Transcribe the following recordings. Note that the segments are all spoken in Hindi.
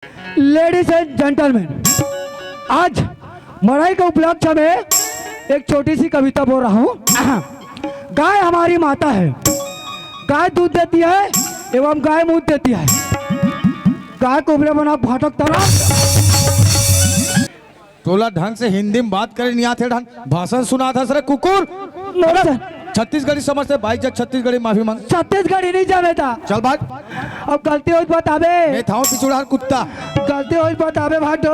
लेडीज एंड जेंटलमैन, आज मड़ाई के उपलक्ष्य में एक छोटी सी कविता बोल रहा हूँ। गाय हमारी माता है, गाय दूध देती है एवं गाय मूत देती है। गाय को उबले बना फाटक तला तोला ढंग से हिंदी में बात करे नहीं आते ढंग भाषण सुना था सर कुकुर छत्तीसगढ़ी समझते भाई जब छत्तीसगढ़ी माफी मांग छत्तीसगढ़ी नहीं जाने था। चल भाग अब गलती हो बताबे, मैं था पिछुड़ा कुत्ता गलती हो बताबे भाटो,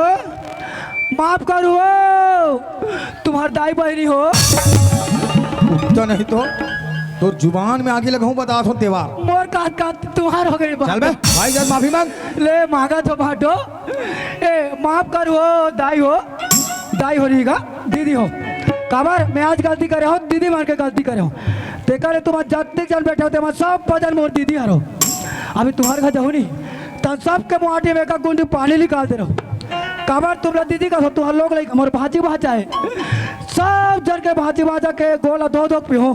माफ करो तुम्हार दाई बहनी हो। कुत्ता नहीं तो जुबान में आगे लगाऊं बता दो त्योहार मोर काट काट तुम्हार हो गई। चल बे भाई जब माफी मांग ले मांगा तो भाटो, ए माफ करो दाई हो, दाई हो रहीगा दीदी हो। काबर मैं आज गलती करे हो, दीदी मान के गलती करे हो। देखा रे तुम जत्ते जन बैठे होते मैं सब बदन मोर दीदी हरो। अभी तुम्हारे घर जाऊँ नहीं तब सबके मुआटी में का गुंडी पानी निकाल दे रहो। काबर तुम दीदी का तुम लोग लाइक हमारे भाजी भाजा है, सब जन के भाजी भाजा के गोला धो धो पियो,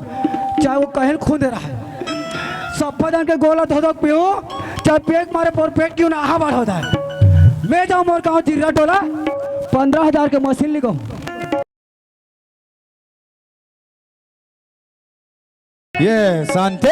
चाहे वो कहीं खून दे रहा है। सब जन के गोला धो धो पियो, चाहे पेट मारे पर पेट क्यों ना आहा बार होता है। मैं जाऊँ मोर गाँव जिरा टोला 15,000 के मशीन लिखो। ये शांति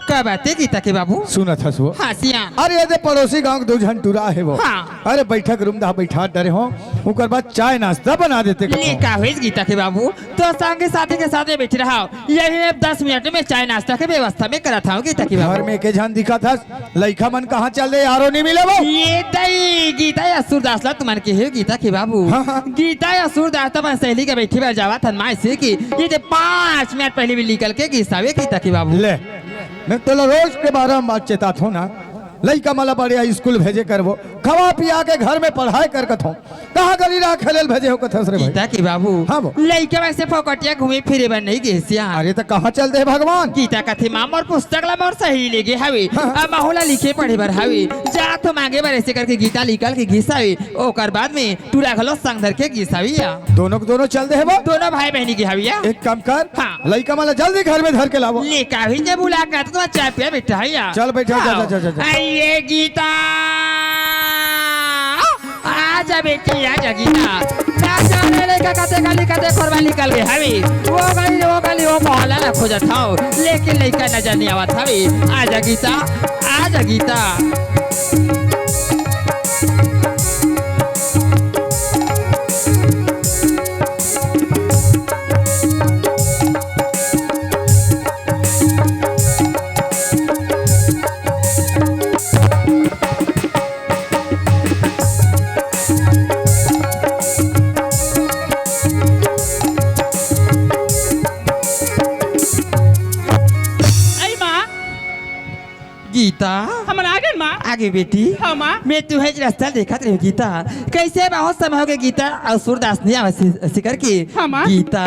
क्या बात है गीता के बाबू? सुना था वो हाँ सियान। अरे ये पड़ोसी गांव के दो झंटूरा है वो। हाँ। अरे बैठक रूम दा बैठा डरे हो उनकर बाद चाय नाश्ता बना देते ले का हुई गीता के बाबू? तो संगे साथी के साथ में बैठ रहा हो, यही 10 मिनट में चाय नाश्ता के व्यवस्था में करा था गीता के घर बाबू। में के झन दिखा था लइका मन कहाँ चल रहे यारो नहीं मिले वो। ये तई गीता या सूरदास ला तुमन के है गीता के बाबू। हाँ, हाँ। गीता या सूरदास तो सहेली के बैठी बैठ जावा था माय से की ये 5 मिनट पहले भी निकल के गीसावे गीता के बाबू। ले मैं तो रोज के बारे में बात चेता था ना, लइका मला बढ़िया स्कूल भेजे करबो, खवा पिया के घर में पढ़ाई कर कथो कहाँ गली रहा खेल भेजे हो कथस रे भाई। गीता के बाबू हाँ वो। लइका वैसे फोकटिया घूमे फिरे बन नहीं गए सियान। अरे तो कहाँ चलते है भगवान। गीता कथे माम और पुस्तक ला मोर सही लेगे हवे। हाँ। अब माहौला लिखे पढ़े बर हवे, जा तो मांगे बर ऐसे करके गीता निकाल के घिसावे, ओकर बाद में टूरा घलो संग धर के घिसावी या दोनों के दोनों चलते है वो। दोनों भाई बहनी की हविया। एक काम कर हाँ। लइका मला जल्दी घर में धर के लावो। ले का भी जब बुला कर तो चाय पिया बैठा है या। चल बैठा जा जा जा जा। आइए गीता, आजा बेटी आजा गीता। ना जाने लेका कते गली कते खोरवा निकल गए हवी, वो गली वो मोहल्ला ना खोजत थाओ, लेकिन लइका नजर नहीं आवत हवी। आजा गीता, आजा गीता। गीता हमन आगे माँ। आगे बेटी। हाँ माँ। मैं तुम्हें रास्ता देखा रही गीता, कैसे बहुत समय हो गया गीता और सूरदास नहीं आवा सिकर की। हाँ माँ। गीता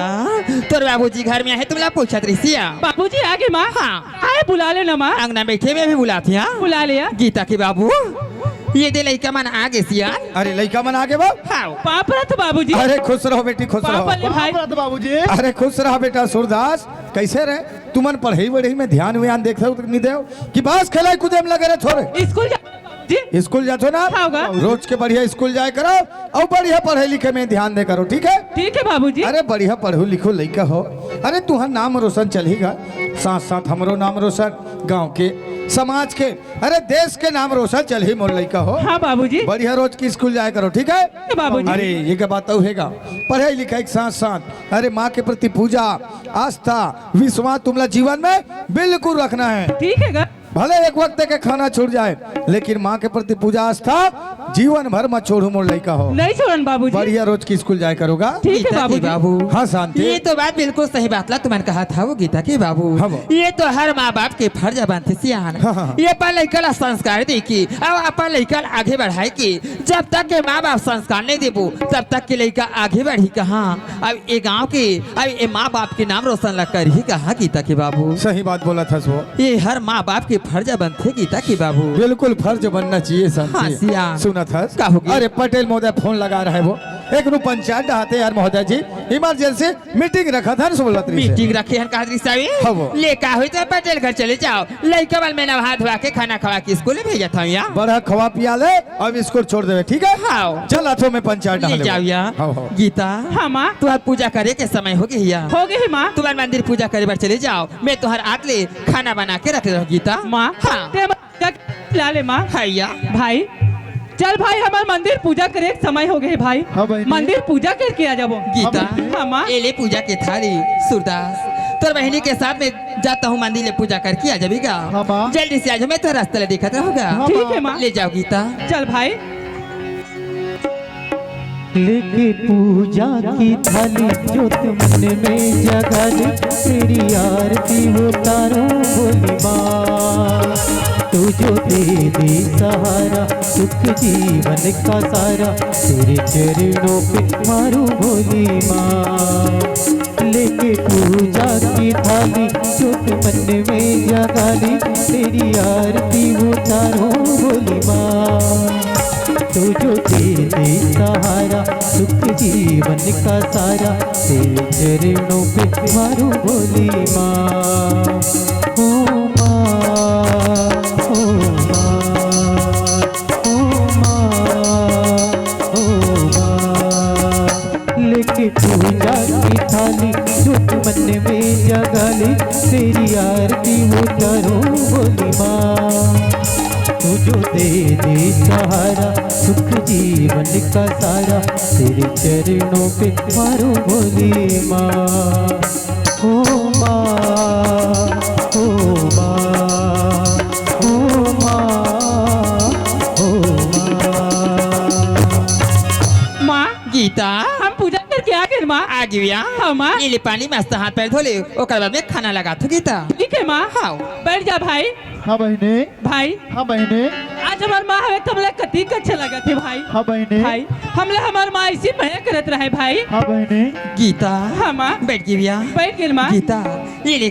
तोर बाबूजी घर में है, तुमला पूछत रही सिया। बाबूजी आगे माँ। हाँ। आए बुला लेना माँ। अंगना बैठे में भी बुलाती हाँ। बुला लिया। गीता के बाबू ये दे लइका मन आगे सिया। अरे लइका मन आगे बा। हाँ। पाप रथ बाबूजी। अरे खुश रहो बेटी खुश पाप वाले रहो। भाई। बाबूजी अरे खुश रहा बेटा सूरदास। कैसे रहे तुमन पढ़ाई वढ़ाई में ध्यान व्यान देख नहीं दे कि बस खेला कूदे में लगे रहे थोड़े। स्कूल जी। स्कूल जाते हो ना हाँ होगा। रोज के बढ़िया स्कूल जाए करो और बढ़िया पढ़े लिखे में ध्यान दे करो, ठीक है। ठीक है बाबूजी। अरे बढ़िया पढ़ो लिखो लइका हो। अरे तुहर नाम रोशन चलेगा, साथ साथ हमरो नाम रोशन, गांव के समाज के अरे देश के नाम रोशन चल ही मोर लइका हो। हाँ बाबूजी। बढ़िया रोज की स्कूल जाया करो, ठीक है बाबूजी। अरे ये क्या बात होगा पढ़ाई लिखाई के साथ साथ अरे माँ के प्रति पूजा आस्था विश्वास तुमला जीवन में बिल्कुल रखना है। ठीक है गा। भले एक वक्त के खाना छूट जाए लेकिन माँ के प्रति पूजा आस्था जीवन भर मत छोड़ू मोर लइका हो। नहीं छोड़न बाबूजी। बढ़िया रोज की स्कूल जाया करोगा। ठीक है गीता के बाबूजी। बाबू हाँ शांति। ये तो बात बिल्कुल सही बात ला तुमने कहा था वो गीता के बाबू। हाँ वो। ये तो हर माँ बाप के फर्ज बनते सियान। हाँ, हाँ। ये अपन लइका ला संस्कार दे की अब अपन लइका आगे बढ़ाए की, जब तक के माँ बाप संस्कार नहीं देबो तब तक के लइका आगे बढ़ी कहाँ। अब ये गाँव के अब ये माँ बाप के नाम रोशन ला कर ही कहा गीता के बाबू। सही बात बोला था वो। ये हर माँ बाप के फर्ज बनते गीता के बाबू। बिल्कुल फर्ज बनना चाहिए हाँ, शांति। सिया। सुना था का होगी? अरे पटेल महोदय फोन लगा रहा है वो एक नु पंचायत डहाते यार महोदय जी इमरजेंसी मीटिंग रखा था सुबह मीटिंग रखे हैं कादरी हाँ वो। साहब ले का हुई तो पटेल घर चले जाओ लड़का वाल में नहा धोवा के खाना खवा के स्कूल में भेजा था यार बड़ा खवा पिया ले अब इसको छोड़ देवे ठीक है हाँ चल हाथों में पंचायत ले डाल जाओ यार हाँ हाँ गीता हाँ माँ तू आज पूजा करे के समय हो गई यार हो गई माँ तुम्हारे मंदिर पूजा करे बार चले जाओ मैं तुहर आग ले खाना बना के रख रहा गीता माँ हाँ ते हमार पूजा ला ले माँ हैया भाई चल भाई हमारे मंदिर पूजा करे के समय हो गए भाई हाँ भाई। मंदिर पूजा करके आ जाबो गीता हाँ माँ ये ले पूजा के थाली सूरदास तोर बहनी के साथ में जाता हूँ मंदिर ले पूजा करके आ जाएगा हाँ माँ। जल्दी से आ जाओ मैं तो रास्ते ले देखा होगा हाँ ठीक है माँ ले जाओ गीता चल भाई लेके पूजा की थाली जोत मन में जगा दे तेरी आरती हो तारो बोली माँ तू जो दे सहारा सुख जीवन का सारा तेरे चरणों पे मारू बोली माँ लेके पूजा की थाली जोत मन में जगा दे तेरी आरती हो तारो बोली माँ तू जो दे सहारा सुख जीवन का सारा तेरे चरणों पे मारू बोली माँ ओ माँ ओ माँ ओ माँ ओ माँ लेके पूजा की थाली जुट मन में जगा ले तेरी आरती हो करो बोली माँ तू जो दे सहारा सुख जीवन का सारा तेरे चरणों पे मारो बोली माँ ओ माँ ओ माँ ओ माँ ओ माँ गीता हम पूजा करके आ गए माँ आ गया हाँ माँ ये ले पानी मस्त हाथ पैर धो ले ओकर बाद में खाना लगा तू गीता ठीक है माँ हाँ बैठ जा भाई हाँ बहने भाई हाँ बहने आज हमार माँ हवे तुमले कति अच्छा लगा थे भाई हाँ बहने भाई हमले हमार माँ इसी भया करत रहे भाई हाँ बहने गीता हाँ माँ बैठ गया बैठ गए माँ गीता ये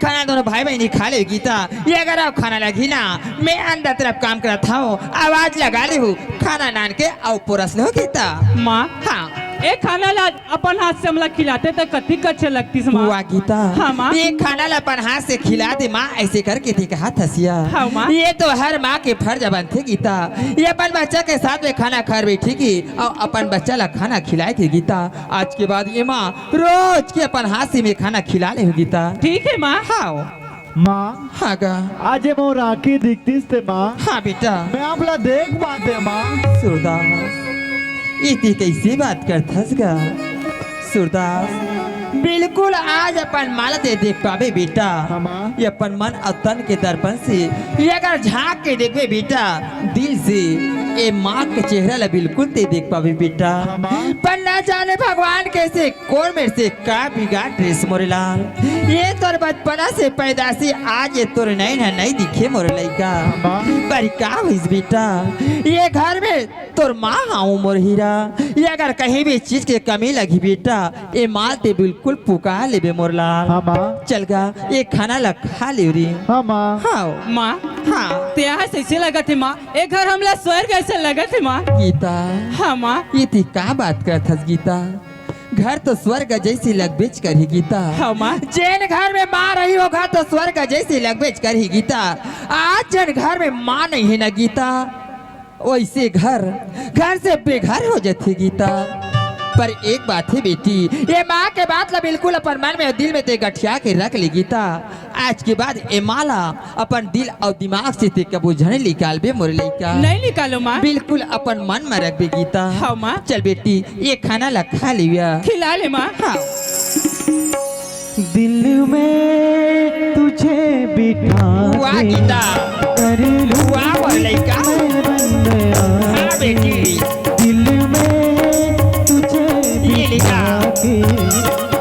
खाना दोनों भाई बहनी खा ले गीता ये अगर आप खाना लगी ना मैं अंदर तरफ काम कर था आवाज लगा ले हूँ खाना नान के आओ पोरस लो गीता माँ हाँ एक खाना ला अपन हाथ से हमला खिलाते तो कति अच्छे लगती माँ हुआ गीता हाँ, माँ। ये खाना ला अपन हाथ से खिला दे माँ ऐसे करके थी कहा हसिया हाँ, माँ। ये तो हर माँ के फर्ज बनते गीता ये अपन बच्चा के साथ में खाना खा बैठी की और अपन बच्चा ला खाना खिलाए थी गीता आज के बाद ये माँ रोज के अपन हाथ से में खाना खिला ले गीता ठीक है माँ हाँ माँ हाँ गा आज वो राखी दिखती थे माँ हाँ बेटा मैं आपला देख पाते माँ सूरदास इतनी कैसी बात करथस गा सूरदास बिल्कुल आज अपन माला दे देख पावे बेटा हाँ माँ। ये अपन मन और तन के दर्पण से ये अगर झांक के देखबे बेटा दिल से ये माँ के चेहरा ला बिल्कुल ते देख पावे बेटा हाँ माँ। पर ना जाने भगवान कैसे कौन मेरे से का बिगाड़ ड्रेस मोरे लाल ये तोर बचपना से पैदाशी आज ये तोर नहीं दिखे मोरे लइका माँ। पर का हुईस बेटा ये घर में तोर माँ आऊँ मोर हीरा ये अगर कहीं भी चीज के कमी लगी बेटा ये माँ ते बिल्कुल पुकार लेबे मोर लाल हाँ माँ। चल गा ये खाना ला खा ले री हाँ माँ। हाँ माँ हाँ त्याह ऐसे लगा थे माँ एक घर हमला स्वर्ग ऐसे लगा थे माँ गीता हाँ माँ ये थी का बात करथस गीता घर तो स्वर्ग जैसी लगबेच करही गीता हाँ माँ। जैन घर में माँ रही हो घर तो स्वर्ग जैसी लगबेच करही गीता आज जैन घर में माँ नहीं है ना गीता वैसे घर से बेघर हो जाती गीता पर एक बात है बेटी ये माँ के बात ला बिल्कुल अपन मन में और दिल में ते गठिया के रख ली गीता आज के बाद ए माला अपन दिल और दिमाग से ते कबू झने निकाल बे मोर लइका नहीं निकालो माँ बिल्कुल अपन मन में रख बे गीता हाँ माँ। चल बेटी ये खाना ला खा लिया खिला ले माँ हाँ दिल में तुझे बिठा वाह गीता कर लूं वाह मोर लइका मैं बन गया हाँ बेटी दिल में तुझे ये लिखा बिठा के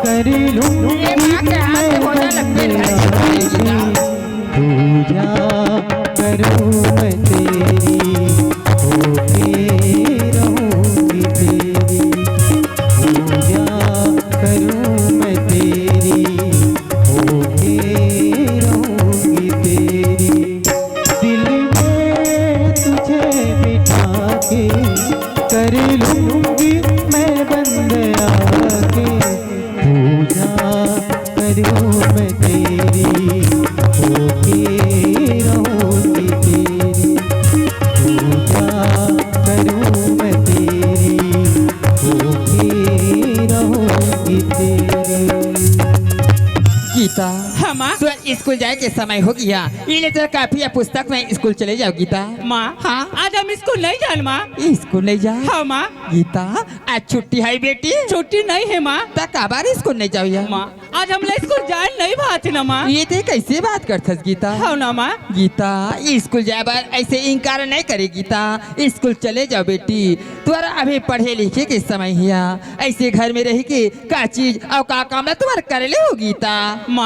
कर लूं ये माँ के हाथ में होना लगते है गीता पूजा करूं मैं तेरी होके रहूंगी तेरी पूजा करूं मैं तेरी होके रहूंगी तेरी दिल में तुझे बिठा के कर लूंगी गीता हाँ माँ। तो स्कूल जाए के समय हो गया, ये तो काफी है पुस्तक में स्कूल चले जाओ गीता। माँ हाँ आज हम स्कूल नहीं जान माँ। स्कूल नहीं जाए हाँ माँ। गीता आज छुट्टी है बेटी, छुट्टी नहीं है माँ। तक बार स्कूल नहीं जाओ यार। माँ आज हम लोग स्कूल जान नहीं भात ना माँ। ये तो कैसे बात करथस गीता। हाँ ना माँ। गीता स्कूल जाए बार ऐसे इनकार नहीं करे गीता, स्कूल चले जाओ बेटी। तुम्हारा अभी पढ़े लिखे के समय हिया, ऐसे घर में रह के का चीज और का काम है तुम्हारा कर ले हो गीता। माँ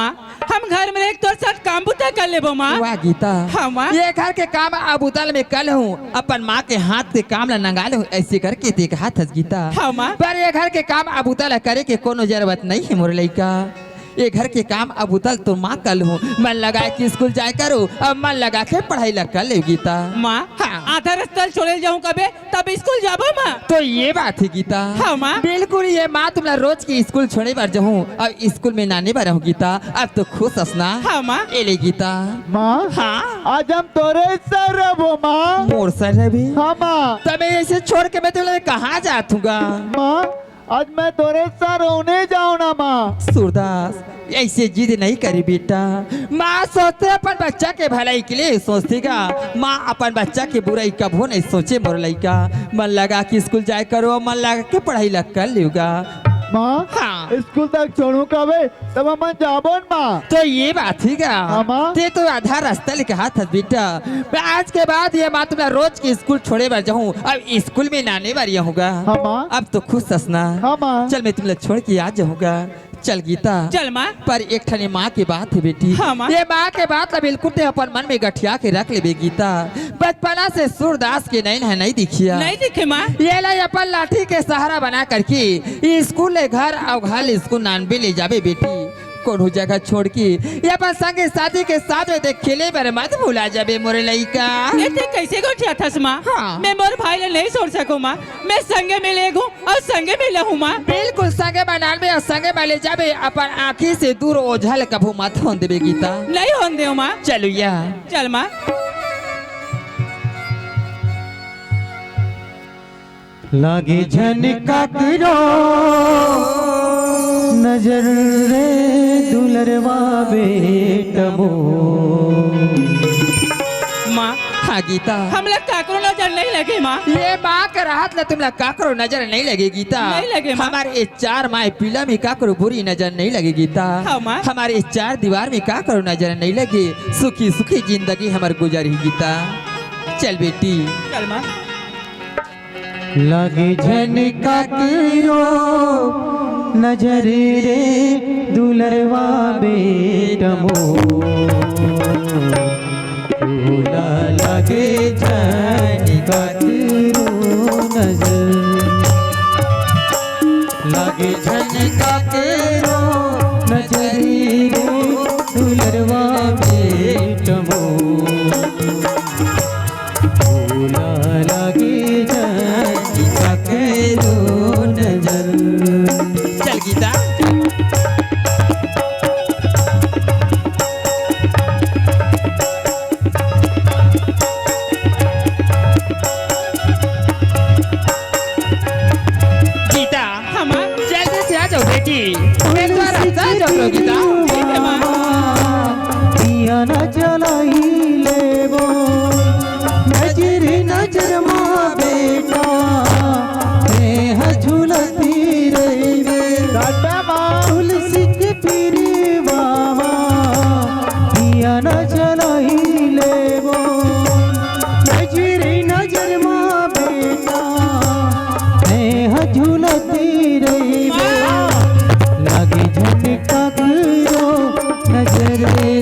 हम घर में एक तो साथ काम बुता कर ले माँ। वाह गीता हाँ माँ। ये घर के काम अब उतल में कल हूँ, अपन माँ के हाथ के काम ला नंगा ले ऐसे करके देख हाथ हस गीता। हाँ माँ। पर ये घर के काम अब उतल करे के कोनो जरूरत नहीं है मोर लइका। ये घर के काम अब उतल तो माँ कल हूँ, मन लगा के स्कूल जाए करो, अब मन लगा के पढ़ाई लग कर ले गीता। माँ हाँ। आधा रास्ता छोड़े जाऊँ कबे तब स्कूल जाबो माँ। तो ये बात है गीता। हाँ माँ। बिल्कुल ये माँ तुमला रोज की स्कूल छोड़े बार जाऊँ, अब स्कूल में नाने बार हूँ गीता। अब तो खुश हंसना। हाँ माँ। ए ले गीता। माँ हाँ आज हम तोरे सर रहो माँ। मोर सर है भी। हाँ माँ। तब मैं ऐसे छोड़ के मैं तुम्हें कहाँ जातूंगा। माँ आज मैं तोरे सर रोने जाऊँ ना माँ। सूरदास ऐसे जिद नहीं करी बेटा, माँ सोचते अपन बच्चा के भलाई के लिए सोचती का, माँ अपन बच्चा के बुराई कबो नहीं सोचे मोर लइका। मन लगा कि स्कूल जाए करो, मन लगा के पढ़ाई लग कर लेगा। माँ हाँ। स्कूल तक छोड़ू कबे तब हम जाबो न माँ। तो ये बात ही का हाँ माँ। ते तो आधा रास्ता लेके हाथ हस बेटा। मैं आज के बाद ये बात तुम्हारा रोज के स्कूल छोड़े बार जाऊँ, अब स्कूल में नाने बार होगा। हाँ माँ। अब तो खुश हंसना। हाँ माँ। चल मैं तुम्हें छोड़ के आ जाऊंगा। चल गीता चल माँ। पर एक ठने माँ की बात है बेटी। हाँ माँ। ये माँ के बात ला बिल्कुल ते अपन मन में गठिया के रख ले गीता। बचपना से सूरदास के नैन है नहीं दिखिया, नहीं दिखे माँ। ये ला अपन लाठी के सहारा बना करके स्कूल ले घर और घर स्कूल नानबे ले जाबे बेटी। कोनो जगह छोड़ के ये अपन संगे साथी के साथ में देख खेले पर मत भूला जाबे मोरे लइका। ऐसे कैसे गोठिया थस माँ। हाँ। मैं मोर भाई ले नहीं छोड़ सकूँ माँ। मैं संगे में ले और संगे में रहूँ माँ। बिल्कुल संगे बनाल में और संगे में ले जाबे, अपन आँखी से दूर ओझल कभू मत होन देबे गीता। नहीं होन दे माँ। चलो या चल माँ। लागे झनका करो नजर रे दुलरवा बेटमो। माँ हाँ गीता हम लोग काकरो नजर नहीं लगे माँ। ये माँ के राहत ला तुम काकरो नजर नहीं लगे गीता। नहीं लगे माँ। हमारे ये चार माए पीला में काकरो बुरी नजर नहीं लगे गीता। हाँ माँ। हमारे इस चार दीवार में काकरो नजर नहीं लगे, सुखी सुखी जिंदगी हमार गुजरी गीता। चल बेटी चल माँ। लागे झनका करो नजर रे दुलरवा बेटमो। झूला लागे झनका करो नजर। लागे झनका करो नजर रे दुलरवा बेटमो। झूला लागे झनका करो नजर। चल गीता गीता हाँ माँ। जल्दी से आ जाओ बेटी, मैं तो रास्ता जाओ लो गीता। ठीक है माँ। दिया न जलाई लेबो नजर नजर माँ बेटा। मैं झूलती रही तुलसी के पीरी बाबा। दिया न जलाई लेबो नजर नजर माँ बेटा। मैं झूलती रही लागे झटका करो नजर रे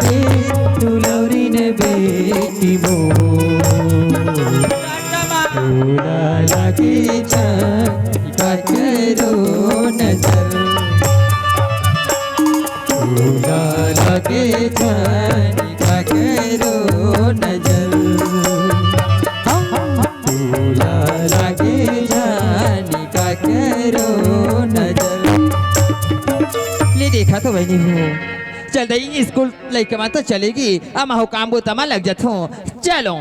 दुलौरी ने बेटी मो। टाटा माँ। थोड़ा लागे झटका करो नजर। थोड़ा लागे झटका करो नजर। थोड़ा लागे झटका करो नजर। ले देखा तो वही हूँ। चल रही स्कूल लड़के माँ तो चलेगी, अब हो काम वो तमा लग जाता हूँ। चलो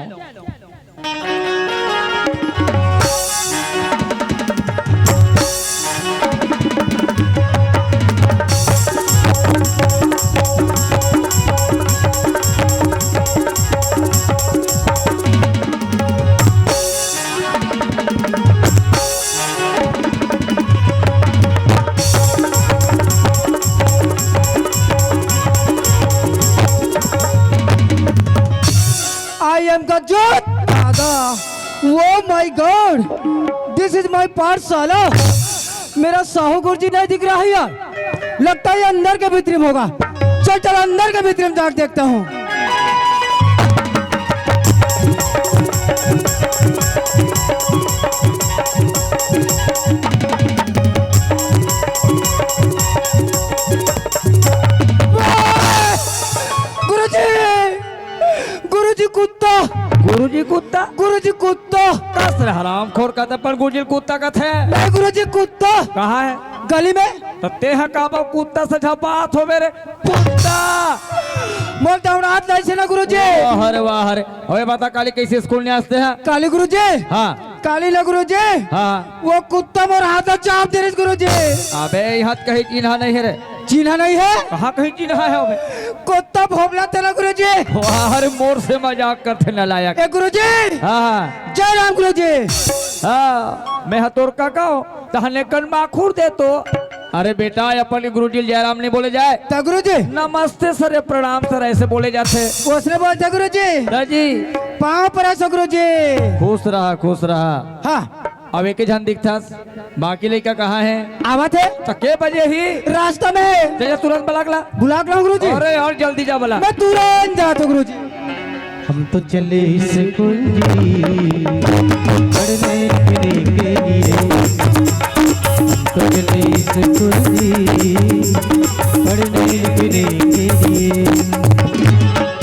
का जोत दादा। वो my God, this is my पाठशाला। मेरा साहू गुरुजी नहीं दिख रहा है यार, लगता है अंदर के भीतर में होगा। चल चल अंदर के भीतर में जाकर देखता हूँ। गुरुजी कुत्ता, गुरुजी कुत्ता गुरुजी कुत्ता। कस हराम खोर का पर गुरुजी कुत्ता का थे नहीं गुरुजी कुत्ता कहाँ है गली में। तो तेह का कुत्ता से झपात हो मेरे कुत्ता बोलता हूँ रात नहीं ना गुरुजी। अरे वाह अरे अरे बता काली कैसे स्कूल में आते हैं काली गुरुजी, हाँ काली ना गुरुजी। हाँ वो कुत्ता मोर हाथ चाप दे रही गुरुजी। अबे हाथ कहीं चिन्हा नहीं है रे चिन्हा नहीं है, कहाँ कहीं चिन्हा है अबे कुत्ता भोगला तेरा गुरुजी। वाह अरे मोर से मजाक करते न लायक ए गुरुजी, हाँ जय राम गुरुजी। हाँ मैं हतोर का कहो तहने कन माखूर दे तो अरे बेटा अपन गुरुजी जयराम नहीं बोले जाए ता गुरुजी नमस्ते सर प्रणाम सर ऐसे बोले जाते उसने बोलता गुरुजी जी पाँव पर ऐसा गुरुजी। खुश रहा हाँ अब एक जन दिखता बाकी लड़का कहाँ है आवत है तो के बजे ही रास्ता में है। जैसे तुरंत बलागला बुला के लाऊं गुरुजी। अरे और जल्दी जा बला मैं तुरंत जाता हूँ गुरुजी। हम तो चले स्कूल जी पढ़ने लिखने के लिए। हम तो चले स्कूल जी पढ़ने लिखने के लिए।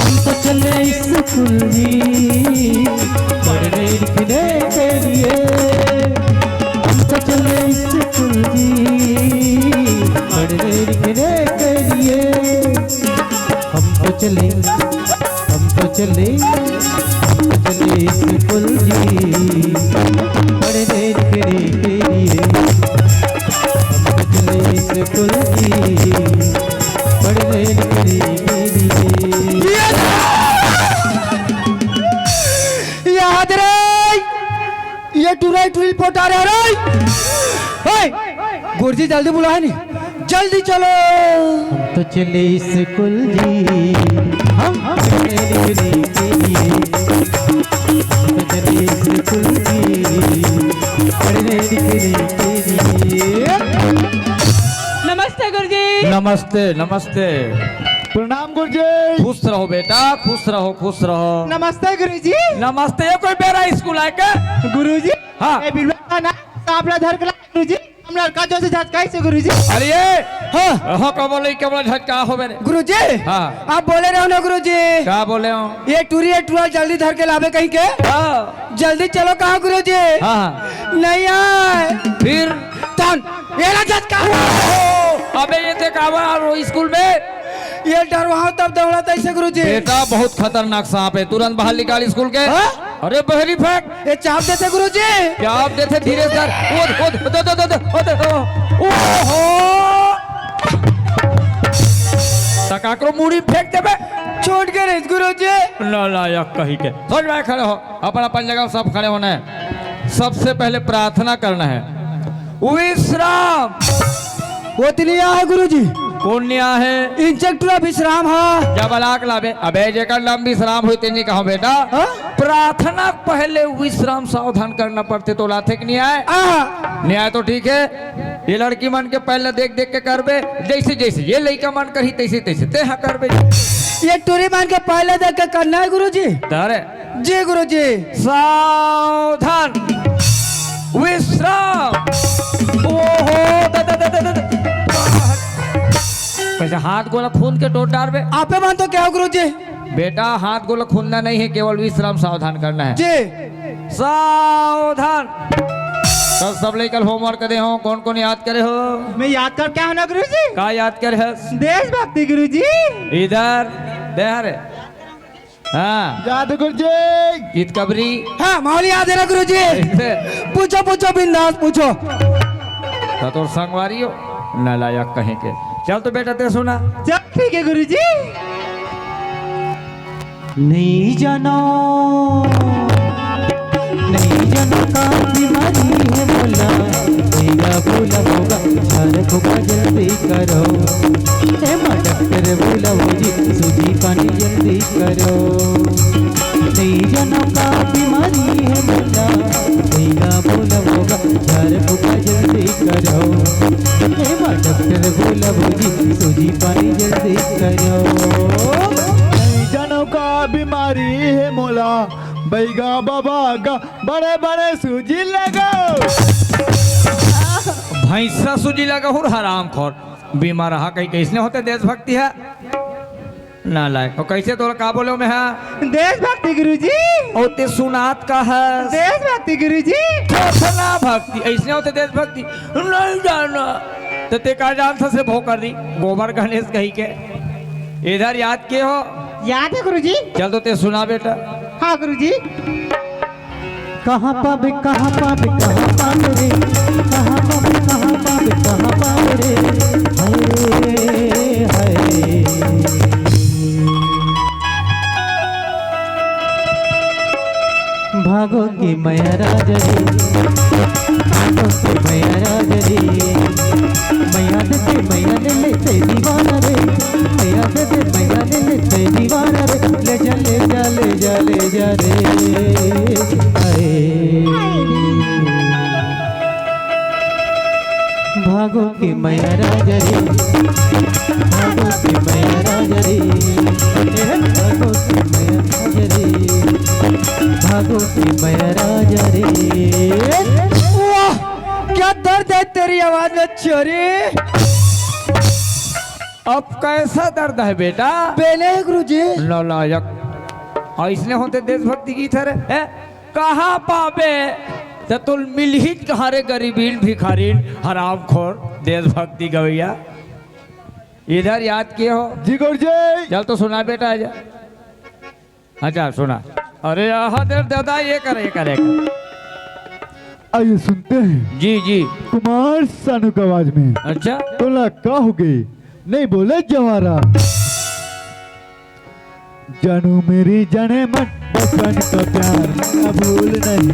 हम तो चले स्कूल जी पढ़ने लिखने के लिए। हम तो चले स्कूल जी पढ़ने लिखने के लिए। हम तो चले स्कूल जी पढ़ने लिखने के लिए। हम तो चले स्कूल जी पढ़ने लिखने के लिए। याद रे ये टूराई टूरिल पोटा रे। गुरुजी जल्दी बुलाए नहीं, जल्दी चलो। हम तो चले स्कूल जी हम पढ़ने लिखने के लिए। हम तो चले स्कूल जी पढ़ने लिखने के लिए। नमस्ते गुरुजी। नमस्ते नमस्ते प्रणाम गुरुजी। खुश रहो बेटा खुश रहो नमस्ते गुरुजी। नमस्ते ये कोई बेरा स्कूल आए के गुरुजी हाँ ए बिलवा ना आपला धर के गुरुजी हम लड़का जो से झटकाई से गुरुजी। अरे ये हाँ हाँ कब बोले केवल झटका हो मेरे गुरुजी। हाँ आप बोले रहो ना गुरुजी क्या बोले हो ये टूरा जल्दी धर के लावे कहीं के। हाँ जल्दी चलो कहाँ गुरुजी। हाँ नहीं आए फिर तन ये ना झटका। अबे ये देखावा स्कूल में ये डर वहाँ तब दौड़ा था इसे गुरुजी। बेटा बहुत खतरनाक सांप है तुरंत बाहर निकाल स्कूल के। हाँ? अरे बहरी फेंक ये चाप देते गुरुजी। क्या आप देते धीरे से ओहो तकाकरो मुड़ी फेंक देबे छोड़ के रही गुरुजी। नालायक कहीं के समझ में खड़े हो अपन जगह सब खड़े होना है। सबसे पहले प्रार्थना करना है विश्राम। वो तिलिया है गुरुजी पुण्य है इंजेक्टर विश्राम है। जब अलाक लावे अबे जेकर नाम विश्राम हुई तेनी कहो बेटा हाँ? प्रार्थना पहले विश्राम सावधान करना पड़ते तो लाथे नहीं आए न्याय तो ठीक है। ये लड़की मन के पहले देख देख के करबे जैसे जैसे ये लड़का मन करी तैसे तैसे ते हाँ करबे। ये टूरी मान के पहले देख के करना है गुरुजी। तारे जी गुरुजी। सावधान विश्राम। ओहो कैसे हाथ गोला खून के टोट डाल बे आपे मान तो क्या हो गुरुजी। बेटा हाथ गोला खूनना नहीं है केवल विश्राम सावधान करना है। जी सावधान। सब लेकर होमवर्क दे हो कौन कौन याद करे हो मैं याद कर क्या होना गुरुजी। का याद करे है देशभक्ति गुरुजी। इधर दे रे हाँ याद गुरुजी। गीत कबरी हाँ माहौल याद है ना गुरुजी। पूछो पूछो बिंदास पूछो। तो संगवारी हो नालायक कहीं के। चल तो बेटा ते सुना चल ठीक है गुरुजी। नहीं जाना का बीमारी है बोला मेरा बोला होगा झारखों का जल्दी करो। डॉक्टर बोला जी सूजी पानी जल्दी करो। नहीं जाना बैगा बाबा गा बड़े बड़े सूजी लगाओ। भैंसा सूजी लगा हो हराम खोर बीमार रहा कहीं कैसने होते देशभक्ति है ना लायक और कैसे तो का बोलो में है देशभक्ति गुरुजी, और ते सुनात का है देशभक्ति गुरुजी। ना भक्ति ऐसने होते देशभक्ति नहीं जाना तो ते का जान था से भो कर दी गोबर गणेश कही के इधर याद के हो याद है गुरुजी। चल तो ते सुना बेटा। हाँ गुरुजी। कहाँ पावे कहाँ पावे कहाँ पावे रे, कहाँ पावे कहाँ पावे कहाँ पावे रे, हाय हाय। भागो की मैया राजा रे, भागो की मैया राजा रे, मैया दे मैया ले ते दीवाना रे, मैया दे मैया ले ते दीवाना रे, ले जा ले जा ले जा ले जा रे, हाय। भागो की मैया राजा रे, भागो की मैया राजा रे, भागो की मैया राजा रे, भागो की मैया राजा रे। वाह क्या दर्द है तेरी आवाज में छोरी। अब कैसा दर्द है बेटा बेले गुरुजी। नालायक ऐसने होते देशभक्ति गीत है रे कहाँ पावे तो तुल मिल ही कहाँ रे गरीबीन भिखारीन हराम खोर देशभक्ति गवैया इधर याद किए हो जी गुरुजी। चल तो सुना बेटा आजा अच्छा सुना। अरे हाँ देर दादा ये करे आइए सुनते हैं जी जी कुमार सानू की आवाज में। अच्छा तोला का हो गई नहीं बोले जवारा, जानू मेरी जाने मन बचपन का प्यार ना भूल नहीं,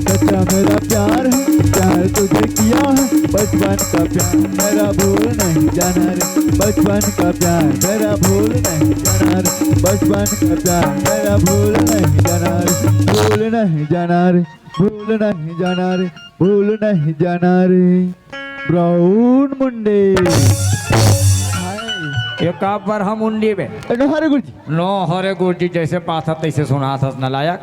सच्चा मेरा प्यार है प्यार तुझे किया है बचपन का प्यार मेरा भूल नहीं जाना रे, बचपन का प्यार मेरा भूल नहीं जाना रे, बचपन का प्यार मेरा भूल नहीं जाना रे, भूल नहीं जाना रे, भूल नहीं जाना रे, भूल नहीं जाना रे। ब्राउन मुंडे ये का पर हम उंडी में हरे गुरुजी। नो हरे गुरुजी जैसे पाथा तैसे सुना था नलायक।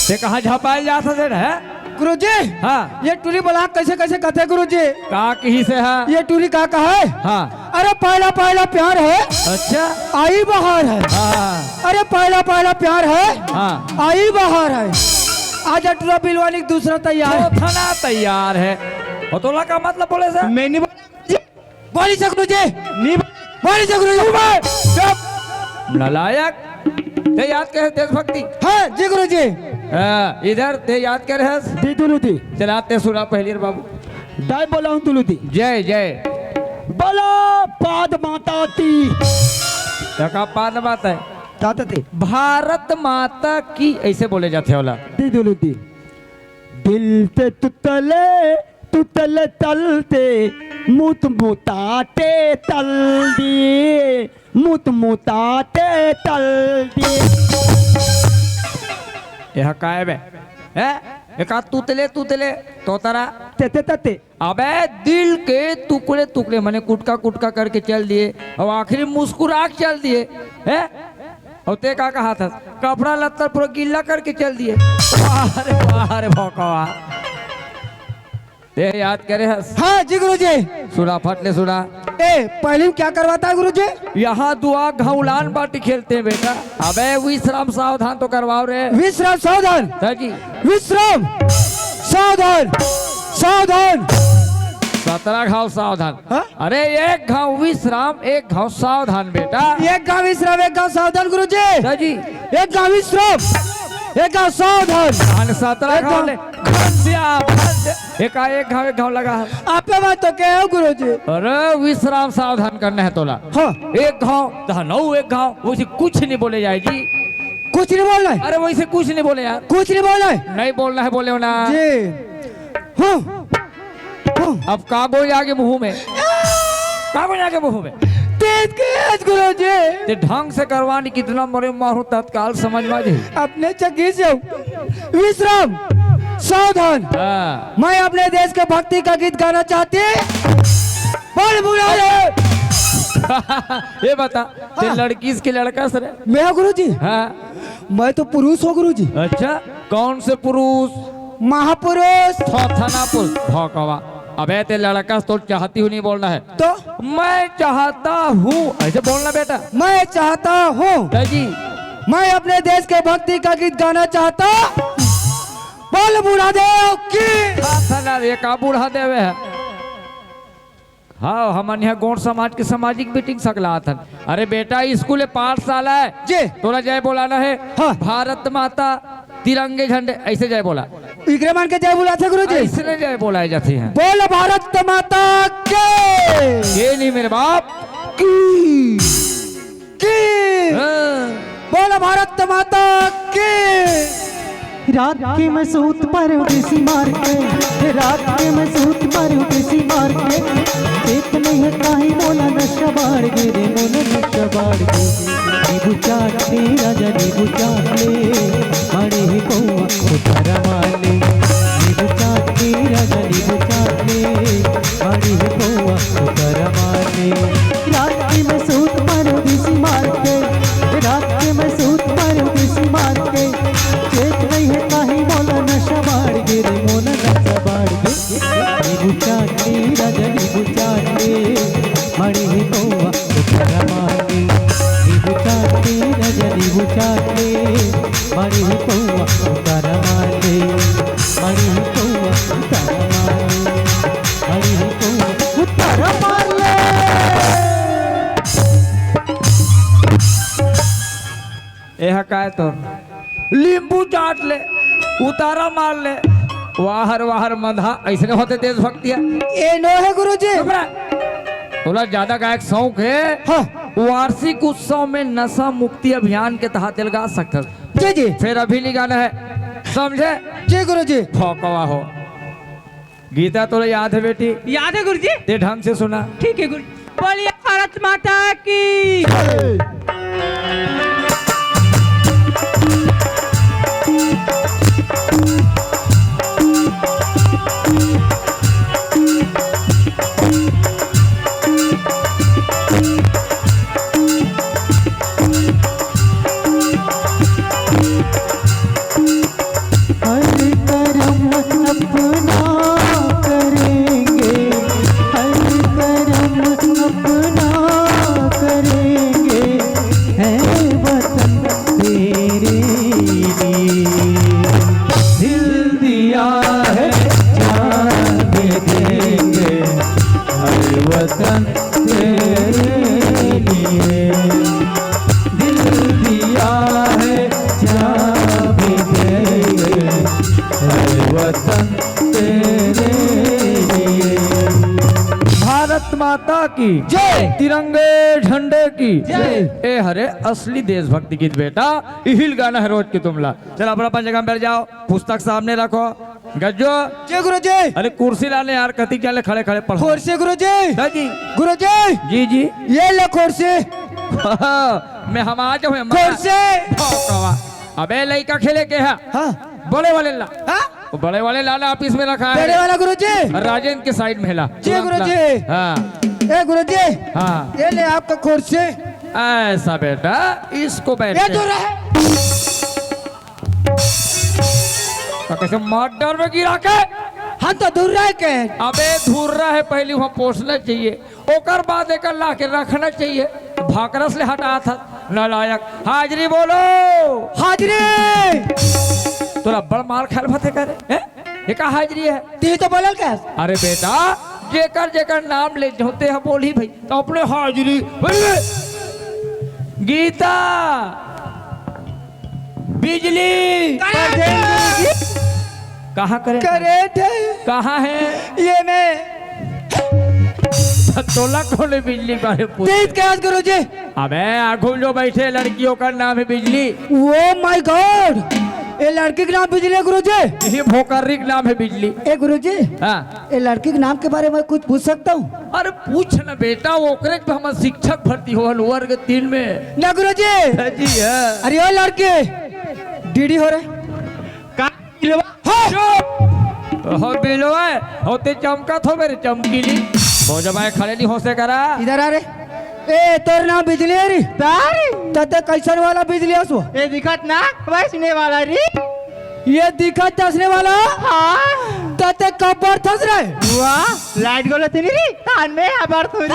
ते कहाँ झपाल जाता है गुरुजी हाँ ये टूरी बला कैसे कैसे कहते हैं गुरुजी। का कहीं से है ये टूरी का है। हाँ अरे पहला पहला प्यार है अच्छा आई बहार है। हाँ अरे पहला पहला प्यार है हाँ आई बहार है। आज अटूरा बिलवानी दूसरा तैयार है। थाना तैयार है और तोला का मतलब बोले सर मैं नहीं बोली सकूँ जी नहीं बोली सकूँ। नलायक ते याद करे देशभक्ति हाँ जी गुरुजी। इधर ते याद करे दी दुलुदी चलाते सुना पहली बाबू दाई बोला हूँ दुलुदी। जय जय बोला पाद माता ती का पाद बात है ताता ती भारत माता की ऐसे बोले जाते होला दी दुलुदी। दिल से तुतले तलते मुत मुताते तल दिए मुत मुताते तल दिए। यह काय बे एका तुतले तुतले तो तारा तेते तते अबे दिल के टुकड़े टुकड़े माने कुटका कुटका करके चल दिए और आखिरी मुस्कुरा के चल दिए है और ते का कहा था कपड़ा लत्तर पूरा गीला करके चल दिए। अरे भौकवा ते याद करे हस हाँ जी गुरुजी। सुना फटले सुना ए पहले क्या करवाता है गुरुजी। यहाँ दुआ घउलान बाटी खेलते हैं बेटा। अबे विश्राम सावधान तो करवाओ रे। विश्राम सावधान जी विश्राम सावधान सावधान 17 घाव सावधान। हाँ? अरे एक घाव विश्राम एक घाव सावधान बेटा। एक गाँव विश्राम एक गाँव सावधान गुरुजी। जी एक गाँव विश्राम एक गाँव सावधान। 17 घाव ले एक घाव लगा है। आप बात तो क्या है गुरुजी। अरे विश्राम सावधान करना है तोला। हाँ एक घाव नौ एक घाव वैसे कुछ नहीं बोले जाए जी। कुछ नहीं बोलना है। अरे वैसे कुछ नहीं बोले यार। कुछ नहीं बोलना है नहीं बोलना है बोले ना जी। हाँ हाँ अब कागो जाके मुंह में कागो जाके मुंह में तेज के गुरुजी। ते ढंग से करवानी कितना मरे मारो तत्काल समझ में आ जाए। अपने चक्की से विश्राम सावधान। हाँ। मैं अपने देश के भक्ति का गीत गाना चाहती। बोल बुला ये बता ते लड़की के लड़का सर है? मैं हूँ गुरुजी, हाँ मैं तो पुरुष हूँ गुरुजी, अच्छा कौन से पुरुष? महापुरुष। थाना पुरुष भौकवा। अबे ते लड़का तो चाहती हूँ नहीं बोलना है, तो मैं चाहता हूँ ऐसे बोलना बेटा। मैं चाहता हूँ, जी मैं अपने देश के भक्ति का गीत गाना चाहता। बोल बूढ़ा देव की। थाना ये का बूढ़ा देवे है। हाँ हमन यहाँ गौड़ समाज के सामाजिक मीटिंग सकला था। अरे बेटा स्कूल है पाठशाला है जी। तोला जय बोलाना है। हाँ। भारत माता तिरंगे झंडे ऐसे जय बोला। इकरे मान के जय बोला था गुरुजी। ऐसे जय बोलाए जाते हैं। बोल भारत माता के। ये नहीं मेरे बाप की। हाँ। बोल भारत माता के। रात के मैं सूत पर देसी मार के, रात के मैं सूत पर देसी मार के, चेत नहीं है काहे मोला नशा बाढ़ गे रे मोला नशा बाढ़ गे। नींबू चाट ले राजा नींबू चाट ले, मारे ही कौआ उतारा माले। नींबू चाट ले राजा नींबू चाट ले, मारे ही कौआ उतारा माले। रात के मैं सूत पर देसी मार के, रात के मैं सूत पर देसी मार के, चेत नहीं है काहे मोला नशा बाढ़ गे रे मोला नशा बाढ़ गे। नींबू चाट ले राजा नींबू चाट ले, मारे ही कौआ उतारा माले। नींबू चाट ले राजा नींबू चाट ले, मारे ही कौआ उतारा माले। मारे ही कौआ उतारा माले, मारे ही कौआ उतारा माले। यह काय तो लींबू चाट ले उतारा मार ले वाहर वाहर मधा ऐसे होते देशभक्ति है। ये नो है गुरुजी। बोला ज्यादा गायक शौक है। हाँ। वार्षिक उत्सव में नशा मुक्ति अभियान के तहत लगा सकते। जी जी फिर अभी नहीं गाना है समझे। जी गुरुजी। भौकवा हो गीता तो याद है बेटी? याद है गुरुजी। ते ढंग से सुना। ठीक है गुरुजी। बोलिए भारत माता की। हर करम अपना करेंगे, हर करम अपना करेंगे, है वतन तेरे लिए। दिल दिया है जान भी देंगे, हर वतन तेरे लिए। दिल दिया है जान भी देंगे, हर वतन तेरे लिए। भारत माता की जय। तिरंगे झंडे की जय। ए हरे असली देशभक्ति गीत बेटा हिल गाना है रोज की तुमला। चल अपना अपन जगह में बैठ जाओ, पुस्तक सामने रखो। गज्जो जी गुरुजी। अरे कुर्सी लाने यार कति क्या ले खड़े खड़े पढ़ो। कुर्सी गुरुजी। जी गुरुजी जी जी ये ले कुर्सी। मैं हम आ जाऊँ कुर्सी। अबे लड़का खेले के है हाँ बड़े वाले ला। हाँ वो बड़े वाले लाना ऑफिस में रखा बड़े है। वाला गुरुजी। राजेंद्र के साइड में ला। जी गुरुजी। हाँ ए गुरुजी हाँ ये ले आपका कुर्सी। ऐसा बेटा इसको बैठ ये दूर है। तो कैसे मर्डर में गिरा के हाँ तो दूर रह के। अबे धूर रहा है पहले वहाँ पोछना चाहिए ओकर बाद एक ला के रखना चाहिए। भाकरस ले हटा था नालायक। हाजरी बोलो। हाजरी। तोरा बड़ मार खाल भते करे हैं? ये का हाजरी है? ती तो बोलल क्या? अरे बेटा जेकर जेकर नाम ले होते हैं बोली भाई तो अपने हाजरी बोलिए। गीता बिजली कहाँ करे करे थे कहाँ है ये मैं तोला खोले बिजली बारे पूछ। तेज क्या गुरुजी। अबे आंखों जो बैठे लड़कियों का नाम है बिजली। ओ माय गॉड ये लड़की का नाम बिजली है गुरुजी। ये भोकर्री का नाम है बिजली। ए गुरुजी हाँ ये लड़की के नाम के बारे में कुछ पूछ सकता हूँ? अरे पूछ ना बेटा वो ओकरे पे हम शिक्षक भर्ती हो वर्ग 3 में ना गुरुजी। जी है। अरे ओ लड़के डीडी हो रहा हो बिलो है होते चमका थो मेरे चमकीली हो जब आए खड़े नहीं हो से करा। इधर आ रे ए तोर नाम बिजली है री तते कैसन वाला बिजली है सो ये दिखत ना वैसने वाला रे। ये दिखा तसने वाला हाँ तते कबर थस रहे वाह लाइट गोलो तेरी रे कान में आबार थोड़ी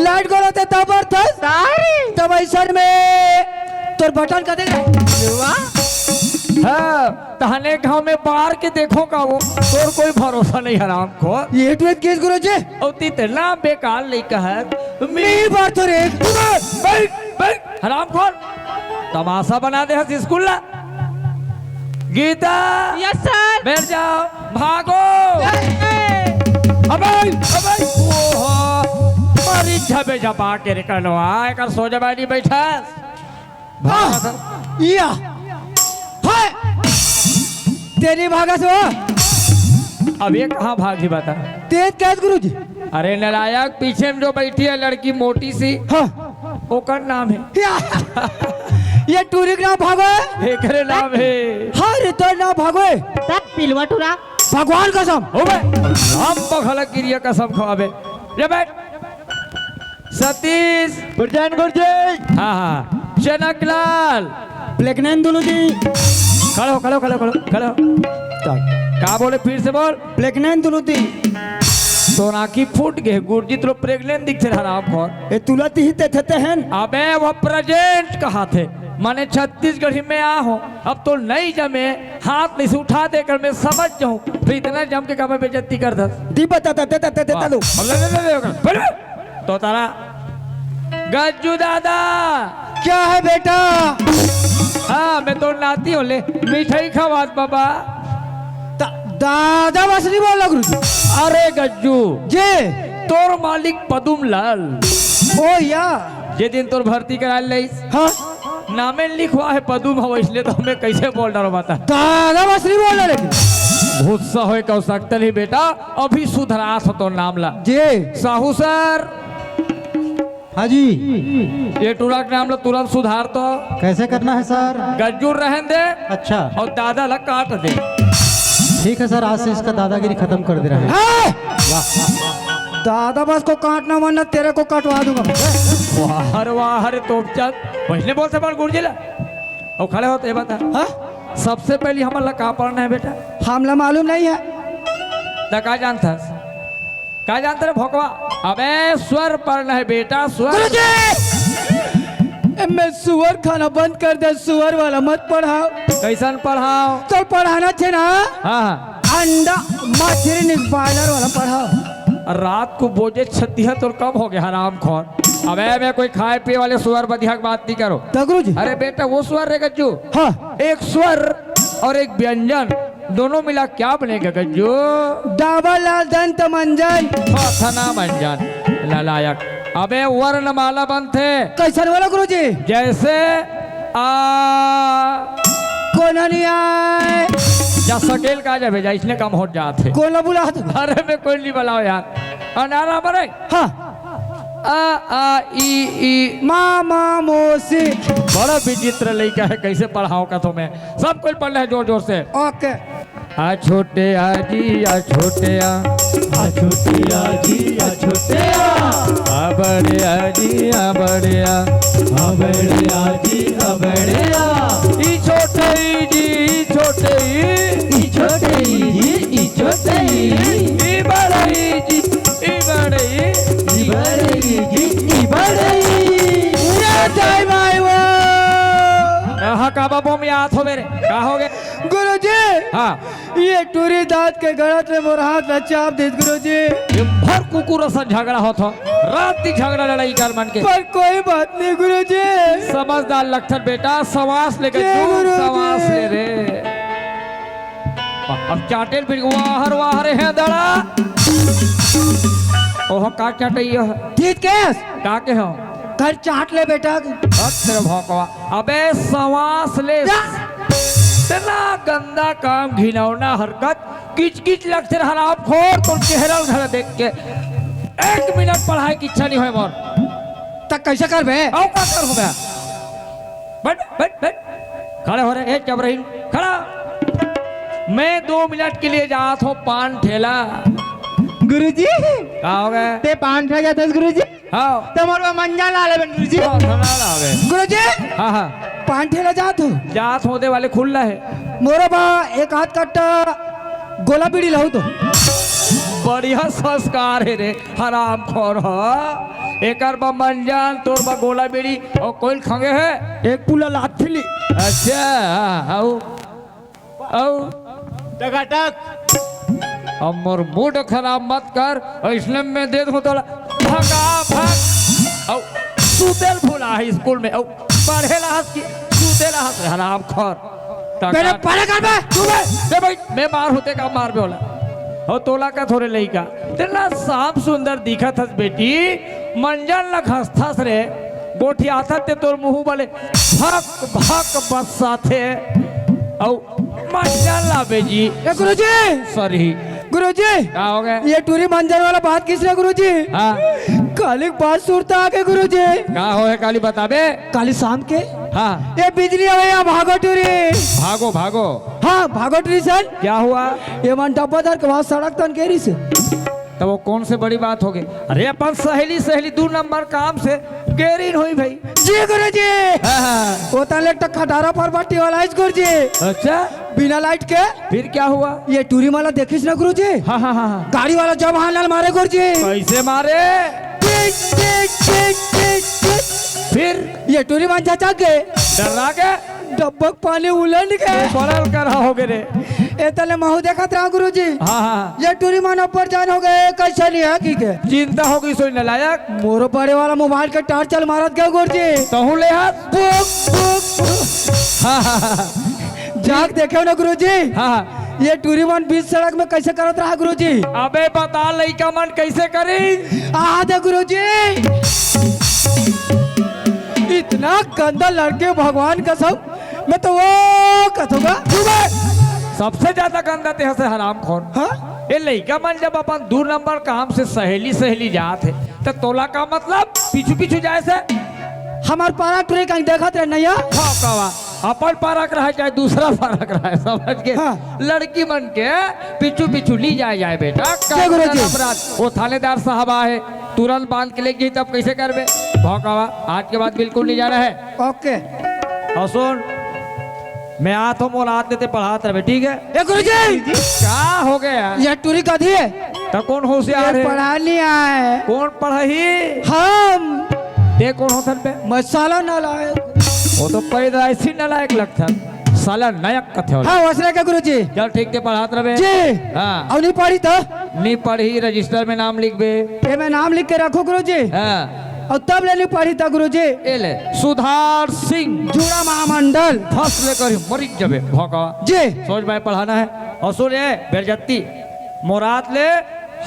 लाइट गोलो ते तबर थस सारी तब ऐसन में तोर बटन का देख वाह हाँ तहने गाँव में बाहर के देखो का वो तोर कोई भरोसा नहीं हराम को। ये टू केस गुरु जी और तितना बेकार लड़का है मेरी बात तो रे हराम खोर तमाशा बना दे हस स्कूल ला। Gita yes sir. बैठ जाओ भागो। अबे ओहो मारी झबे झपा के निकलवा एक सो जा बैठी बैठा या हाय तेरी भागा से अब ये कहाँ भागी बता। तेज कैस गुरु जी अरे नालायक पीछे में जो बैठी है लड़की मोटी सी हाँ ओकर नाम है ये टूरिक नाम भागो है एकरे नाम है हाँ रे तो नाम भागो है पिलवा टूरा भगवान कसम हो बे हम बखलक गिरिया कसम खवाबे ले बैठ सतीश गुरजन गुरजी हाँ हाँ जनकलाल प्लेग्नेंट दुलू जी खड़ो खड़ो खड़ो खड़ो खड़ो का बोले फिर से बोल प्लेग्नेंट दुलू जी तो नाकी फूट गए गुरजी तो प्रेग्नेंट दिखते हराम खोर। ए तुलती ही ते थे हैं अबे वो प्रेजेंट कहा थे माने छत्तीसगढ़ी में आ हो अब तो नहीं जमे हाथ में से उठा देकर मैं समझ जाऊं फिर इतना जम के का मैं बेइज्जती कर दस दी बता देता दो तो तारा गज्जू दादा क्या है बेटा हाँ मैं तो नाती हूँ ले मिठाई खवात बाबा दादा बस नहीं बोल गुरु जी अरे गज्जू जे तोर मालिक पदुम लाल ओ या जे दिन तोर भर्ती करा ले हाँ नामे लिखवा है पदुम हो इसलिए तो हमें कैसे बोल रहा बता। दादा बस नहीं बोल लेकिन गुस्सा हो कौ सकते ही बेटा अभी सुधरास हो तो नाम ला जे साहू सर हाँ जी ये टूरा के नाम ला तुरंत सुधार तो कैसे करना है सर। गज्जू रहन दे अच्छा और दादा ला काट दे। ठीक है सर आज से इसका दादागिरी खत्म कर दे रहे हैं। हाँ? दादा बस को काटना वरना तेरे को कटवा दूंगा वाह रे तोप चल पहले बोल से बोल गुरुजी ला और खड़े होते बता। हाँ सबसे पहले हमारा का पढ़ना है बेटा हमला मालूम नहीं है तो का जानता रे भोकवा अबे स्वर पढ़ना है बेटा स्वर। मैं सुअर खाना बंद कर दे सुअर वाला मत पढ़ाओ कैसन पढ़ाओ तो पढ़ाना छे ना हाँ अंडा मछली निकालर वाला पढ़ाओ रात को बोझे 36 और कब हो गया हराम खोर। अबे मैं कोई खाए पिए वाले सुअर बधिया की बात नहीं करो तो गुरु जी अरे बेटा वो स्वर रे गज्जू हाँ एक स्वर और एक व्यंजन दोनों मिला क्या बनेगा गज्जू डबल दंत मंजन थना मंजन लालायक। अबे वर्णमाला बनते कैसन वाला गुरु जी जैसे आ कोना नहीं आए जा सकेल का जा भेजा इसने कम हो जाते कोना बुला दो अरे में कोई नहीं बुलाओ यार अनारा बरे हाँ आ ई मामा मोसी बड़ा विचित्र लड़का है कैसे पढ़ाओ का तुम्हें सब कुछ पढ़ना है जोर जोर से। ओके आ छोटे आजी आ छोटे आ छोटे आजी आ छोटे आ बड़े आजी आ बड़े आ बड़े आजी आ बड़े ई छोटे जी ई छोटे ई छोटे ई छोटे ई बड़े जी ई बड़े ई बड़े ई बड़े टाइम आए वो हाँ का बाबू में हाथ हो मेरे का हो गए गुरु जी हाँ ये टूरी दांत के गलत में मोर हाथ न चाप दे गुरु जी ये भर कुकुर सा झगड़ा होता रात की झगड़ा लड़ाई कर मन के पर कोई बात नहीं गुरु जी समझदार लक्षण बेटा सवास लेकर जय तू गुरु सवास जी। ले रे अब चाटेल फिर वाह रे है दड़ा ओह का चाटइयो है ठीक केस का के हो घर चाट ले बेटा तेरे भौकवा अबे सवास ले इतना गंदा काम घिनौना हरकत किच किच लक्षण हराम खोर तो चेहरा घर देख के 1 मिनट पढ़ाई की इच्छा नहीं हुई मोर तक कैसे कर बे आओ का कर हो गया बैठ खड़े हो रहे जबरहीम खड़ा मैं 2 मिनट के लिए जाता हूँ पान ठेला गुरुजी क्या हो गए ते पान खा जाते गुरुजी हाँ तुम्हारा मंजा ला ले गुरुजी गुरुजी हाँ हाँ पान ठेला जात हो जात होने वाले खुल्ला है मोरो बा एक हाथ कट्टा गोला बीड़ी लाऊ तो बढ़िया संस्कार है रे हराम खोर हो एकर बा मंजान तोर बा गोला बेड़ी और कोई खंगे है एक पुला लाथली अच्छा आओ आओ टकाटक अब मोर मूड खराब मत कर और इसलिए मैं दे दूँ तो भगा भाग आओ सूतेल भूला है स्कूल में आओ पढ़ेला हंस की सूतेला हंस हराम खोर मेरे पढ़े कर बे तू बे दे भाई मैं मार होते का मार बे होला और तोला का थोड़े लई का तेरा साफ सुंदर दिखत हस बेटी मंजन लग हंसथस रे गोठी आता ते तोर मुंह वाले भक भक बसा थे औ मंजन ला बेजी ए गुरुजी सॉरी गुरुजी क्या हो गया ये टूरी मंजर वाला बात किसने गुरुजी हाँ काली बात सुरता आके गुरुजी क्या हो है काली बता बे काली शाम के हाँ ये बिजली आवे भागो टूरी भागो भागो हाँ भागो टूरी सर क्या हुआ ये मन डब्बादार के वहां सड़क तन केरी से तो वो कौन से बड़ी बात हो गई अरे अपन सहेली सहेली 2 नंबर काम से गेरीन हुई भाई जी गुरुजी हाँ, वो तन एक खटारा पर बट्टी वाला है गुरुजी अच्छा बिना लाइट के फिर क्या हुआ ये टूरी माला देखिस ना गुरुजी हाँ हाँ हाँ हाँ गाड़ी वाला जब हाल मारे गुरुजी कैसे मारे फिर ये टूरी मान चाचा के डरा के डब्बक पानी उलट गए पड़ल कर हो गए रे ए तले महू देखत रहा गुरुजी हाँ हाँ ये टूरी मान ऊपर जान हो गए कैसे नहीं है की के चिंता हो गई सोई नलायक मोरो पड़े वाला मोबाइल के टार चल मारत गए गुरुजी तहु ले हाथ हाँ हाँ हाँ जाग देखे ना गुरुजी हाँ हाँ ये टूरी मान बीच सड़क में कैसे करत रहा गुरुजी अबे बता लइका मन कैसे करी आ दे गुरुजी इतना गंदा लड़के भगवान कसम मैं तो वो कथूंगा सबसे ज्यादा गंदा ते से हराम खोर हाँ ये लइका मन जब अपन 2 नंबर काम से सहेली सहेली जात है तो तोला का मतलब पीछू पीछू जाए से हमार पारा टूरी कहीं देखत रहे नैया हाँ कवा अपन पारक रहा चाहे दूसरा पारक रहा है समझ के हाँ। लड़की मन के पीछू पीछू ली जाए बेटा क्या गुरुजी? अपराध वो थानेदार साहब आए तुरंत बांध के लेके तब कैसे करबे भौकावा आज के बाद बिल्कुल नहीं जाना है ओके और सुन मैं आता हूँ मोर हाथ देते पढ़ाते रहे ठीक है ए गुरुजी क्या हो गया ये टूरी कधी है तो कौन होशियार ये है पढ़ा नहीं आए कौन पढ़ही हम दे कौन होथन पे मसाला न लाए वो तो पैदा ऐसी नलायक लगथन साला नायक कथे होला हाँ वसरे के गुरुजी चल ठीक ते पढ़ात रहे जी हाँ अब नहीं पढ़ी तो नहीं पढ़ी रजिस्टर में नाम लिख बे ये मैं नाम लिख के रखो गुरुजी हाँ और तब ले नहीं पढ़ी था गुरुजी ए ले सुधार सिंह जुड़ा महामंडल फंस लेकर मरिक जबे भौका जी सोच भाई पढ़ाना है और सुन ये बेरजत्ती मुराद ले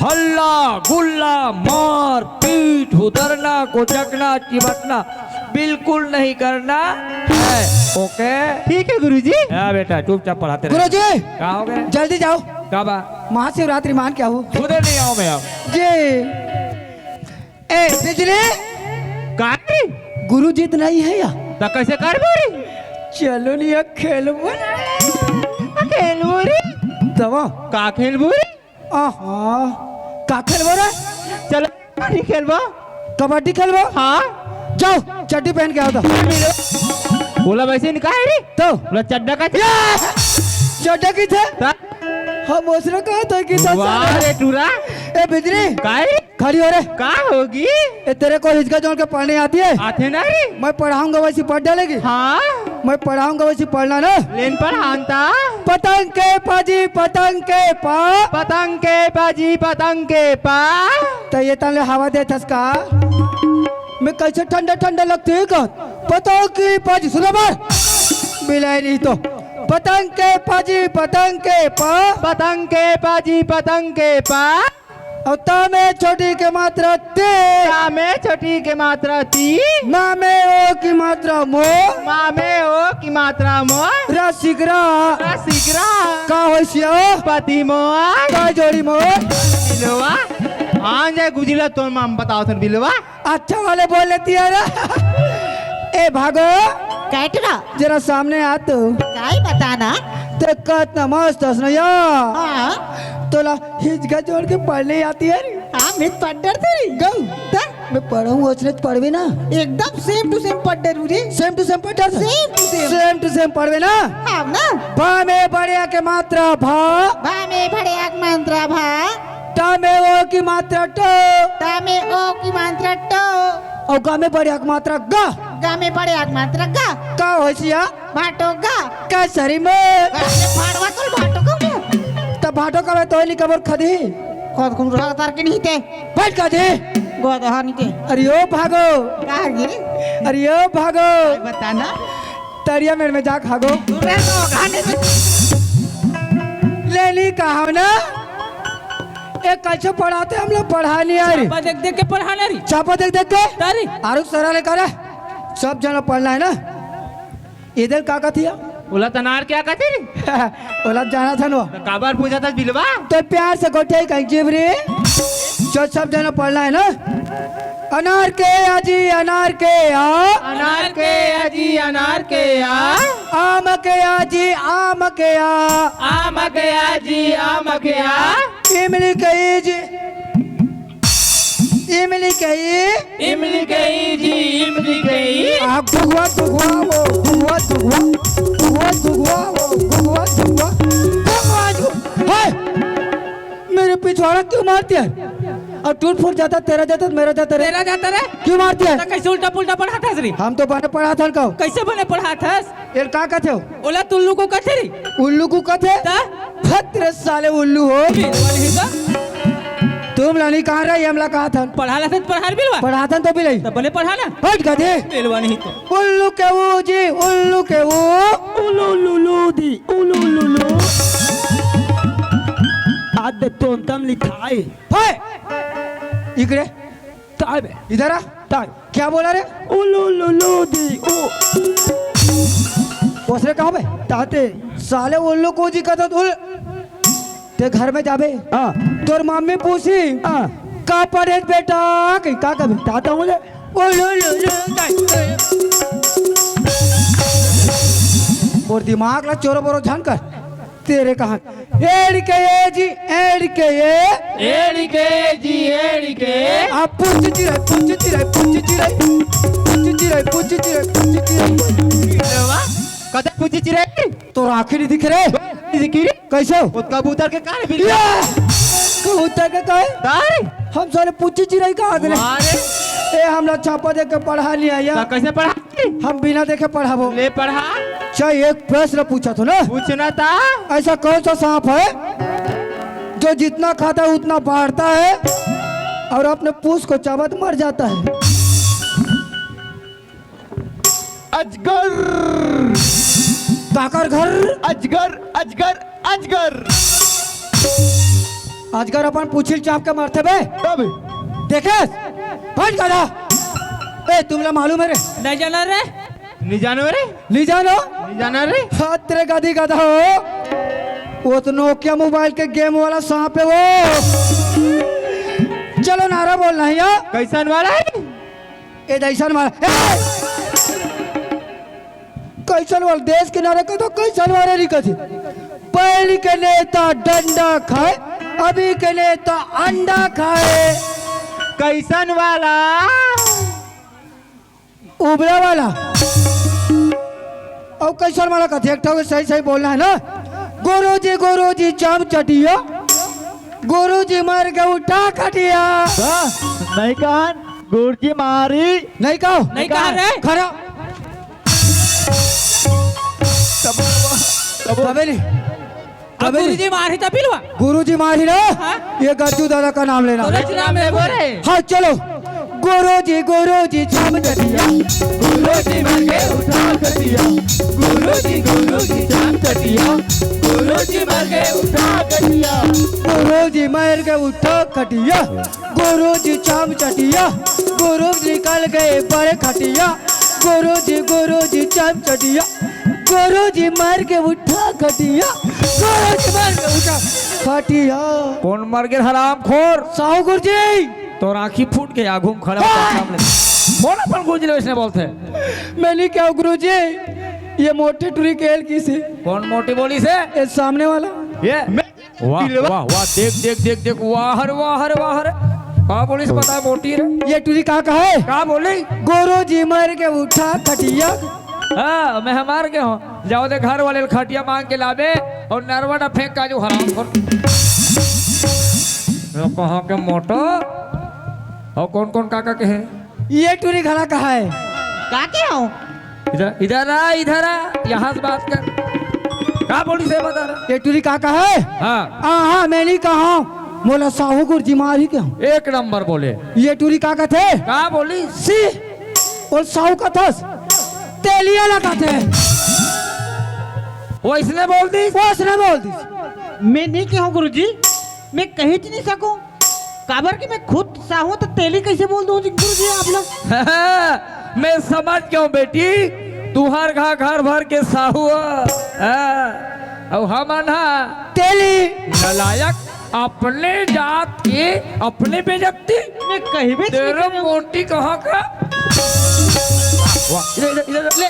हल्ला गुल्ला मार पीट उधरना कोचकना चिमटना बिल्कुल नहीं करना है ओके ठीक है गुरुजी हाँ बेटा चुपचाप पढ़ाते रहे गुरुजी क्या हो गए जल्दी जाओ क्या बा महाशिवरात्रि मान क्या हो खुदे नहीं आओ मैं अब जी ए बिजली काटी गुरुजी तो नहीं है या तो कैसे कर बोरी चलो नहीं अब खेल खेल बोरी दवा का खेल बोरी आहा का खेलबो रे चलो कबड्डी खेलबो कबड्डी खेलबो हाँ जाओ चड्डी पहन के आओ तो बोला वैसे नहीं कहा रे तो बोला चड्डा का चड्डा की थे हम उसने कहा था कि वाह रे टूरा ए बिजली काय खड़ी हो रे का होगी ए तेरे को हिचका जोड़ के पढ़ने आती है आते ना रे मैं पढ़ाऊंगा वैसी पढ़ डालेगी हाँ मैं पढ़ाऊंगा वैसी पढ़ना ना लेन पर हानता पतंग के पाजी पतंग के पा पतंग के बाजी पतंग के पा तो ये तले हवा दे थसका मैं कैसे ठंडा ठंडा लगती है का पतंग की पाजी सुनो बार बिलाई नहीं तो पतंग के पाजी पतंग के पा पतंग के बाजी पतंग के पा और ता में छोटी के मात्रा ते में छोटी के मात्रा ती माँ में ओ की मात्रा मो माँ में ओ की मात्रा मो रसिकरा शीघ्र का होशिया पति मोआ का जोड़ी मो बिलवा हाँ जाए गुजिला तो माम बताओ थे बिलवा अच्छा वाले बोल लेती है ना ए भागो कैटरा जरा सामने आ तू काय बताना ते कितना मस्त हंस ना यार हाँ तोला हिचका जोड़ के पढ़ने आती है रे हाँ मैं पढ़ डरती गौ था मैं पढ़ूँ उसने पढ़वे ना एकदम सेम टू सेम पढ़ रू रे सेम टू सेम पढ़ा सेम टू सेम पढ़वे ना हाँ ना भा में बढ़िया के मात्रा भा भा में बड़े आग मंत्रा भा टा में ओ की मात्रा टो ता में ओ की मात्रा टो और गा में बढ़िया की मात्रा गा गा में बड़े आग मात्रा गा का होशिया भाटो गा का सरी में भाड़वा कल भाटो गा तब भाटो का तो नहीं कबर खदी कौन कौन रहा तार के नहीं थे बैठ का दे गोद हा नहीं थे अरे ओ भागो कहा गे अरे ओ भागो बताना तरिया मेरे में जा खागो रे तो गाने में ले ली कहा ना एक कैसे पढ़ाते हम लोग पढ़ा नहीं आ रही चापा देख देख के पढ़ाना रही चापा देख देख के तारी आरुख सरा ले करे सब जना पढ़ना है ना इधर का का थिया बोला तनार क्या कहते रे ओला जाना था नो काबर पूछा था बिलवा तो प्यार से गोटे कहीं जीवरी जो सब जना पढ़ना है ना अनार के आजी अनार के आ अनार के अजी अनार के आम के आजी आम के आ आम के अजी आम के इमली के जी इमली के इमली गई जी इमली गई आ गुगवा गुगवा वो गुगवा गुगवा गुगवा गुगवा वो गुगवा गुगवा गुगवा है मेरे पिछवाड़ा क्यों मारती है और टूट फूट जाता तेरा जाता मेरा जाता रे तेरा जाता रे क्यों मारती है तो कैसे उल्टा पुल्टा पढ़ा था रे हम तो बने पढ़ा था कहो कैसे बने पढ़ा था ये का कहते हो ओला तुल्लू को कथे री उल्लू को कहते ता खतरे साले उल्लू हो वही का तुम लानी कहाँ रही हमला कहा था पढ़ा ला था पढ़ा बिलवा पढ़ा था तो भी नहीं तब बने पढ़ा ना बैठ का दे बिलवा नहीं तो उल्लू के वो जी उल्लू के वो उलू लुलू दी उलू लुलू आदे तो तम लिखाई हाय इकड़े ताई बे इधर आ ताई क्या बोला रे उलू लुलू दी ओ ओसरे कहाँ पे ताते साले उल्लू को जी कहता उल ते घर में जाबे आ तोर मम्मी पूछी आ का पढ़े बेटा कहीं का कभी ताता मुझे और दिमाग ला चोरो बोरो झान कर तेरे कहा एड़ के ये जी एड़ के ये एड़िके जी एड़िके आप पूछ चिरे पूछ चिरे पूछ चिरे पूछ चिरे पूछ चिरे पूछ चिरे कदे पूछी चिरे तो आखिर दिख रहे दिखी कैसे वो कबूतर के कान बिल ये कबूतर के कहे तारे हम सारे पूछ चिरे का आदमी मारे ए हम लोग छापा देख के पढ़ा नहीं आया तो कैसे पढ़ा हम बिना देखे पढ़ाबो ले पढ़ा चाहे एक प्रश्न पूछा तो ना पूछना था ऐसा कौन सा सांप है जो जितना खाता है उतना बाढ़ता है और अपने पूछ को चबत मर जाता है अजगर काकर घर अजगर अजगर अजगर अजगर अपन पूछिल चाप के मरते बे तब देखे फट गया ए तुमला मालूम है रे नहीं जाना रे नहीं जानो रे ली जानो नहीं जाना रे हाथ तेरे गधी गधा हो वो तो नोकिया मोबाइल के गेम वाला सांप है वो चलो नारा बोलना है या कैसन वाला है ए दैसन वाला कैसन वाला देश के नारे का तो कैसन वाले निकल पहले के नेता डंडा खाए अभी के नेता अंडा खाए कैसन वाला उबला वाला और कैसन वाला कथे एक ठो सही सही बोलना है ना गुरुजी चाम चटिया गुरुजी मर के उठा खटिया नहीं कान गुरुजी मारी नहीं कहो नहीं कहा रे खड़ा तबेली अब गुरुजी मारे था बिलवा गुरुजी मारी ना ये गज्जू दादा का नाम लेना बोले नाम ले बोले हाँ चलो गुरुजी चाम चटिया गुरुजी मर के उठा कटिया गुरुजी चाम कटिया गुरुजी मर के उठा कटिया गुरुजी मर के उठा खटिया गुरुजी चाम चटिया गुरुजी कल गए बड़े खटिया गुरुजी चाम चटिया गुरुजी मर के उठा खटिया गुरुजी मर के उठा खटिया कौन मर गए हराम खोर साहू गुरुजी तो आँखी फूट के आगू में खड़ा होकर सामने कौन अपन गुरुजी वैसे बोलते मैंने क्या गुरुजी ये मोटे टुरी केल की से कौन मोटी बोली से ये सामने वाला ये वाह वाह वाह देख देख देख देख वाह रे वाह रे वाह रे का बोली से पता है मोटी रे ये टूरी का है का बोली गुरु जी मर के उठा खटिया। हाँ मैं हमार के हूँ जाओ दे घर वाले खटिया मांग के लावे और नरवा फेंक का जो हराम खोर कहाँ के मोटो और कौन कौन काका के हैं ये टूरी घड़ा का है का के हो इधर इधर आ यहाँ से बात कर का बोली से बता रहा ये टूरी का है। हाँ हाँ मैं नहीं कहा मोला साहू गुरु जी मारी के हूँ। एक नंबर बोले ये टूरी का थे का बोली सी और साहू का थस तेलिया लगा थे वो इसने बोल दी वो उसने बोल दी। मैं नहीं कहूँ गुरुजी, मैं कह ही नहीं सकूं काबर कि मैं खुद साहू तो तेली कैसे बोल दूं गुरुजी आप लोग। मैं समझ क्यों बेटी तुहार घर भर के साहू और हम ना तेली नलायक अपने जात के अपने बेजती मैं कहीं भी तेरे मोटी कहाँ का वाह इधर इधर ले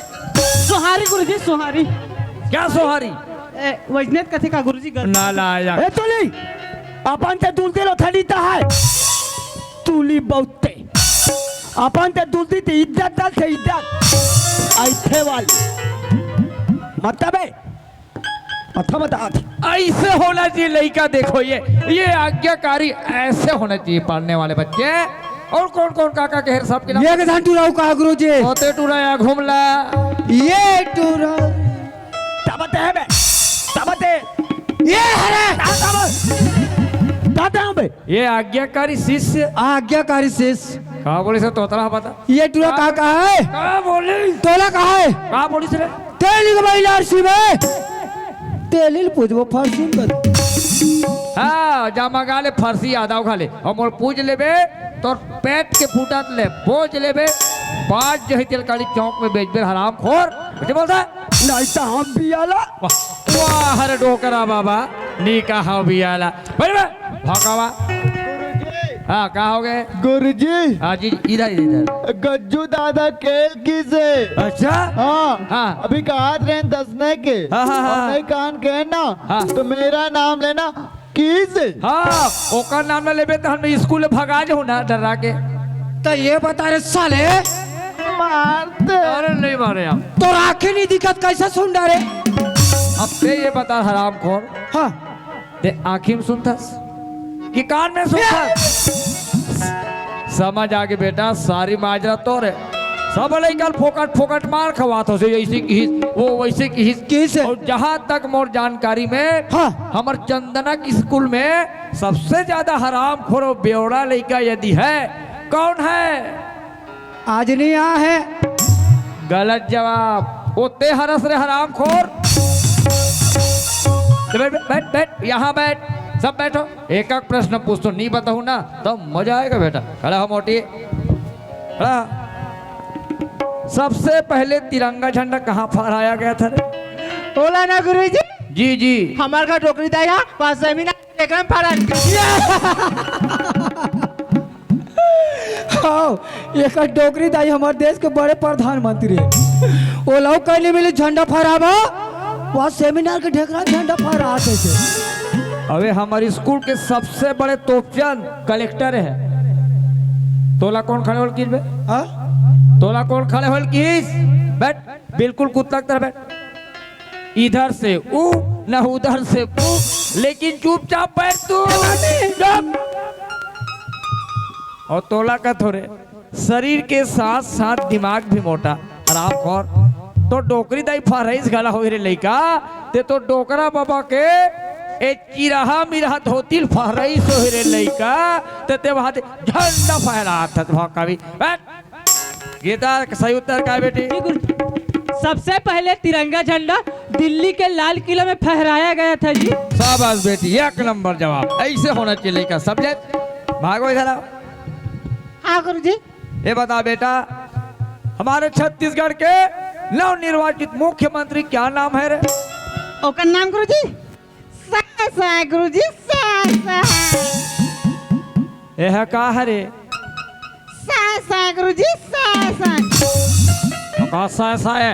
सोहारी गुरुजी सोहारी क्या सोहारी वजनेत कथे का गुरुजी गर नालायक ए तुली अपन ते दुलती लो थडीता है तुली बहुते अपन ते दुलती ते इज्जत दल थे इज्जत ऐथे वाली मतलब है अथा बता थी ऐसे होना चाहिए लड़का देखो ये आज्ञाकारी ऐसे होना चाहिए पढ़ने वाले बच्चे और कौन कौन काका के सब के नाम ये के टूराऊ का गुरु जी होते टूरा घूमला ये टूरा तबते है बे तबते ये हरे दादा बे ये आज्ञाकारी शिष्य आज्ञाकारी शेष कहा बोली से तोतरा पता ये टूरा का है कहा बोली तोला का है कहा बोली से तेली के महिला अर्शी में तेली पूजबो फारसी में हाँ जामा गाले फरसी आदाव खाले और मोर पूज लेबे तो पेट के फूटत ले बोझ लेबे बाज जही तेलकाली चौक में बेच बे हराम खोर कुछ बोलता नहीं तो हम भी आला वाह हरे डोकरा बाबा नी कहा भी आला बड़े भगावा हाँ कहा हो गए गुरुजी हाँ जी इधर इधर गज्जू दादा खेल की से अच्छा हाँ हाँ। अभी कहा रहे दसने के हाँ, हाँ, हाँ। और नहीं कान के ना हाँ। तो मेरा नाम लेना की से हाँ ओकर नाम ना लेबे तो हम स्कूल में भगा जो ना डरा के तो ये बता रहे साले मारते अरे नहीं मारे आप तो आंखें नहीं दिखत कैसे सुन डारे अब ते ये बता हराम खोर हाँ ते आँखी में सुनता कि कान में सुनता समझ आगे बेटा सारी माजरा तो रे सब लड़का फोकट फोकट मार खवात हो से ऐसे की वो वैसे की कैसे? और जहाँ तक मोर जानकारी में हाँ। हमर चंदना की स्कूल में सबसे ज्यादा हराम खोरो बेवड़ा लड़का यदि है कौन है आज नहीं यहाँ है गलत जवाब वो ते हरस रे हराम खोर बैठ बैठ बैठ यहाँ बैठ सब बैठो एक एक प्रश्न पूछो नहीं बताऊं ना तो मजा आएगा बेटा खड़ा हो मोटी खड़ा सबसे पहले तिरंगा झंडा कहाँ फहराया गया था रे बोला ना गुरुजी जी जी हमार का टोकरी था यहाँ पास जमीन एकदम फड़ा हाँ एक डोकरी दाई हमारे देश के बड़े प्रधानमंत्री वो लोग कहने मिले झंडा फहरावा वहाँ सेमिनार के ढेकरा झंडा फहराते थे। अबे हमारे स्कूल के सबसे बड़े तोपचंद कलेक्टर है तोला कौन खड़े होल किस बे हाँ तोला कौन खड़े होल किस बैठ बिल्कुल कुत्ता की तरह बैठ इधर से ऊ न उधर से ऊ लेकिन चुपचाप बैठ तू चुप। और तोला का थोड़े शरीर के साथ साथ दिमाग भी मोटा आराम खोर तो डोकरी दाई फरईस गला हो रे लइका ते तो डोकरा बाबा के ए चिराहा मिराहा धोतिल फरईस हो रे लइका ते वहां झंडा फहरात था भौका भी बैठ गीता सही उत्तर का है बेटी सबसे पहले तिरंगा झंडा दिल्ली के लाल किला में फहराया गया था जी। शाबाश बेटी एक नंबर जवाब ऐसे होना चाहिए लइका सब्जेक्ट भागो इधर आओ हाँ गुरुजी ये बता बेटा हमारे छत्तीसगढ़ के नवनिर्वाचित मुख्यमंत्री क्या नाम है रे ओकर नाम गुरुजी सा गुरुजी सा यह का है रे सा गुरुजी सा कैसा ऐसा है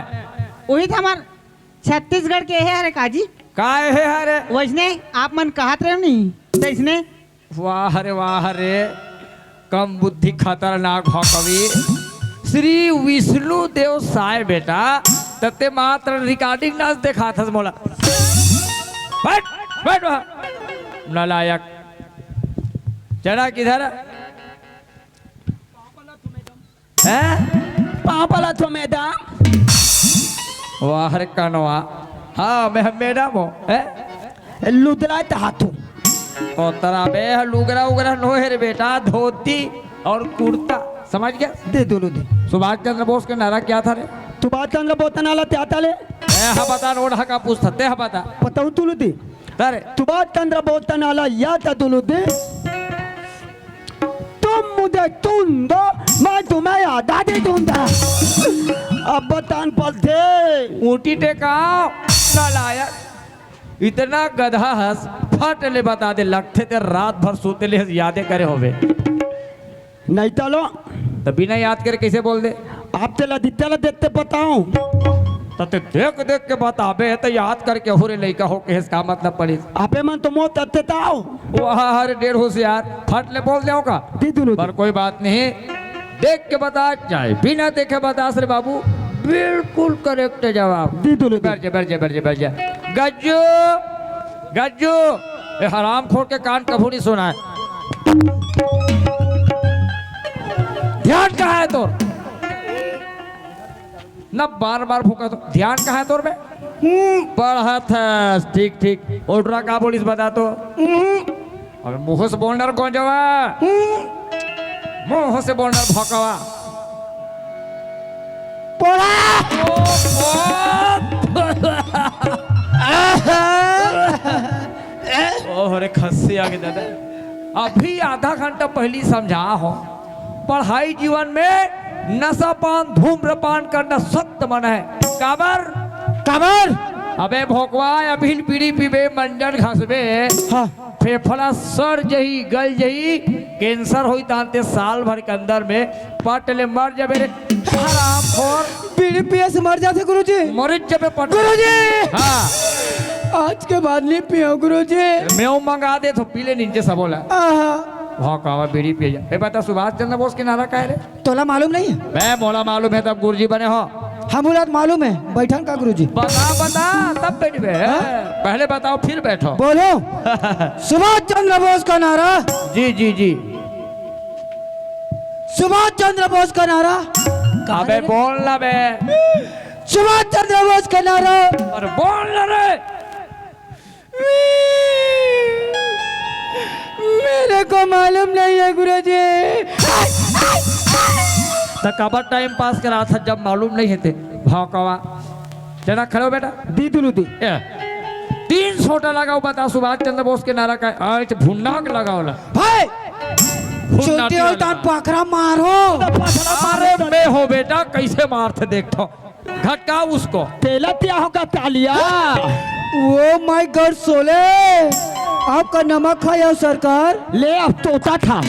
वही था हमार छत्तीसगढ़ के है अरे काजी का है रे वैसने आप मन कहत रहे नहीं तो इसने वाह रे कम बुद्धि खतरनाक हो कवि श्री विष्णु देव साय बेटा तते मात्र रिकॉर्डिंग नाच देखा था मोला बैठ बैठ वहाँ। नालायक चढ़ा किधर है पापला तो मैडम वाह रे कनवा हाँ मैं मैडम हूँ लुदरा हाथों और तरा बे लुगरा उगरा नो है रे बेटा धोती और कुर्ता समझ गया दे दोनों दे सुभाष चंद्र बोस के नारा क्या था रे तू बात चंद्र बोतन आला त्याता ले हा बता नोड का पूछता ते हा बता पताऊ तुलू दे अरे तू बात चंद्र बोतन आला या ता तुलू दे तुम मुझे तुम दो मैं तुम्हें आधा दे दूंगा अब बतान पल दे ऊटी टेकाओ नालायक इतना गधा हंस फट ले बता दे लगते ते रात भर सोते ले यादें करे होवे नहीं चलो तो बिना याद करे कैसे बोल दे आप चला दित्याला देखते बताऊं तो ते देख देख के बताबे तो याद करके हो रे लइका हो के इसका मतलब पड़ी आपे मन तो मोत अत्ते ताओ वहाँ हर डेढ़ होशियार फट ले बोल दे का दी दुलू पर कोई बात नहीं देख के बता चाहे बिना देखे बता सर बाबू बिल्कुल करेक्ट जवाब दी दुलू बैठ जा बैठ जा बैठ जा बैठ जा गज्जू गज्जू ये हराम खोर के कान कभू नहीं सुना है ध्यान कहाँ है तोर न बार बार फूका तो ध्यान कहाँ है तोर में पढ़ा था ठीक ठीक ओड्रा का बोलिस बता तो और मुंह से बोलना कौन जवा मुंह से बोलना भौकवा ओह रे खस्सी आगे दादा अभी आधा घंटा पहले समझा हो पढ़ाई जीवन में नशापान धूम्रपान करना सख्त मना है काबर काबर अबे भोकवा अभी बीड़ी पीबे मंजन घसबे हाँ फेफड़ा सड़ जही गल जही कैंसर होई तांते साल भर के अंदर में पट ले मर जाबे रे हराम खोर बीड़ी पिए से मर जाते गुरुजी मरिच जबे पट गुरुजी हाँ आज के बाद नहीं पियो गुरुजी मैं मंगा दे तो पीले नीचे सब बोला आहा भौकावा बीड़ी पिए जा ए बता सुभाष चंद्र बोस के नारा का है रे तोला मालूम नहीं है मैं मोला मालूम है तब गुरुजी बने हो हम उलाद मालूम है बैठन का गुरुजी बता बता तब बैठबे पहले बताओ फिर बैठो बोलो सुभाष चंद्र बोस का नारा जी जी जी सुभाष चंद्र बोस का नारा अबे बोल ना बे सुभाष चंद्र बोस का नारा और बोल ना रे मेरे को मालूम नहीं है गुरुजी तो कबर टाइम पास करा था जब मालूम नहीं है थे भौकवा चला खड़ो बेटा दी दुलू दी 3 छोटा लगाओ बता सुभाष चंद्र बोस के नारा का आज भुन्नाक लगाओ ला भाई भुन्नाक छोटे और तान पाखरा मारो अरे मैं हो बेटा कैसे मारते देखो घटका उसको तेला त्या होगा तालिया ओ माय गॉड सोले आपका नमक खाया सरकार ले अब तोता खा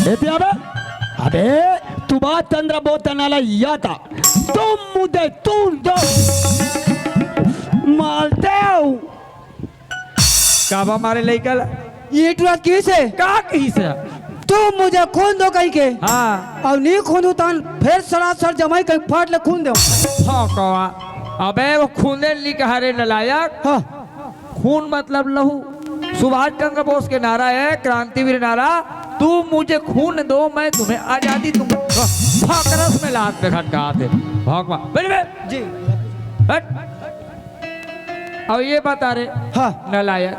लेते अबे तू बात चंद्र बोतन आला या था तुम मुझे तुम दो मारते हो काबा मारे लेकर ये टुरा किसे का कही से तुम मुझे खून दो कहीं के हाँ अब नहीं खून उतान फिर सरासर जमाई कहीं फाट ले खून दो भौकवा अबे वो खूने लिख हरे नलायक हाँ खून मतलब लहू सुभाष चंद्र बोस के नारा है क्रांतिवीर नारा तू मुझे खून दो मैं तुम्हें आजादी दूंगा भाकरस में लात पे खटका दे भौकवा बैठ जी बैठ अब ये बता रहे हाँ नलायक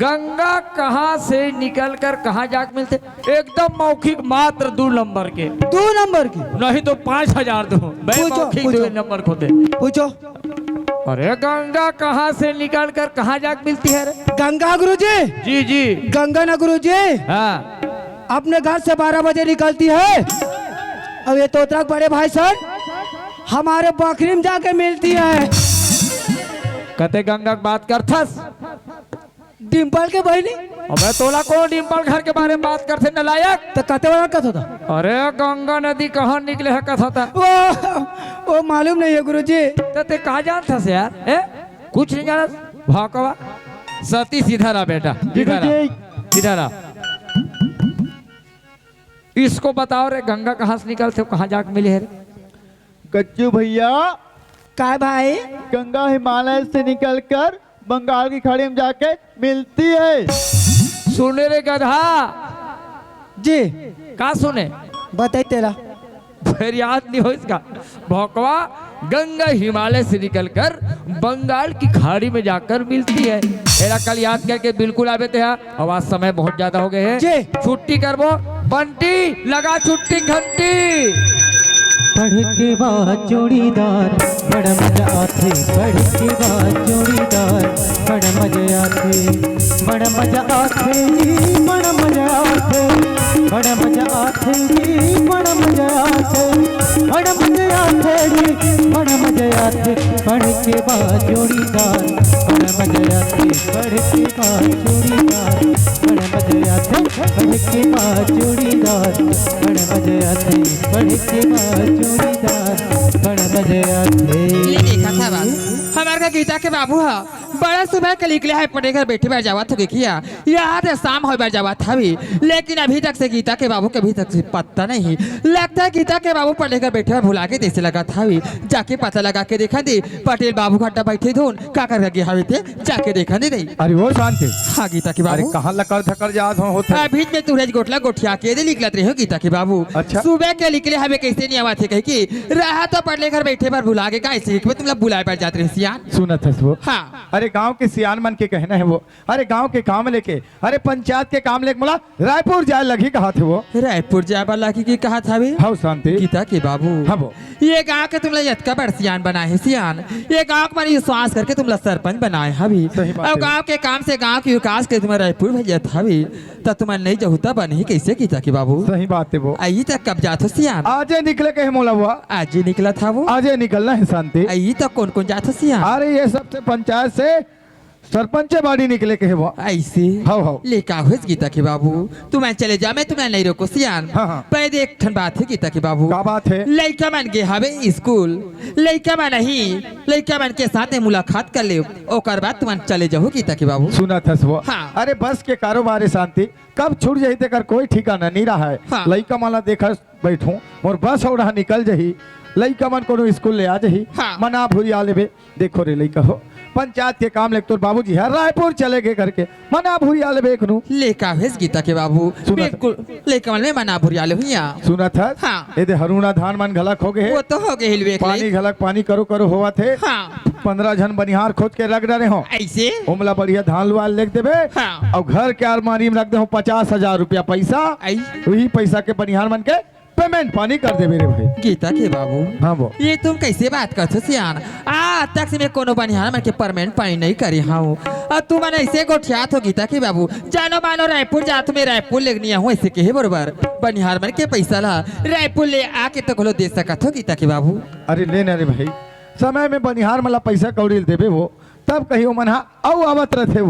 गंगा कहाँ से निकलकर कहाँ जाके मिलते एकदम मौखिक मात्र 2 नंबर के 2 नंबर की नहीं तो 5000 दो मैं पूछो, मौखिक पूछो। 2 नंबर को दे पूछो अरे गंगा कहाँ से निकल कर कहाँ जाके मिलती है रे? गंगा गुरुजी जी जी गंगा ना गुरुजी हाँ अपने घर से 12 बजे निकलती है अब ये तोतरक बड़े भाई सन हमारे बकरी में जाके मिलती है कहते गंगा की बात कर थस डिम्पल के बहनी अबे तोला को डिम्पल घर के बारे में बात करते नलायक तो कहते वाला कथा था अरे गंगा नदी कहाँ निकले है कथा था वो मालूम नहीं है गुरुजी तो ते कहाँ जानता से यार कुछ नहीं जाना भाकवा सती सीधा रहा बेटा सीधा रहा इसको बताओ रे, गंगा कहाँ से निकलते हो, कहाँ जाके मिले है रे? कच्चू भैया, काय भाई? गंगा हिमालय से निकलकर बंगाल की खाड़ी में जाके मिलती है। सुने रे गधा, जी का सुने? बताई तेरा। फिर याद नहीं हो इसका भौकवा। गंगा हिमालय से निकलकर बंगाल की खाड़ी में जाकर मिलती है। मेरा कल याद करके बिल्कुल आवे थे। और आज समय बहुत ज्यादा हो गए हैं, जी। छुट्टी करबो। बंटी लगा छुट्टी घंटी। पढ़ के बाद जोड़ीदार बड़ा मजा आते, पढ़ के बाद जोड़ीदार बड़ा मजा आते, बड़ा मजा आते जी, बड़ा मजा आते, बड़ा मजा आते जी, बड़ा मजा आते, बड़ा मजा आते जी, बड़ा मजा आते, पढ़ के बाद जोड़ीदार बड़ा मजा आते, पढ़ के बाद जोड़ीदार बड़ा मजा आते, पढ़ के बाद जोड़ीदार बड़ा मजा आते, पढ़ के बाद जोड़ीदार बड़ा मजा आते। ये देखा था बात हमारे का गीता के बाबू हा बड़ा सुबह के निकले है पढ़े घर बैठे बैठ जावा था किया यार शाम हो बैठ जावा था भी, लेकिन अभी तक से गीता के बाबू के अभी तक से पता नहीं लगता है। गीता के बाबू पढ़े घर बैठे भुला के जैसे लगा था भी, जाके पता लगा के देखा दे पटेल बाबू घाटा बैठे धोन का कर गए हवे थे, जाके देखा दे नहीं। अरे वो शांति, हाँ गीता के अरे बाबू कहाँ लकर थकर जात हो होते। अभी में तुरज गोटला गोठिया के दे निकलत रहे हो गीता के बाबू। अच्छा। सुबह के निकले हमें कैसे नहीं आवा थे कह की रहा तो पढ़ले घर बैठे पर भुला के कैसे तुम लोग बुलाए पर जाते रहे सियान। सुना था वो, हाँ अरे गांव के सियान मन के कहना है वो, अरे गांव के काम लेके, अरे पंचायत के काम लेके मुला रायपुर जाए लगी कहा थे वो। रायपुर जाबा लागी की कहा था भी हाँ शांति, गीता के बाबू। हाँ वो। ये गांव के तुम लोग यतका बड़ सियान बनाए है सियान, ये गांव को मैंने विश्वास करके तुम लोग सरपंच बनाए हभी। सही बात है। और गांव के काम से गांव के विकास के तुम्हारे रायपुर भेजा था भी, तब तुम्हारे नहीं जहुता बने कैसे गीता के बाबू। सही बात है वो। आई तक कब जात हो सियान? आजे निकले कहे मोला हुआ, आज ही निकला था वो। आजे निकलना है शांति। आई तक कौन कौन जात हो सियान? अरे ये सबसे पंचायत से सरपंच बाड़ी निकले के है वो। ऐसे हाँ हाँ। लेका हुए गीता के बाबू, तुम्हें चले जा मैं तुम्हें नहीं रोको सियान। हाँ, हाँ। पर एक ठन बात है गीता के बाबू, का बात है? लड़का मन के हवे स्कूल, लड़का मन नहीं लड़का मन के साथ में मुलाकात कर ले, ओकर बाद तुम चले जाओ गीता के बाबू। सुना था वो। हाँ। अरे बस के कारोबार है शांति, कब छूट जाही तेकर कोई ठिकाना नहीं रहा है। हाँ। लइका माला देखा बैठूं और बस और निकल जही, लइका मन को स्कूल ले आ जही। हाँ। मना भूरिया लेबे, देखो रे लइका हो पंचायत के काम लेके तोर बाबूजी है रायपुर चले गए करके, मना भूरिया लेबे एकनू। लेका हुए गीता के बाबू, सुना था। बिल्कुल लेका मन में मना भुरिया ले भैया। सुना था? हाँ। ये दे हरुणा धान मन घलक हो गए वो तो हो गए हिलवे पानी घलक पानी करो करो हुआ थे। हाँ 15 जन बनिहार खोद के रख रहे हो, ऐसे ओमला बढ़िया धान लुआल लिख देबे। हाँ। और घर के अलमारी में रख दे 50,000 रुपया पैसा, वही पैसा के बनिहार मन के पेमेंट पानी कर दे मेरे भाई। गीता के बाबू हाँ वो। ये तुम कैसे बात करते हो सियान? आज तक से मैं कोनो बनिहार मन के परमानेंट पानी नहीं करी हूँ, और तुम मन ऐसे गोठियात हो गीता के बाबू। जानो मानो रायपुर जा तुम्हें रायपुर लेगनी हूँ ऐसे कहे बरोबर बनिहार मन के पैसा ला रायपुर ले आके तो खोलो दे सकत हो गीता के बाबू। अरे लेना रे भाई, समय में बनिहार मला पैसा कौड़ी देबे वो, तब कहियो मनहा औ आवत रहते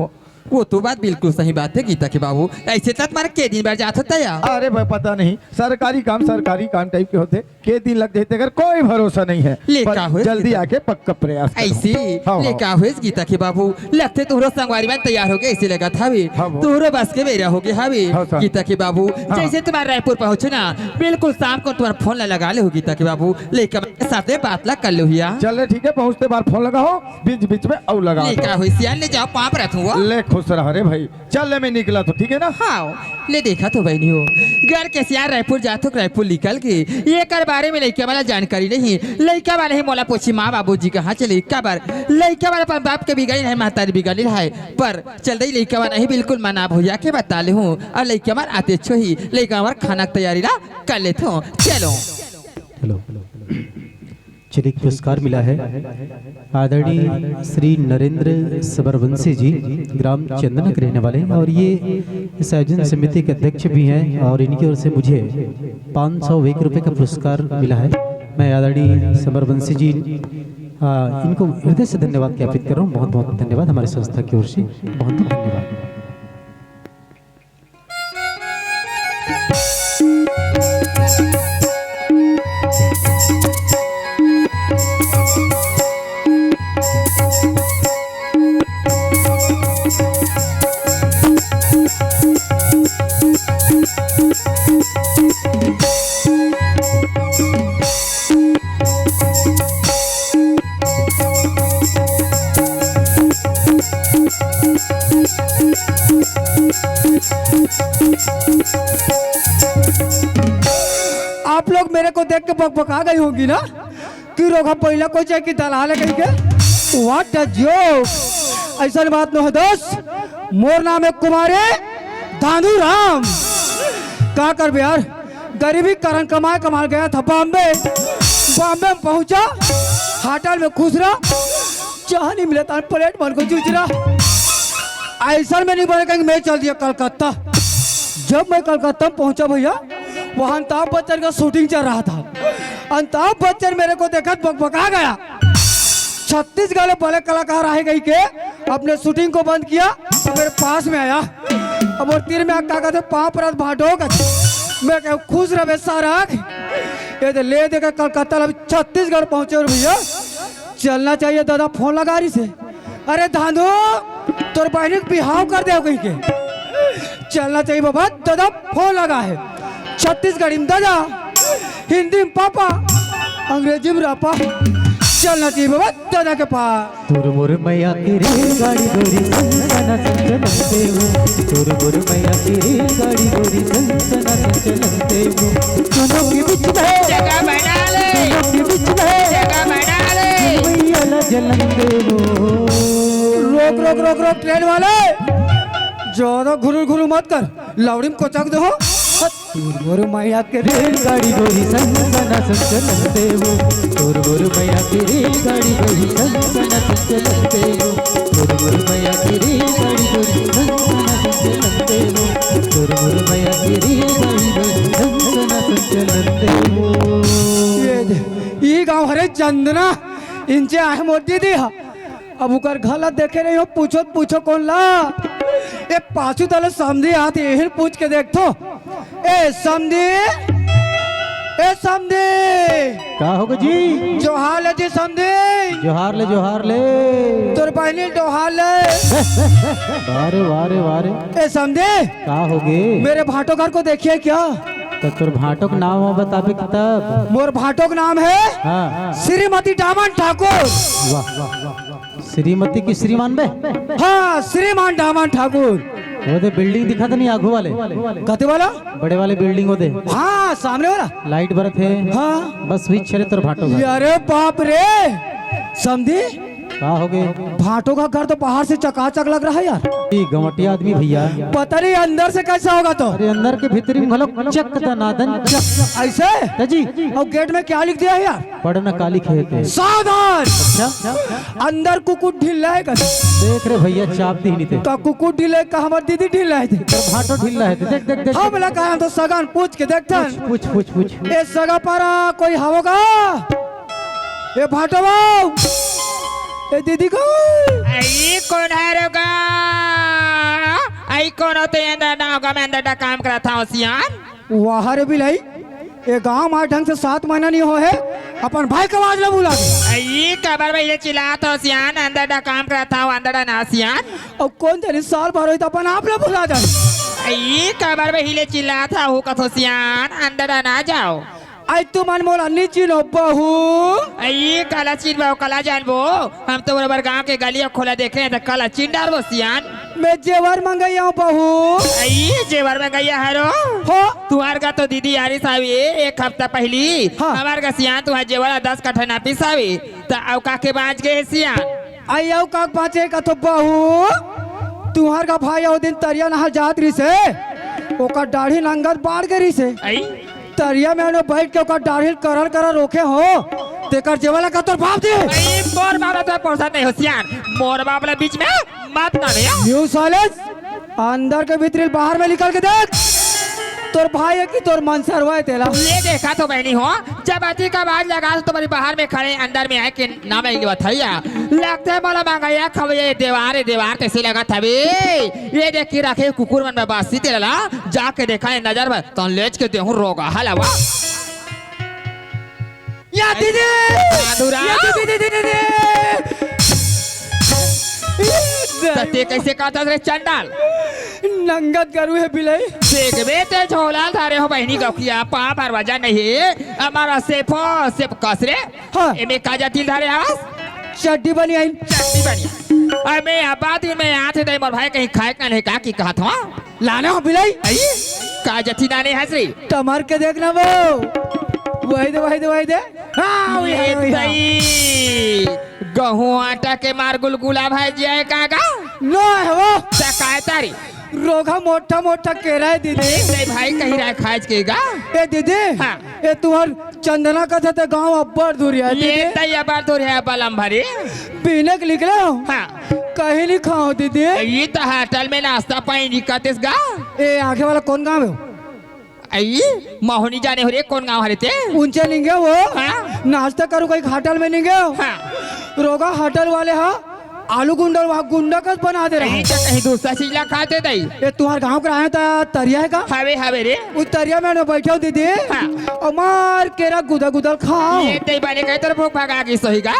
वो तो बात बिल्कुल सही बात है गीता के बाबू। ऐसे तक तुम्हारे के दिन बार जात होता है? अरे भाई पता नहीं, सरकारी काम टाइप के होते, के दिन लग जाते अगर कोई भरोसा नहीं है। लेका पर हुए जल्दी आके पक्का प्रयास करो। ऐसी हाँ, लेका हुए गीता के बाबू, लगते तुहरो संगवारी में तैयार हो गए ऐसे लगा था भी, हाँ वो। तुहरो बस के बेरा हो गए हावी हाँ सर। गीता के बाबू। जैसे तुम्हारे रायपुर पहुंचे ना बिल्कुल शाम को तुम्हारा फोन लगा ले हो गीता के बाबू, लेका साथ में बात लग कर लो भैया। चल ठीक है, पहुँचते बार फोन लगाओ, बीच बीच में औ लगा लेका हुई सियान ले जाओ पाप रखूंगा। ले खुश रहा रे भाई, चल ले मैं निकला तो ठीक है ना। हाँ ले देखा तो बहनी हो घर के सियार रायपुर जातो रायपुर निकल के ये कर बारे में लड़का वाला जानकारी नहीं, लड़का वाला ही मोला पूछी माँ बाबू जी कहाँ चले कबर, लड़का वाला पर बाप के बिगाड़ी है महतारी बिगाड़ी है, पर चल रही लड़का वाला ही बिल्कुल मना भैया के बता ले हूँ, और लड़का मार आते छो ही लड़का मार खाना तैयारी ना कर लेते हो। चलो हेलो चलिए एक पुरस्कार मिला है आदरणीय श्री नरेंद्र सबरवंशी जी, ग्राम चंदना के रहने वाले हैं, और ये इस आयोजन समिति के अध्यक्ष भी हैं, और इनकी ओर से मुझे 501 रुपये का पुरस्कार मिला है। मैं आदरणीय सबरवंशी जी इनको हृदय से धन्यवाद ज्ञापित कर रहा हूँ। बहुत बहुत धन्यवाद हमारी संस्था की ओर से, बहुत बहुत धन्यवाद। मेरे को देख के बकबका गई होगी ना कि रोगा पहला कोई चाहे कि दलाल है कहीं के। What a joke. ऐसा बात न हो दोस्त, मोर नाम है कुमारे धानु राम। क्या कर बे यार, गरीबी कारण कमा गया था बॉम्बे में पहुंचा, होटल में खुश रहा, चाह नहीं मिला था प्लेट मन को जूझ रहा। ऐसा में नहीं बने कहीं मैं चल दिया कलकत्ता। जब मैं कलकत्ता में पहुंचा भैया, वहां अमिताभ बच्चन का शूटिंग चल रहा था। अमिताभ बच्चन मेरे को देखा बकबका गया। छत्तीसगढ़ में बड़े कलाकार आए गई के अपने शूटिंग को बंद किया, मेरे पास में आया। अब और तीर में क्या कहते पाँव पर भाटो का मैं कह खुश रहे सारा ये तो ले देकर कलकत्ता अभी छत्तीसगढ़ पहुंचे। और भैया चलना चाहिए दादा, फोन लगा रही से, अरे धांधो तोर बहन बिहाव कर दे कहीं के, चलना चाहिए बाबा दादा, फोन लगा है। छत्तीसगढ़ी में दादा, हिंदी में पापा, अंग्रेजी में रापा, चलना चाहिए बाबा दादा के पास। तुर मोर मैया की रेलगाड़ी गोरी सनसना संचलते हो, तुर मोर मैया की रेलगाड़ी गोरी सनसना संचलते हो। दोनों के बीच में जगह बना ले, दोनों के बीच में जगह बना ले। मैया ला जलते हो। रोक रोक रोक रोक ट्रेन वाले, ज्यादा घुरू मत कर, लौड़ी में कोचक दो। तुर मैया के रेलगाड़ी गोरी सनसना संचलते हो, तुर मोर मैया की रेलगाड़ी गोरी सनसना संचलते हो, तुर मोर मैया की रेलगाड़ी गोरी सनसना संचलते हो, तुर मोर मैया की रेलगाड़ी गोरी सनसना संचलते हो। ये गाँव हरे चंदना इनचे आहे मोती दी हा। अब उकर गलत देखे नहीं हो, पूछो कौन ला। ए पाछू तले समझी आती यही पूछ के देख तो। ए समझी का होगा जी? जोहार ले जी समझी, जोहार ले तोर बहनी जोहार ले। वारे वारे वारे ए समझी का होगे? मेरे भाटो घर को देखिए क्या? तो तोर भाटो का नाम वो बताबे किताब। मोर भाटो का नाम है हाँ श्रीमती डामन ठाकुर। वाह वाह वाह, श्रीमती की श्रीमान बे। हाँ श्रीमान डामन ठाकुर। वो दे बिल्डिंग दिखा था नहीं आगू वाले, कते वाला? बड़े वाले बिल्डिंग वो दे, हाँ सामने वाला। लाइट बरत है। हाँ बस स्विच छरे तोर भाटो घर। अरे बाप रे समझी, का होगे? भाटो का घर तो बाहर से चकाचक लग रहा है यार। ये गमटिया आदमी भैया। पता नहीं अंदर से कैसा होगा तो। अरे अंदर के भीतरी में घलोक चक दनादन चक। ऐसे तजी और गेट में क्या लिख दिया है यार? पढ़ना काली खेत है। सावधान, अच्छा अंदर कुकुट ढील है का? देख रे भैया चाप दी नहीं थे। का कुकुट ढील है का? हमार दीदी ढील है थे। तो भाटो ढील रहे थे। देख देख देख हम लगा हम तो सगान पूछ के देखता। पूछ पूछ पूछ। ए सगा पारा कोई होगा? ए भाटो बाऊ, ए दीदी को आई कौन है रोगा? आई कौन होते हैं? अंदर ना होगा, मैं अंदर का काम करा था सियान। वहाँ रे बिलाई, ये गांव मार ढंग से 7 महीना नहीं हो है, अपन भाई का आवाज ला बुला दे। आई कबर भाई चिल्ला तो सियान, अंदर का काम करा था अंदर ना सियान। अब कौन जाने साल भर हो तो अपन आप ला बुला दे। आई कबर भाई चिल्ला था हो कथो सियान, अंदर ना जाओ। आई तू मन मोला नीची नो बहू। आई कला चीन बो, कला जान बो, हम तो बराबर गांव के गलियां खोला देखे हैं तो कला चीन डाल बो सियान। मैं जेवर मंगाई हूँ बहू। आई जेवर में गया है रो हो तुहार का तो दीदी यारी सावी 1 हफ्ता पहली। हाँ। हमार का सियान तुहार जेवर 10 कट्ठा ना पिसावी तो औ का के बाज गए सियान। आई आओ का पाचे का तो बहू, तुहार का भाई ओ दिन तरिया नहा जात रही से, ओका दाढ़ी नंगत बाढ़ गई से। आई तरिया में उन्हें बैठ के ओका दाढ़ी कर रोके हो, तेकर जेवाला का तो बाप दे। आई मोर बाबला तो पहुंचा नहीं हो सियान, मोर बाबला बीच में मत ना रे। यू सालेस अंदर के भीतर बाहर में निकल के देख, तोर भाई है कि तोर मन सरवाए तेला। ये देखा तो बहनी हो, जब अति का बाज लगा तो तुम्हारी बाहर में खड़े अंदर में आए के नाम है बताइया लगता है बोला मंगाया खब ये दीवार कैसे लगा था बे। ये देख के रखे कुकुर मन में बासी तेला, जाके देखा है नजर में तो लेच के देहूं रोगा हलवा। या दीदी, माधुरा या दीदी दीदी ते कैसे कहता रे चंडाल? नंगत करू है बिलाई। देख बे ते झोला धारे हो बहनी गखिया पा पर वजन नहीं हमारा सेफ कसरे। हाँ। एमे का जातिल धारे आवाज चड्डी बनी आई। चटनी बढ़िया। अबे आबाद में आते दे मोर भाई कहीं खाए का नहीं का की कहा था लाने हो बिलाई। आई का जथी नाने हसरी टमर के देखना वो वही दे हाँ वही ये है, वही है। दई गहूं आटा के मार गुलगुला भाई जाए कागा नो है वो काय तारी रोगा मोटा मोटा केरा है दीदी दई भाई कहीं रहा खाज के गा ए दीदी हाँ। ए तुम्हार चंदना का था गाँव अब्बर दूर है ये दीदी दई अबार तो है बलम भरी पीने के निकले हो हाँ कहीं नहीं खाओ दीदी ये तो होटल में नाश्ता पानी निकलते गा ए आगे वाला कौन गाँव है आई मोहनी जाने हो रे कौन गाँव हरे ते ऊंचे नहीं गए वो हाँ। नाश्ता करो कहीं होटल में नहीं गए हाँ रोगा होटल वाले हाँ आलू गुंडा वहाँ गुंडा कस बना दे रहे कहीं तो कहीं दूसरा चीज ला खाते दई ये तुम्हारे गाँव का आया था तरिया है का हवे हवे रे उस तरिया में बैठे हो दीदी हाँ। और मार केरा गुदा गुदल खाओ ये दई बने कहीं तो भूख भागा की सही गा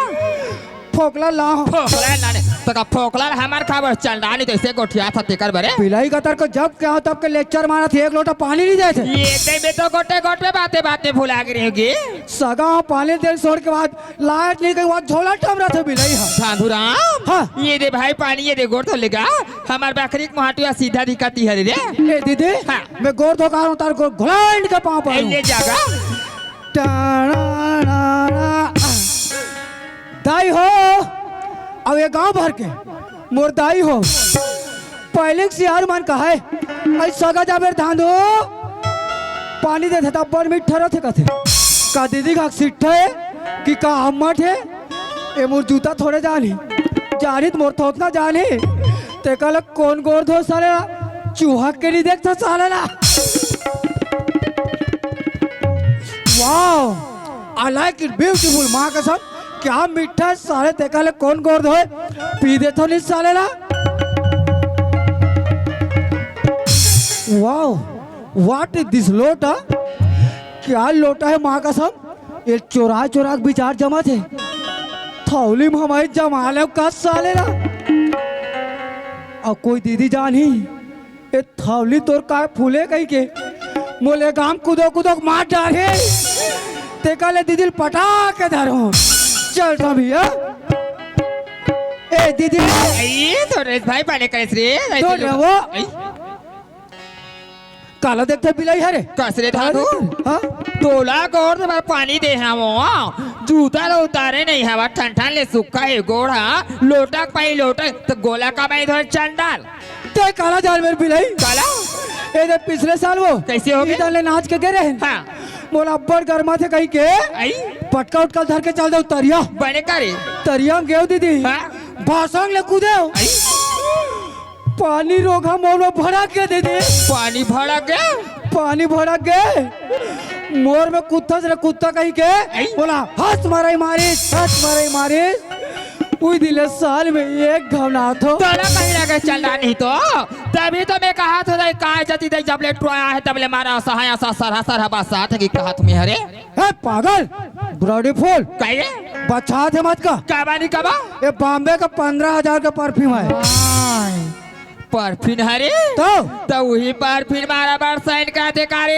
फोकला लाओ फोकला लाने तो का फोकला हमार खाबर चंडानी तो ऐसे गोठिया था तेकर बरे पिलाई कतर को जब क्या हो तब के लेक्चर मारा थे एक लोटा पानी नहीं जाए थे ये दई में तो गोटे गोटे बातें बातें भुला गई रहेगी सगा पानी देर छोड़ के बाद लाइट नहीं गई वहाँ झोला टम रहा था बिलाई हाँ साधुराम हाँ। ये दे भाई पानी ये दे गोड़ तो लेगा हमार बकरी के मुहाटिया सीधा दिखाती है रे ए दीदी हाँ। मैं गोर धोखा रहा हूँ तार को घुलांड का पाँव पर ले जागा दाई हो अब ये गांव भर के मोर दाई हो पहले से यार मन कहा है आई सगा जाबेर धांधो पानी दे था बड़ मीठा रहते कथे का दीदी का सिट्ठा है कि का अम्मट है ए मोर जूता थोड़े जानी जानी तो मोर थोत ना जानी ते कल कौन गोर धो साले चूहा के नहीं देखता साले ना वाह आई लाइक इट ब्यूटीफुल माँ कसम क्या मीठा है साले देखा ले कौन गोर धोए पी दे तो नहीं साले ना वाओ व्हाट इज दिस लोटा क्या लोटा है माँ कसम ये चोरा चोरा के विचार जमा थे थौली में हमारी जमा ले का साले ना और कोई दीदी जान ही ये थौली तोर का फूले कहीं के मोले गाम कूदो कूदो मार डाले देखा ले दीदी पटा के धरो चल रहा भैया ए दीदी ये तो रेस भाई पाने कैसे रे तो रे वो काला देखते बिलाई है रे कसरे धारू हाँ तोला गोड़ तो मैं पानी दे हम जूता तो उतारे नहीं हवा ठन ठन ले सूखा है गोड़ा लोटा पाई लोटा तो गोला का मैं इधर चंडाल ते काला जाल मेरे बिलाई काला ए दे पिछले साल वो कैसे हो गए? इधर ले नाच के गए रहे हाँ मोला अब्बर गर्मा थे कहीं के आई पटका उटका धर के चल दो तरिया बने करे तरिया में गेव दीदी हाँ भाषण ले कूदे आई पानी रोगा मोर में भड़ा के दीदी पानी भड़ा गया पानी भड़ा गए मोर में कुत्ता से कुत्ता कहीं के बोला हंस मारे मारिस उई दिले साल में एक घवना थो तोला कहीं लगे चलना नहीं तो तभी तो मैं कहा था कहा जाती थी जब ले टोया है तब ले मारा सहाया सा सरहा सरहा बासात है कि कहा तुम्हें हरे है पागल ब्रॉडी फूल कहिए बचा थे मत का कबानी कबा ये बॉम्बे का 15,000 का परफ्यूम है परफिन हरे तो वही परफिन मारा बार साइन का थे कारे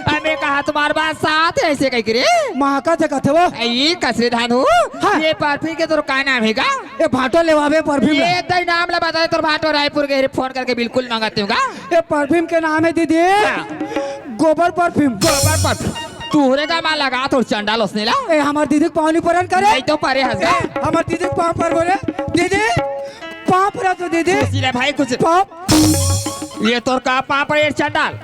हमें कहा तुम्हारे बात साथ है ऐसे कहीं करे महाका थे कथे वो ये कसरे धानु हाँ। ये परफिन के तो का नाम है का ये भाटो लेवावे परफ्यूम ये तो नाम ला बता तो भाटो रायपुर के फोन करके बिल्कुल मंगाते होगा ये परफ्यूम के नाम है दीदी हाँ। गोबर परफ्यूम गोबर परफ्यूम तूहरे का माल लगा तो चंडाल उसने ला ए हमार दीदी को पानी परन करे नहीं तो परे हंसा हमार दीदी को पाँव पर बोले दीदी पाँव पर तो दीदी इसलिए भाई कुछ पाँव ये तो का पाँव पर चंडाल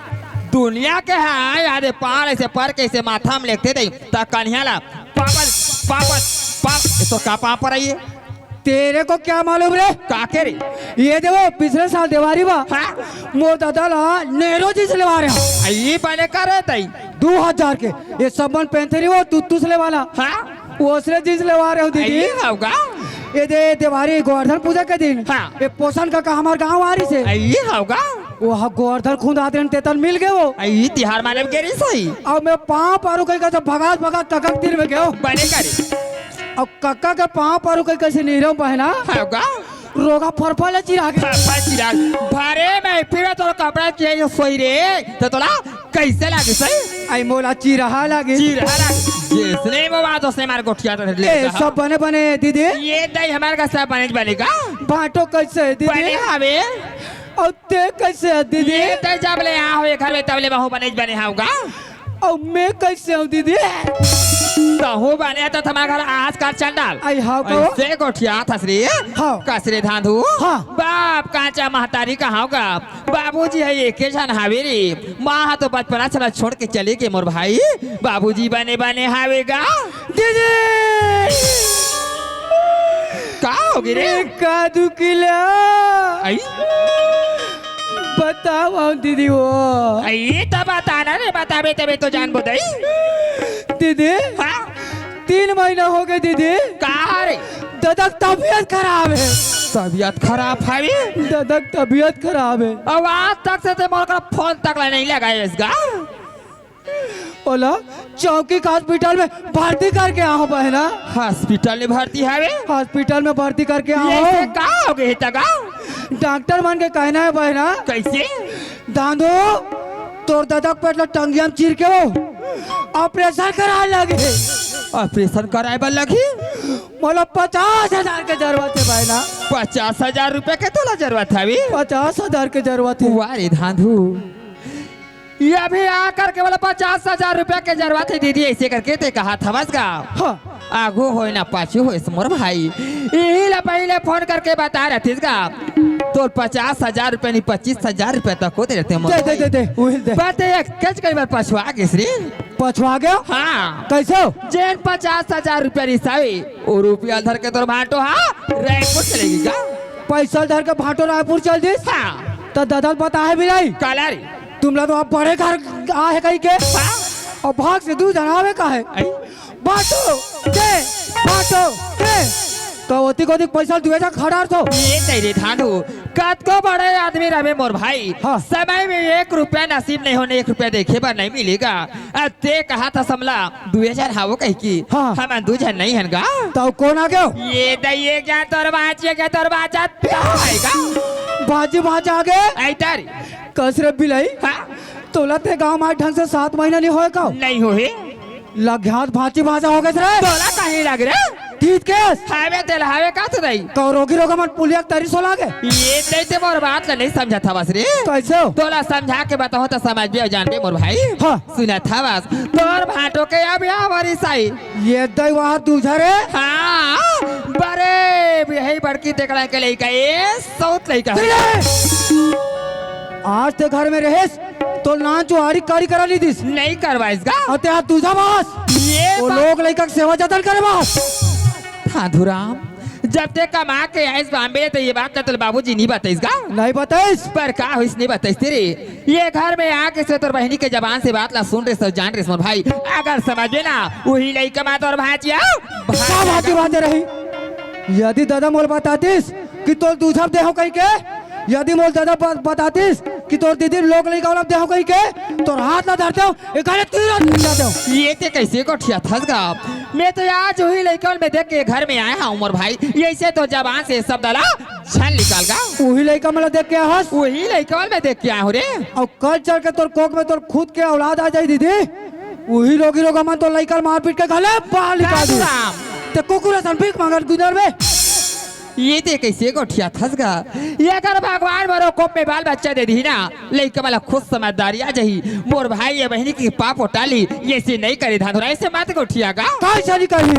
दुनिया के है याद पार ऐसे पर कैसे माथा में लेते थे ता कन्हैया ला पापा पापा पाप तो का पाँव पर आइए तेरे को क्या मालूम रे काके रे ये देखो पिछले साल दिवाली बा हाँ मोर दादा ला नेहरू जी से लेवा रहे ये बने करे तई 2000 के ये सबन पहनते रही वो तुत्तू से लेवाला हाँ ओसरे जी से लेवा रहे हो दीदी ये होगा ये दे दिवाली गोवर्धन पूजा के दिन हाँ। ये पोषण का हमारे गाँव आ रही से ये होगा वो गोवर्धन खुद आते तेतल मिल गए वो ये तिहार माने में गेरी सही अब मैं पाँव पारू कहीं का भगा भगा कका तीर में गयो बने करे अब कक्का के पाँव पारू कहीं कैसे नीरव पहना होगा रोगा फरफल चिरा गया भारे में फिर तो कपड़ा चाहिए सोई रे तो तोला कैसे लागे सही आई मोला चिरहा लागे चिरहा लागे जिसने वो बात उसने मार गोठिया तो ले ए सब बने बने दीदी ये दही हमारे का सब बनेगा बाटो कैसे है बने दीदी हवे और ते कैसे है दीदी ये दही जब ले यहाँ हुए घर में तब ले बहू बने होगा और मैं कैसे हूँ दीदी? कहूँ बने तो तुम्हारा घर आज का चंडाल आई हाँ कहो। ऐसे गोठिया थसरी हाँ। कसरे धांधू हाँ। बाप कांचा महतारी कहाँ होगा बाबूजी है एक जन हावेरी माँ तो बचपना चला छोड़ के चले गए मोर भाई बाबूजी बने बने हावेगा दीदी का होगी रे मैं का दुखिला आई बताओ हम दीदी वो आई तब बताना रे बताबे तबे तो जान बोदई दीदी हाँ 3 महीना हो गए दीदी। का रे दादा तबीयत खराब है। तबीयत खराब है दादा तबीयत खराब है। अब आज तक से मोर का फोन तक नहीं लगाया इसका बोला चौकी का हॉस्पिटल में भर्ती करके आओ बहना। हॉस्पिटल में भर्ती है हॉस्पिटल में भर्ती करके आओ। ये का हो गए तका डॉक्टर मन के कहना है बहना कैसे दादो तोर दादा पेट ला टंगिया में चीर के वो ऑपरेशन करा लगे। ऑपरेशन कराए बल लगी बोला 50,000 के जरूरत है बहना। 50,000 रुपए के तोला जरूरत है 50,000 के जरूरत है। वारे धांधू ये अभी आकर के बोला 50,000 रुपए के जरूरत है दीदी ऐसे करके ते कहा थमसगा हाँ आगो हो ना पाछू हो मोर भाई यही ला पहले फोन करके बता रहे थे तो 50,000 रुपए नहीं 25,000 रुपए तक होते रहते दे दे दे वही दे। बात एक कच कई बार पछुआ गए श्री पछुआ गया हाँ कैसे हो? जेन 50,000 रुपया रिसावी और रुपया धर के तोर भाटो हाँ रायपुर चलेगी का पैसा धर के भाटो रायपुर चल दी हाँ तो दादा बता है भी नहीं काला रे तुम लोग तो आप बड़े घर आ है कहीं के हाँ? और भाग से दूर जनावे का है आई? बाटो दे तो ओती को पैसा 2000 खड़ा तो ये तेरे धांधू कद को बड़े आदमी रहे मोर भाई हाँ। समय में 1 रुपया नसीब नहीं होने 1 रुपया देखे पर नहीं मिलेगा अब ते कहा था समला 2000 हावो कही की हाँ। हम 2000 नहीं हनगा तो कौन आ गया? ये दइए क्या तोर बाचिए क्या तोर बाचा आएगा बाजी आ गए आई तारी कसरे बिलाई हाँ तोला ते गांव में ढंग से 7 महीना नहीं होए का नहीं हो लग्यात भाजी भाजा हो गए रे बोला कहीं लग रहा ठीक केस हावे तेल हावे का तो नहीं तो रोगी रोगा मन पुलिया तरी सो लागे ये नहीं ते मोर बात ला नहीं समझा था बस रे कैसे हो? तोला समझा के बताओ तो समझ भी जान पे मोर भाई हाँ। सुना था बस तोर भाटो के अब या वारी साई ये दई वहाँ दूझा रे हाँ बड़े यही बड़की देखला के लइका ये सौत लइका आज ते घर में रहेस तो ना चुहारी कारी करा ली दिस नहीं करवाइसगा और ते हाथ दूझा बास ये वो लोग लइका के सेवा जतन करे बास धाधुराम जब ते कमा के आइस बॉम्बे तो ये बात तो बाबूजी नहीं बताइसगा नहीं बताइस पर का हुई नहीं बताइस तेरे ये घर में आके से तोर बहनी के जबान से बात ला सुन रहे सो जान रहे मोर भाई अगर समझे ना वही लइका मा तोर भाजिया क्या बातें बातें रही यदि दादा मोल बतातीस कि तोर दूसरा देहो कहीं के यदि मोल दादा बतातीस कि तोर दीदी लोग लइका वाला देहो कहीं के तोर हाथ ना धरते हो एकाले तीर जाते हो ये ते कैसे कोठिया थसगा मैं तो आज वही लइका में देख के घर में आया हूँ मोर भाई ऐसे तो जबान से सब दला छन निकालगा वही लइका मला देख के हंस वही लइका में देख के आया हूँ रे और कल चल के तोर कोक में तोर खुद के औलाद आ जाई दीदी वही लोगी लोग मन तो लइका मार पीट के गले बाहर निकाल दी ते कुकुर सन भीख मांगत गुजर में ये ते कैसे कोठिया थसगा ये अगर भगवान मरो कोप में बाल बच्चा दे दी ना लइका वाला खुद समझदारी आ जाही मोर भाई या बहनी की पाप उठाली ये से नहीं करे धाधुरा ऐसे मत कोठिया का काय चली कही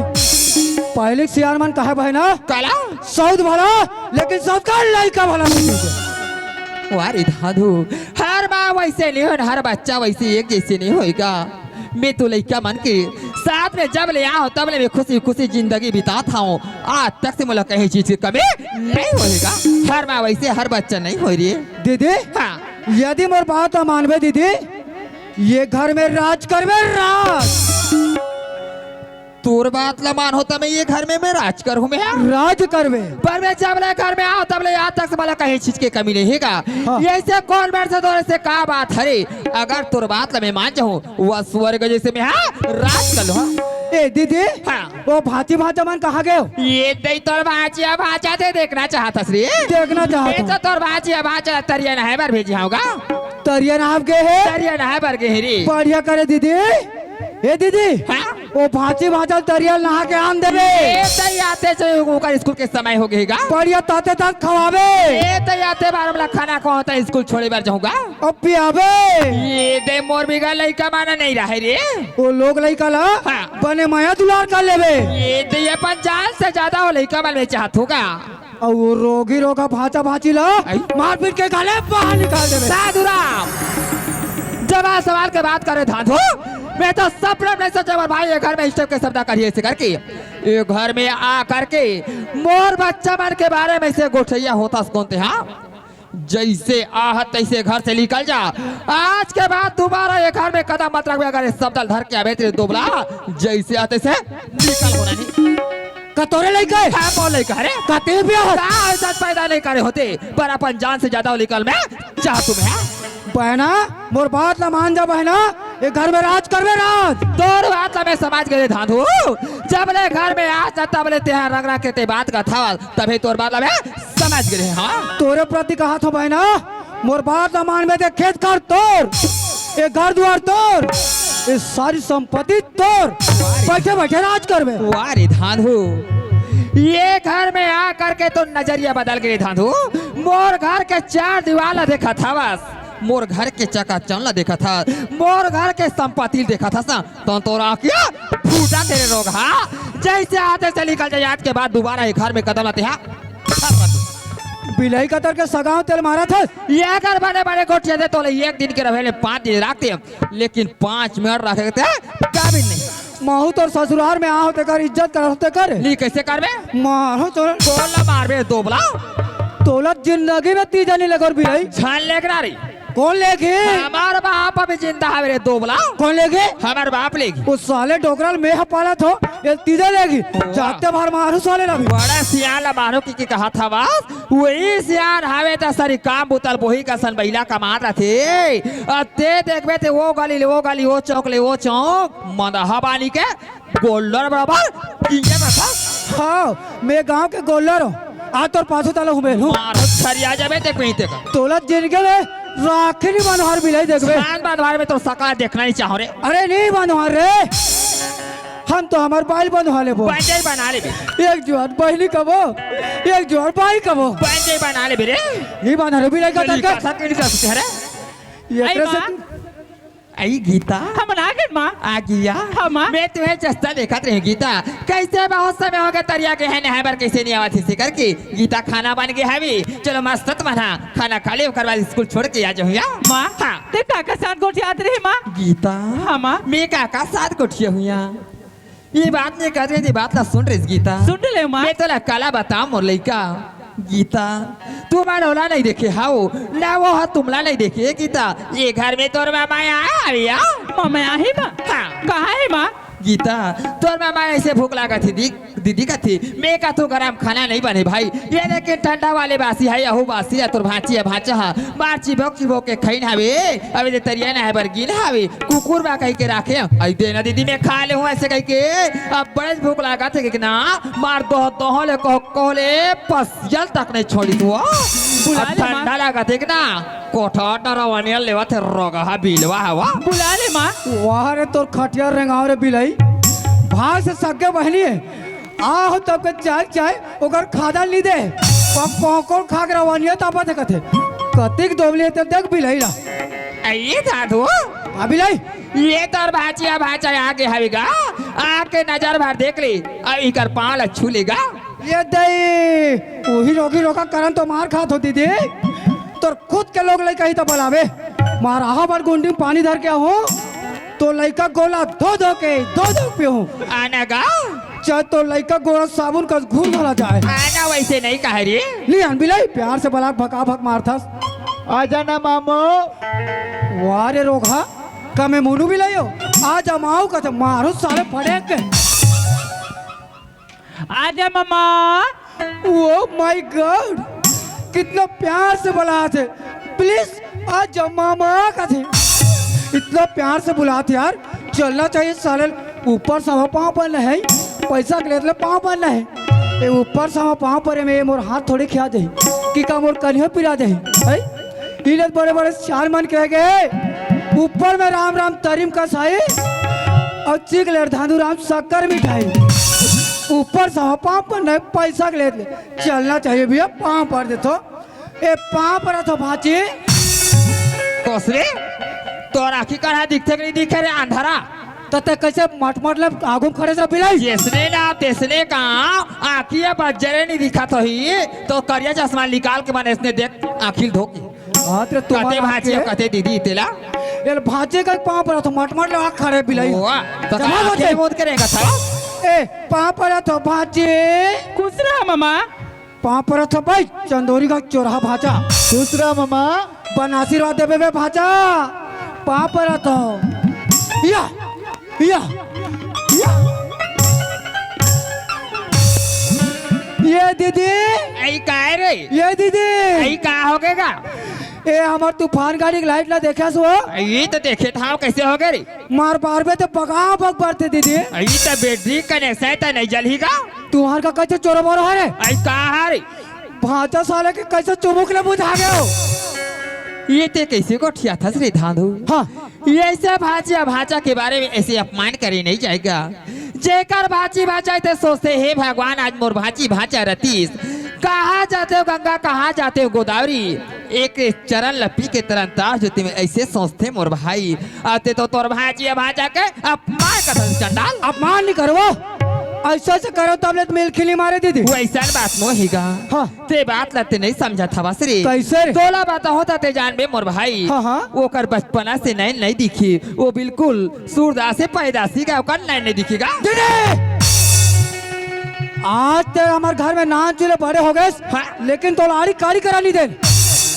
पहले सियार मन कहे भाई ना काला सऊद भला लेकिन सऊद का लइका भला नहीं वारी धाधु हर माँ वैसे नहीं हो हर बच्चा वैसे एक जैसे नहीं होएगा मैं तो लइका मन के साथ में जब ले आओ तब ले मैं खुशी खुशी जिंदगी बिताता हूँ आज तक से मुझे कहीं चीज की कमी नहीं होएगा हर माँ वैसे हर बच्चा नहीं हो रही है दीदी हाँ यदि मोर बात मानबे दीदी ये घर में राज करबे राज तोर बात ला मान होता मैं ये घर में मैं राज करूँ मैं राज करबे पर मैं जब ले घर में आओ तब ले आज तक से मला कहीं चीज की कमी नहीं है हाँ। ये से कौन बैठ से तोरे से का बात हरे अगर तोर बात ला मैं मान जाऊँ वह स्वर्ग जैसे मैं हाँ राज कर लो ए दीदी हाँ। वो भाती भाजा मन कहाँ गए हो? ये दई तोर भाजिया भाजा दे देखना चाहता श्री देखना ये चाहता तो हूँ तोर भाजिया भाजा तरिया नहाए बार भेजी होगा तरिया नाप गए है तरिया नहाए बार गहरी बढ़िया करे दीदी ए दीदी हाँ? वो भांची भांचल तरियल नहा के आन देवे ए तई आते से ओकर स्कूल के समय हो गएगा। बढ़िया ताते तक खवावे ए तई आते बार हमला खाना को होता स्कूल छोड़े बार जाऊंगा। और पियावे ये दे मोर बिगा लइका माना नहीं रहे रे। वो लोग लइका ला हाँ। बने माया दुलार कर लेवे ये दे अपन जान से ज्यादा वो लइका माल में चाहत होगा। और वो रोगी रोगा भांचा भांची ला आई। मार पीट के गाले बाहर निकाल देवे साधुराम जवाब सवाल के बात करे धांधो मैं तो सपने में सोचा और भाई ये घर में स्टेप के शब्द करिए ऐसे करके ये घर में आ करके मोर बच्चा मन के बारे में से गोठैया होता कौनते हाँ जैसे आहत तैसे घर से निकल जा। आज के बाद दोबारा ये घर में कदम मत रखबे। अगर शब्द धर के आवे तेरे दोबला जैसे आते से निकल होना नहीं कतोरे लइका है क्या बोल लइका रे कते बिया का इज्जत पैदा नहीं करे होते पर अपन जान से ज्यादा निकल में चाह तुम्हें बहना मोर बात ना मान जा बहना ये घर में राज करवे राज तोर बात में समाज के धांधू जब ले घर में आज तब ले ते रंग रंग के ते बात का था तभी तोर बात में समझ गए हाँ तोरे प्रति कहा था बहना मोर बात ना मान में ते खेत कर तोर ये घर द्वार तोर ये सारी संपत्ति तोर बैठे बैठे राज करवे वारे धांधू ये घर में आ करके तो नजरिया बदल गए धांधू। मोर घर के चार दीवार देखा था बस मोर घर के चका चलना देखा था मोर घर के संपत्ति देखा था सा तो तोरा क्या फूटा तेरे रोग हाँ जैसे आते से निकल जाए आज के बाद दोबारा ये घर में कदम लाते हाँ बिलाई कतर के सगाव तेल मारा था ये अगर बड़े बड़े गोठिया दे तो एक दिन के रहे 5 दिन रखते हैं लेकिन 5 मिनट रखे काबिल नहीं महू तोर ससुराल में आ होते कर इज्जत कर होते कर ली कैसे करबे मारो तोर बोला मारबे दोबला तोलत जिंदगी में तीजा नहीं लगा बिलाई छान लेकर आ रही कौन लेगी हमार बाप अभी जिंदा है रे दोबला कौन लेगी हमार बाप लेगी उस साले डोकराल में पाला थो ये तीजा लेगी जाते भर मारू साले लगी बड़ा सियान मारो की कहा था बस वही सियान हवे तो सारी काम बुतल बोही का सन महिला कमा रहा थे ते देखबे थे वो गली वो चौक ले वो चौक मदहा बानी के गोल्डर बराबर ये बता हाँ मैं गांव के गोल्लर हूँ आज तोर पाछू ताला हूँ बेलू मारो छरिया जाबे ते कहीं ते का तोलत जिनके में राखी नहीं बनवार बिलाई देखबे खान बादवार में तो सका देखना नहीं चाहो रे अरे नहीं बनवार रे हम तो हमार बाइल बनवा ले पंजे बना ले बे एक जोर बहनी कबो एक जोर भाई कबो पंजे बना ले बे रे नहीं बना रे बिलाई का का तड़का सकड़ी का सकते रे ये आई तरह माँ। से आई गीता हम आ गए माँ आ गया हाँ, माँ। मैं तुम्हें चस्ता देखा रही गीता कैसे बहुत समय हो गया तरिया के है नहर पर कैसे नहीं आवाज से करके गीता खाना बन गया है भी चलो मस्त बना खाना खा ले कर बाद स्कूल छोड़ के आ जाऊँ या माँ हाँ ते काका साथ गोठी आते रहे माँ गीता हाँ माँ मैं काका साथ कोठिया हुई ये बात नहीं कर रही थी बात ना सुन रही गीता सुन ले माँ मैं तो कला बताऊं मोर लइका गीता तू मनोला नहीं देखे हाउ ना वो हा तुमला नहीं देखे गीता ये घर में तोर मामा आया माँ मैं आई माँ हाँ। कहाँ है माँ गीता तोर मामा ऐसे भूख लगा थी दीदी का थी मैं का तो गरम खाना नहीं बने भाई ये लेकिन ठंडा वाले बासी है यहू बासी है तोर भांची है भांचा है मार चिबोक के खाइन हवे अबे दे तरिया ना है बरगीन हवे कुकुर बा कह के रखे आई देना दीदी मैं खा ले हूं ऐसे कह के अब बड़े भूख लगा थे कि ना मार दो ले कोले पसियल तक नहीं छोड़ी तू बुला ले माँ। ठंडा लगा थे कि ना कोठा डरवानिया लेवा थे रोगा बिलवा हवा बुला ले माँ वहाँ रे तोर खटिया रेंगाव रे बिलाई भाग से सगे बहनी है आहो तब के चाय ओकर खादा ली दे कौन खा के रवानिया तापा थे कथे कतिक दोबली है देख बिलाई ला ये था तू आ बिलाई ये तोर भाचिया भाचा आगे हवेगा आके नजर भर देख ली अब इकर पाल छू लेगा ये दई वही रोका करन तो मार खात होती थी तोर खुद के लोग लई कही तो बुलावे मार आहा पर गुंडी में पानी धर के हो तो लइका गोला धो के पे हूँ आना गा चाहे तो लइका गोला साबुन का घूर भला जाए आना वैसे नहीं कह रही लियान बिलाई प्यार से बलाक भका भक मारथस आ जाना मामो वारे रोगा कमे मुनु बिलाई हो आ जमाऊ का मारो साले पड़े के आजा मामा ओ माय गॉड कितना प्यार से बुला थे प्लीज आ जमामा का थे इतना प्यार से बुलाते यार चलना चाहिए साले ऊपर सवा पाँव पर है पैसा के लिए पाँव पर है ये ऊपर सवा पाँव पर है मोर हाथ थोड़े खिया दे कि का मोर कन्हियो पिला दे है इले बड़े बड़े चार मन कह गए ऊपर में राम राम तरीम का साई और चीख ले धांधूराम शक्कर मिठाई ऊपर से पाँव पर नहीं पैसा के ले चलना चाहिए भैया पाँव पर दे तो ए पाँव पर तो भाची कोसरे तो आखी कहा दिखते कि नहीं दिखे रे अंधारा तो ते कैसे मट मतलब आगू में खड़े से पिलाई जिसने ना तिसने कहा आखी बज्जरे नहीं दिखा तो ही तो करिया चश्मा निकाल के मैंने इसने देख आखिल धोकी हाँ तेरे कते तुम्हारा भाजी और कते दीदी तेला ये भाचे का पाँव पर तो मट लगा खड़े पिलाई हुआ तो जमा कहा होते। आखिल मोद करेगा था ए पाँव पर तो भाचे खुश रहा मामा। पाँव पर तो भाई चंदोरी का चौराहा भाचा दूसरा मामा बन आशीर्वाद देवे बे भाचा पाँव पर तो या या ये दीदी ऐ काय रे ये दीदी ऐ का हो गएगा ए हमार तूफान गाड़ी की लाइट ला देखा सो ये तो देखे था कैसे हो गए रे मार बार में तो बगा बग बढ़ते दीदी ऐ तो बैटरी कनेक्शन तो नहीं जलेगा तुम्हार का कैसे चोरा बोरा है रे ऐ कहा रे भाचा साले के कैसे चुमुक ले बुझा गए हो ये ते कैसे को ठिया था रे धांधू हाँ ये ऐसे भाजी भाचा के बारे में ऐसे अपमान करे नहीं जाएगा जेकर भाची भाचा ते सोचते हे भगवान आज मोर भाची भाचा रतीस कहाँ जाते हो गंगा कहाँ जाते हो गोदावरी एक चरण लपी के तरह तार जोते में ऐसे सोचते मोर भाई आते तो तोर भाजी भाचा के अपमान कर चंडाल अपमान नहीं करो ऐसा से करो तो हमने मिल खिली मारे दीदी वैसा बात मोहिगा हाँ। ते बात लते नहीं समझा था बसरी कैसे रे? तोला बात होता ते जान बे मोर भाई हाँ, हाँ। वो कर बचपना से नहीं दिखी वो बिल्कुल सूरदास से पैदासी का ओकर नहीं दिखेगा दीदी आज ते हमारे घर में नाच चूल्हे बड़े हो गए हाँ। लेकिन तो लाड़ी कारी करा नहीं दे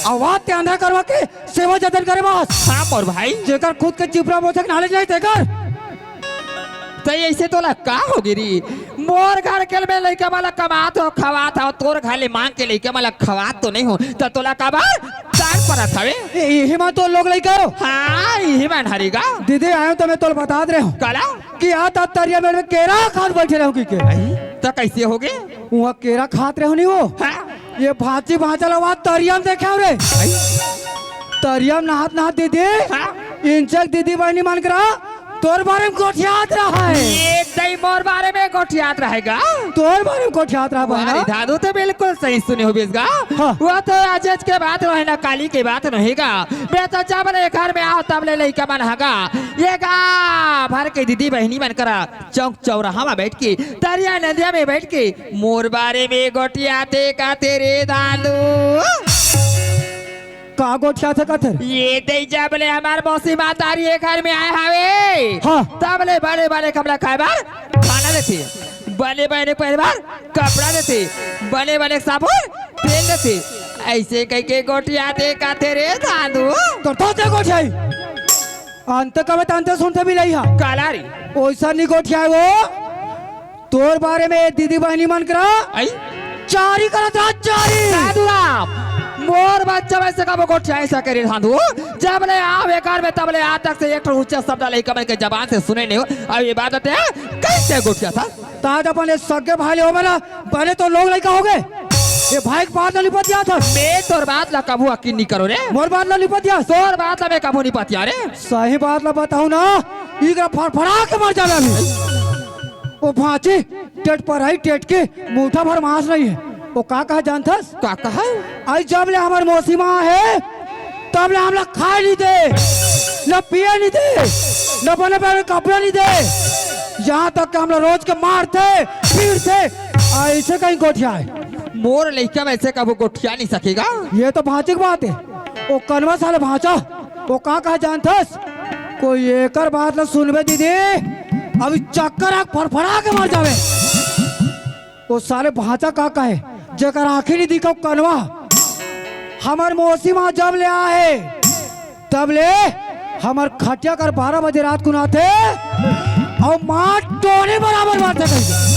आवाज ते अंधा करवा के सेवा जतन करे बस हाँ मोर भाई जेकर खुद के चिपरा मोचक नॉलेज नहीं देकर तो ऐसे तोला का हो गिरी मोर घर के में लइका वाला कमात हो खवात हो तोर घाले मांग के लइका वाला खवात तो नहीं हो तो तोला कबार चार परत हवे यही में तो लोग लेके आओ हाँ यही मैं हरीगा दीदी आयो तो मैं तो बता दे रहा हूँ कला कि यहाँ तक तरिया मेरे में केरा खान बैठे रहूँ की के तो कैसे हो गए वहाँ केरा खात रहे नहीं वो हाँ ये भाची भाचा लोग वहाँ तरिया में देखे हो रे तरिया में नहात नहात दीदी हाँ। इंचक दीदी बहनी मान करा तोर बारे में कोठियात रहा है ये दई मोर बारे में गोठियात रहेगा तोर बारे में कोठियात रहा हमारी बहना दादू तो बिल्कुल सही सुने हो बेसगा हाँ। वो तो आज के बात रहे ना काली के बात रहेगा मैं तो जब ले घर में आओ तब ले लइका मन हगा ये गा भर के दीदी बहनी बन करा चौक चौराहा में बैठ के दरिया नदिया में बैठ के मोर बारे में गोटियाते का तेरे दादू का कोठियात है कथर ये दई जब ले हमार मौसी मातारी ये घर में आए हवे हाँ। तब ले बड़े बड़े कमला खाए बार खाना देते बने बने पहले बार कपड़ा देते बने बने साबुन तेल देते ऐसे कई के गोटिया दे का तेरे दादू तो ते कोठियाई अंत कब अंत सुनते भी नहीं हा कालारी ओइसा नहीं कोठियाई वो तोर बारे में दीदी बहनी मन करा आई चारी करा था चारी दादू राम मोर बच्चा वैसे का वो गोटिया ऐसा करे दादू जब ले आओ बेकार में तब ले आ तक से एक ऊंचा शब्द ले कमल के जबान से सुने नहीं हो अब ये बात है कैसे गोटिया था ताज अपन ये सगे भाई हो बना बने तो लोग लड़का हो गए ये भाई के बात लिपट दिया था मैं तोर बात ला कबू यकीन नहीं करो रे मोर बात लिपट दिया तोर बात ला मैं कबू नहीं पाती रे सही बात ला बताऊं ना इकरा फड़फड़ा के मर जावे अभी वो भाची टेट पर आई टेट के मुठा भर मांस नहीं है वो का कहा जानथस का कहा आई जब ले हमार मौसी माँ है तब ले हम लोग खाए नहीं दे न पिए नहीं दे न बने बने कपड़े नहीं दे यहाँ तक कि हम लोग रोज के मारते पीटते ऐसे कहीं गोठिया है मोर लड़का वैसे का वो गोठिया नहीं सकेगा ये तो भांचे की बात है वो कनवा साले भांचा वो का कहा जानथस कोई एकर बात न सुनबे दीदी अभी चक्कर आग फड़फड़ा के मर जावे वो साले भांचा का कहे जकर आखिर नहीं दिखा कनवा हमार मौसी माँ जब ले आए तब ले हमार खटिया कर 12 बजे रात को नाते और माँ टोने बराबर मारते कहीं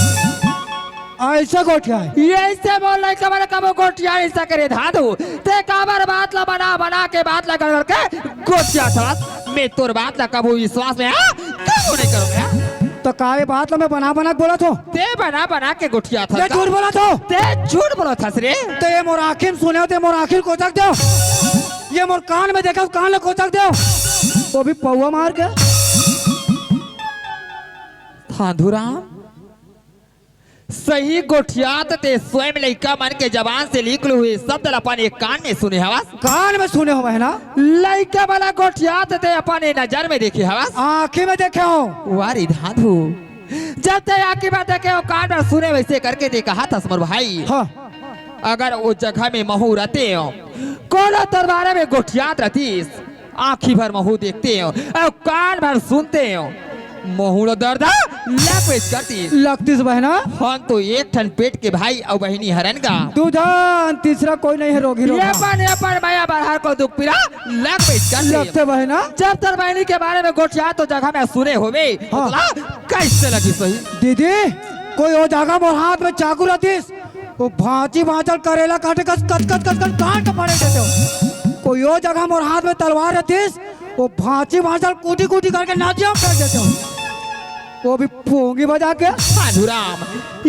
ऐसा गोठिया है ये ऐसे बोल रहे कबर कब गोठिया ऐसा करे धादू ते काबर बात ला बना के बात ला कर करके गोठिया था मैं तोर बात ला कबू विश्वास में कबू नहीं करूंगा तो काहे बात ला मैं बना के बोला तो ते बना के गोठिया था ये झूठ बोला तो ते झूठ बोला था रे तो ये मोर आखिर सुने होते मोर आखिर कोचक दो ये मोर कान में देखा कान ले कोचक दो वो भी पौवा मार के धांधुराम सही गोठियात ते स्वयं लड़का मन के जबान से निकले हुए शब्द अपन एक कान में सुने हवास। कान में सुने हो बहना, लड़का वाला गोठियात ते अपन नजर में देखे हवास। आंखें में देखे हो। वारी धांधु जब ते आंखें में देखे हो कान में सुने वैसे करके दे कहा था समर भाई। हाँ अगर वो जगह में महू रहते हो कोला दरबारे में गोठियात रहतीस आंखी भर महू देखते हो और कान भर सुनते हो महू दर्द लपेट करती लगतीस बहना। हम तो एक ठन पेट के भाई और बहनी हरन का दूधान तीसरा कोई नहीं है रोगी रोगा। ये पर माया बाहर को दुख पीरा लपेट करती लगते बहना। जब तर बहनी के बारे में गोठिया तो जगह में सुने होवे हाँ। कैसे लगी सही दीदी कोई वो जगह मोर हाथ में चाकू रहतीस वो भांची भांचल करेला काटे कस कस कस कस कस काट के मारे देते हो। कोई वो जगह मोर हाथ में तलवार रहतीस वो भांची भांचल कूटी कूटी करके नाजिया कर देते हो, वो भी पोंगी बजा के। माधुराम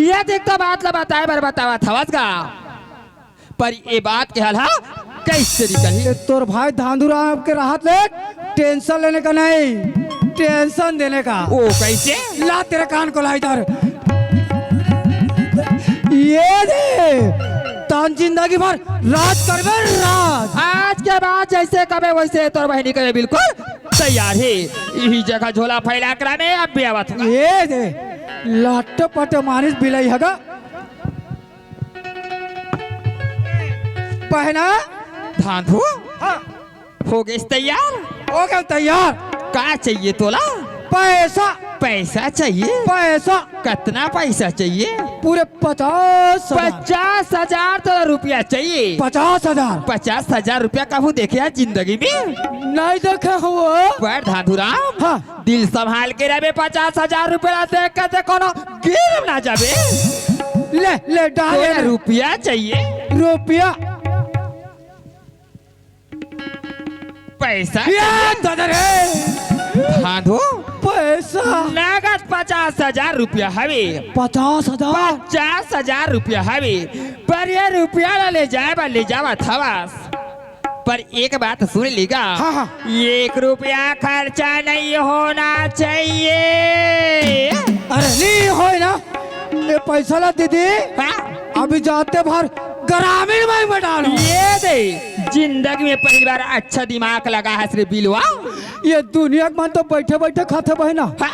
ये देख तो बात ला बताए बर बतावा थवस का पर ये बात के हल हा कैसे निकली। ये तोर भाई धांधुराम के राहत ले टेंशन लेने का नहीं टेंशन देने का। ओ कैसे ला तेरे कान को ला इधर। ये दे तान जिंदगी भर राज करबे राज। आज के बाद जैसे कबे वैसे तोर बहनी कबे बिल्कुल तैयार है। यही जगह झोला फैला करा में अब भी आवत होगा। ये दे लट्ट पट मानिस बिलाई हगा पहना। धांधु हाँ हो गए तैयार हो गया तैयार। का चाहिए तोला पैसा पैसा चाहिए पैसा कितना पैसा चाहिए पूरे 50,000 50,000 तो रुपया चाहिए 50,000 50,000 रुपया कहूँ देखे है जिंदगी में नहीं देखे हो पर धाधुराम हाँ दिल संभाल के रहे 50,000 रुपया देख कर देखो ना गिर ना जाबे। ले ले डाले रुपया चाहिए रुपया पैसा ये ददर है धाधु पैसा नगद 50,000 रुपया हवे 50,000 50,000 रुपया हवे पर ये रुपया ले जावा थवास पर एक बात सुन लीगा। हाँ हाँ 1 रुपया खर्चा नहीं होना चाहिए। अरे नहीं हो ना ये पैसा ला दीदी हाँ? अभी जाते भर ग्रामीण में डालो। ये दे जिंदगी में पहली बार अच्छा दिमाग लगा है श्री बिलवा। ये दुनिया के मन तो बैठे बैठे खाते बहना हाँ?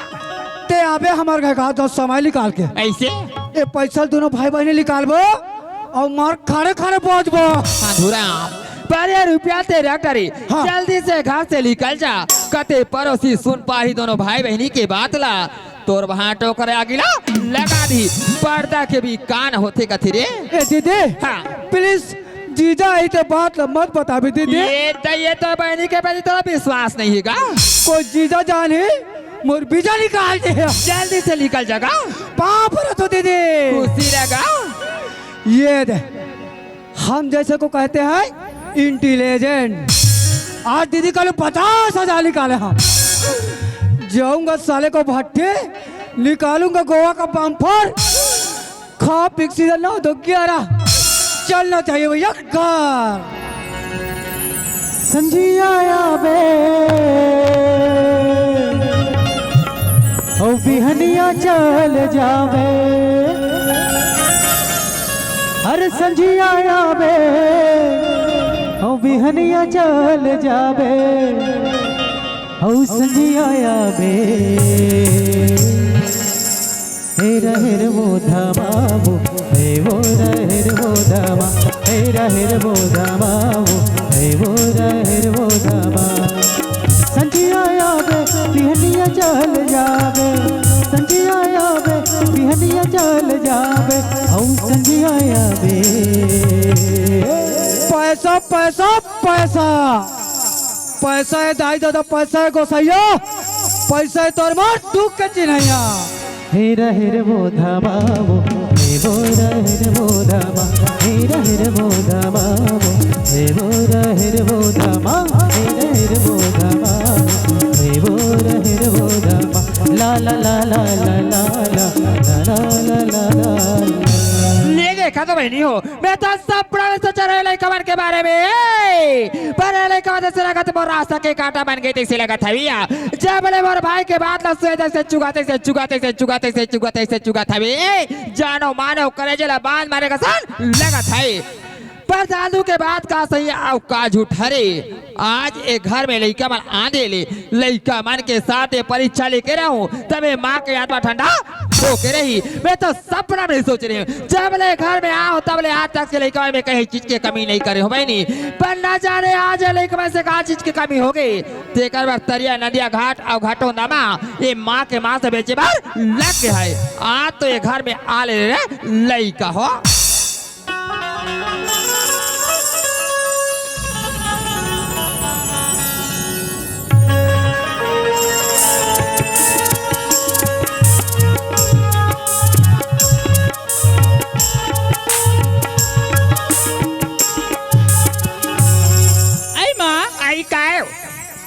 ते आबे हमार घर का तो समय निकाल के ऐसे ये पैसा दोनों भाई बहने निकालबो और मार खाने खाने पहुंचबो। धुराम पर ये रुपया तेरा करे हाँ। जल्दी से घर से निकल जा कते पड़ोसी सुन पाही दोनों भाई बहनी के बात ला तोर वहाँ टोकर आगिला लगा दी पर्दा के भी कान होते कथी रे। ए दीदी हाँ। प्लीज जीजा आई तो बात बात बता भी दीदी। ये तो बहनी के प्रति थोड़ा विश्वास नहीं है का। कोई जीजा जाने मोर बीजा निकाल दे जल्दी से निकल जागा पाँव पर तो दीदी खुशी रहेगा। ये दे हम जैसे को कहते हैं इंटेलिजेंट। आज दीदी कल 50,000 निकाले हम जाऊंगा साले को भट्टे निकालूंगा गोवा का बम्पर खा पिक सीजन 9 तो 11 चलना चाहिए भैया घर। संजिया आवे ओ बिहनिया चल जावे हर संजिया आवे ओ बिहनिया चल जावे ओ संजिया आवे हेर वो धमावो हे वो रहेर वो धमा हेर वो धमावो हे वो रहेर वो धमा संजिया आवे बिहनिया चल जावे संजिया आवे बिहनिया चल जावे औ संजिया आवे। पैसा पैसा पैसा पैसा है दाई दादा पैसा है गोसैया पैसा है तोर मार दुख के चिन्हैया हेर वो धमावो हे वो रहेर वो धमा हेर वो धमावो हे वो रहेर वो धमा हेर वो धमावो हे वो रहेर वो धमा ला ला ला ला ला ला ला ला ला ला ला। ले देखा तो बहनी हो मैं तो सपना में सोच रहे लड़का के बारे में पर लड़का से लगा तो मोर रास्ता के कांटा बन गई तैसे लगा था भैया जब बोले मोर भाई के बाद लसुए से चुगाते था बे जानो मानो करे जला बांध मारेगा सन लगा था पर जादू के बाद का सही और का झूठ हरे आज एक घर में लड़का मन आंधे ले लड़का मन के साथ परीक्षा लेके रहूं तबे माँ के आत्मा ठंडा हो के रही मैं तो सपना में सोच रही हूँ जब ले घर में आओ तब ले आज तक से लड़का में कहीं चीज की कमी नहीं करे हो बहनी पर न जाने आज लड़का में से कहा चीज की कमी हो गई तेकर बार तरिया नदिया घाट और घाटो नामा ये माँ के माँ से बेचे बार लग गया है आज तो ये घर में आ ले लड़का हो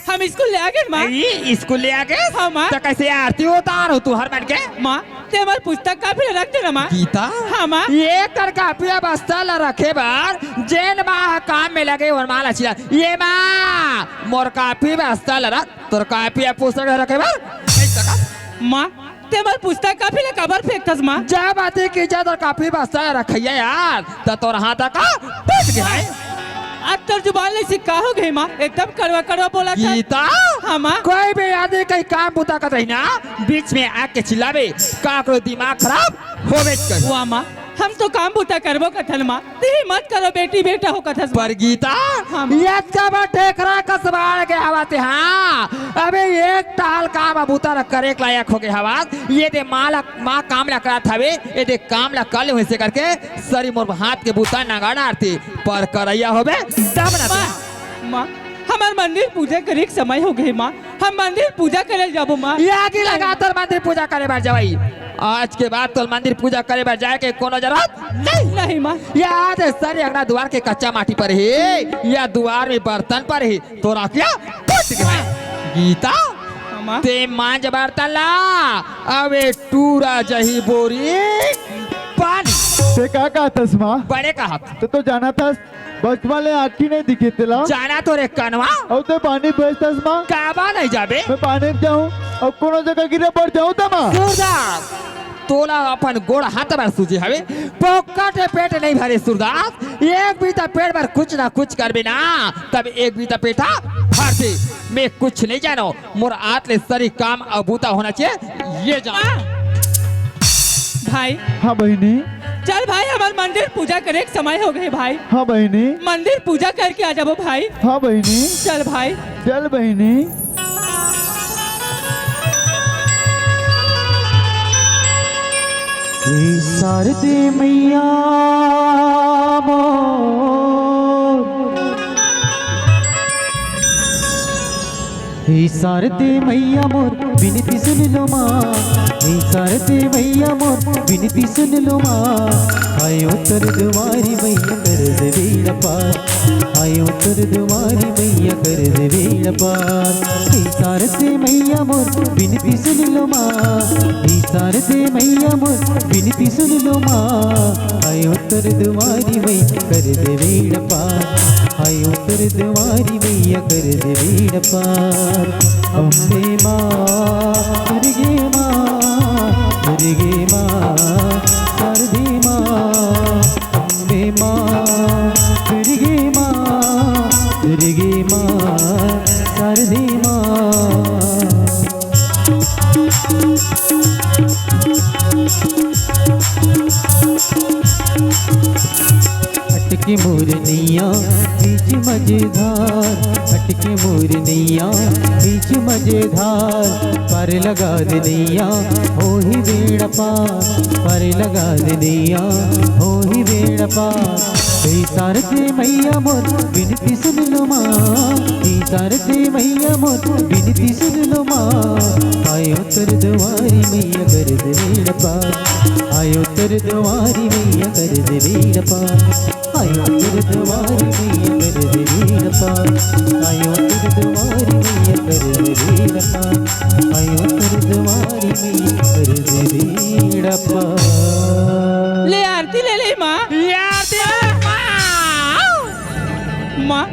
हम स्कूल ले आ गए माँ स्कूल ले आ गए हाँ माँ तो कैसे आरती उतार हो तू हर मन के माँ ते हमारे पुस्तक काफी रखते ना माँ गीता हाँ माँ ये कर कापिया बस्ता ला रखे बार जेन माँ काम में लगे और माला चिला ये माँ मोर कापी बस्ता ला रख तोर कापिया पुस्तक रखे बार माँ ते हमारे पुस्तक काफी ले कबर फेंकतस माँ जब आते की जा तोर कापी बस्ता रखिया यार तो तोर हाथ का टूट गया है आज तर जुबान ले सिक्का हो गई माँ एकदम कड़वा कड़वा बोला था गीता हाँ माँ कोई भी आदमी कहीं काम बुता कर रही ना बीच में आके चिल्लावे काकरो दिमाग खराब होवे कर वाह माँ हम तो काम बुता करबो कथन माँ ती मत करो बेटी बेटा हो कथस पर गीता हाँ। ये कब ठेकरा कसबाड़ के हवाते हाँ अबे एक टाल काम अबूता रख कर एक लायक हो गए हवा ये दे माँ काम ला करा था ये दे काम ला कर ले करके सरी मोर हाथ के बूता नगाड़ा आरती पर करैया होबे तब ना माँ हमार मंदिर पूजा करे के समय हो गई माँ हम मंदिर पूजा करे जाबो माँ ये आगे लगातार मंदिर पूजा करे बार जवाई आज के बाद तो मंदिर पूजा करे बार जाए के कोनो जरूरत नहीं माँ याद है सर अगला द्वार के कच्चा माटी पर है या द्वार में बर्तन पर है तो क्या टूट गया गीता माँ ते मांझ बर्तन ला अबे टूरा जही बोरी पानी ते का कहतस माँ बड़े का हाथ तो जाना था बचपन ले आँखी नहीं दिखी तेला जाना तो रे कनवा और ते पानी बेचतस माँ काबा नहीं जाबे मैं पानी में जाऊँ और कोनो जगह गिरे पड़ जाऊँ तो माँ सूरदास तोला अपन गोड़ हाथ बार सूझे हवे पोकट पेट नहीं भरे सूरदास एक भी तो पेट भर कुछ ना कुछ कर बिना तब एक भी तो पेटा भर दे मैं कुछ नहीं जानो मोर आत ले सरी काम अबूता होना चाहिए ये जान भाई हाँ बहनी चल भाई हमारे मंदिर पूजा करे के समय हो गए भाई हाँ बहनी मंदिर पूजा करके आ जाबो भाई हाँ बहनी चल भाई चल बहनी शारदे मैया शारदे मैया मोर विनती सुन लो माँ शारदे मैया मोर विनती सुन लो माँ आयो तर दुआरी मैया कर दे बेड़ा पार आयो तर दुआरी मैया कर दे बेड़ा पार शारदे मैया मोर विनती सुन लो माँ शारदे मैया मोर विनती सुन लो माँ आयो तर दुआरी मैया कर दे बेड़ा पार आयो तर दुआरी मैया कर दे बेड़ा पार अम्बे माँ दुर्गे माँ शारदे माँ अम्बे माँ दुर्गे माँ शारदे माँ हटके मोरनिया बीच मजेदार हटके मोरनिया बीच मजेदार पर लगा दनिया हो ही बेड़ा पार पर लगा दनिया हो ही बेड़ा पार शारदे मैया मोर विनती सुन लो माँ शारदे मैया मोर विनती सुन लो माँ आयो तर दुआरी मैया कर दे बेड़ा पार आयो तर दुआरी मैया कर दे बेड़ा पार आयो तर दुआरी मैया कर दे बेड़ा पार आयो तर दुआरी मैया कर दे बेड़ा पार आयो तर दुआरी मैया कर दे बेड़ा पार ले आरती ले ले माँ माँ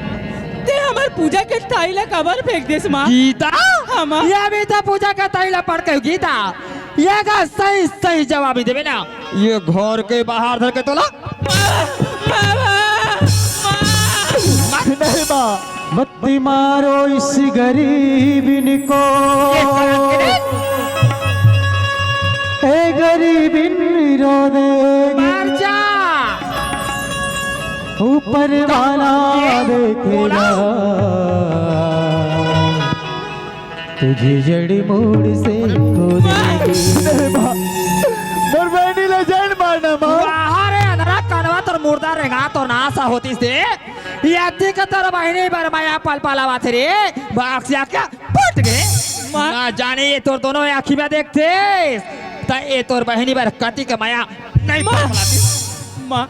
ते हमार पूजा के थाईला कबर फेंक देस माँ गीता हाँ, माँ। ये भी तो पूजा का तैला पढ़ के गीता ये का सही सही जवाब देवे ना ये घर के बाहर धर के तोला नहीं माँ मत मारो इस गरीबिन को, ए गरीबिन रो मर देगी, जा ऊपर वाला देखेगा तुझे जड़ मोड़ से खो देगी। नहीं माँ मोर बहनी ले जान मारना माँ बाहर है अंदर कनवा तोर मुर्दा रेगा तो नासा होती से यादी का तर बहनी बरमाया पल पलावा थे रे बाक्स क्या पट गए ना जाने ये तोर दोनों आँखी में देखते ता ये तोर बहनी बर कटी के माया नहीं पलाती माँ